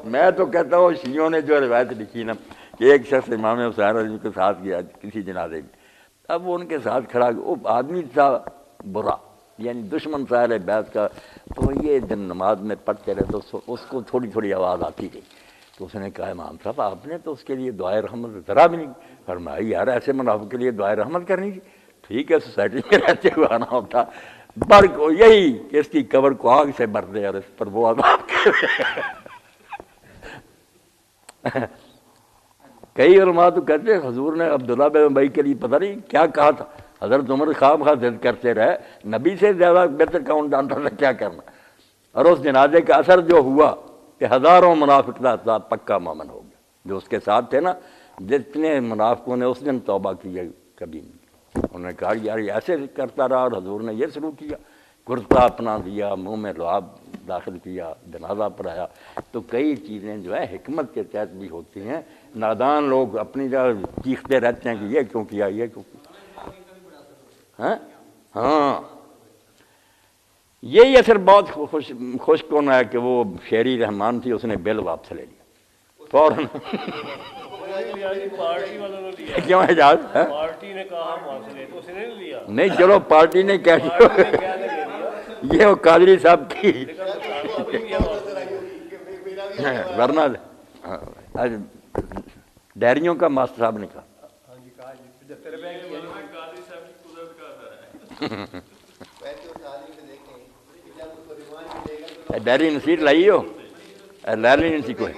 میں تو کہتا ہوں شیعوں نے جو روایت لکھی نا کہ ایک شخص امام حسین رضی کے ساتھ گیا کسی جنازے میں، اب وہ ان کے ساتھ کھڑا، وہ آدمی تھا برا، یعنی دشمن ساحل بیت کا، تو یہ دن نماز میں پڑھتے رہے تو اس کو تھوڑی تھوڑی آواز آتی رہی، تو اس نے کہا امام صاحب آپ نے تو اس کے لیے دعائے رحمت ذرا بھی نہیں فرمائی، یار ایسے منافق کے لیے دعائے رحمت کرنی تھی، ٹھیک ہے سوسائٹی میں رہتے ہوئے آنا ہوتا، بر کو یہی کہ اس کی قبر کو آگ سے بھر دے اور اس پر وہ عذاب کرے۔ کئی علماء تو کہتے ہیں حضور نے عبداللہ بن ابی کے لیے پتہ نہیں کیا کہا تھا، حضرت عمر خواب ضد کرتے رہے، نبی سے زیادہ بہتر کون جانتا تھا کیا کرنا، اور اس جنازے کا اثر جو ہوا کہ ہزاروں منافق کا پکا مومن ہو گیا، جو اس کے ساتھ تھے نا، جتنے منافقوں نے اس دن توبہ کی کبھی نہیں، انہوں نے کہا یار یہ ایسے کرتا رہا، اور حضور نے یہ شروع کیا، کرتا اپنا دیا، منہ میں لعاب داخل کیا، جنازہ پڑھایا۔ تو کئی چیزیں جو ہے حکمت کے تحت بھی ہوتی ہیں، نادان لوگ اپنی جگہ چیختے رہتے ہیں کہ یہ کیوں کیا، یہ کیوں کیا۔ ہاں یہی اثر بہت خوش کون ہے کہ وہ شیری رحمان تھی، اس نے بل واپس لے لیا فوراً۔ پارٹی والوں نے لیا، کیوں اعجاز؟ پارٹی نے کہا ہم حاصل ہے تو اس نے نہیں لیا، نہیں چلو پارٹی نے کیا یہ وہ قادری صاحب کی ورنہ ڈائریوں کا ماسٹر صاحب نے کہا قادری صاحب کی قدرت کا اثر ہے۔ ڈائری نصیر لائی ہو، لائلی نصیر کو ہے۔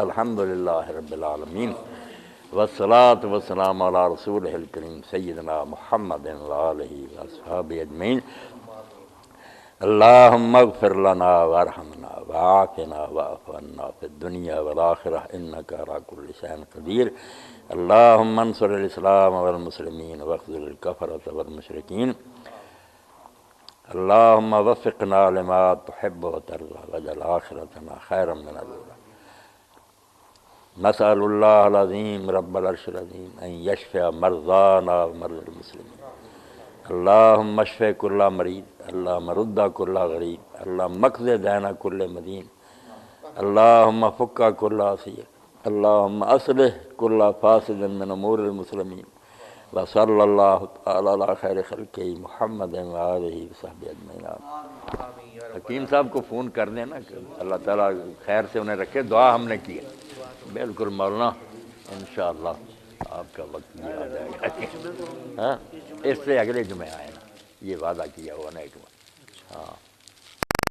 الحمدللہ رب العالمین والصلاة والسلام علی رسولہ الکریم سیدنا محمد وآلہ واصحابہ اجمعین۔ اللہم اغفر لنا وارحمنا وعافنا واعف عنا فی الدنیا والآخرہ انک علی کل شیء قدیر۔ اللہم انصر الاسلام والمسلمین واخذل الکفرۃ والمشرکین۔ اللہم وفقنا لما تحب وترضى واجعل آخرتنا خیرا من الأولى۔ نسأل اللہ العظیم رب العرش العظیم ان یشفع مرضانا ومرضى المسلمین۔ اللہم اشف کل مریض، اللہم رد کل غریب، اللہم اقض دین کل مدین، اللہم فک کل اسیر، اللہم اصلح کل فاسد من امور المسلمین، وصلی اللہ تعالی علی خیر خلقہ محمد وآلہ وصحبہ اجمعین۔ حکیم صاحب کو فون کر دینا کہ اللہ تعالیٰ خیر سے انہیں رکھے، دعا ہم نے کی ہے۔ بالکل مولانا انشاءاللہ آپ کا وقت بھی آ جائے گا، ہاں اس سے اگلے جمعے آئے نا، یہ وعدہ کیا ہوا نا ایک بار، ہاں۔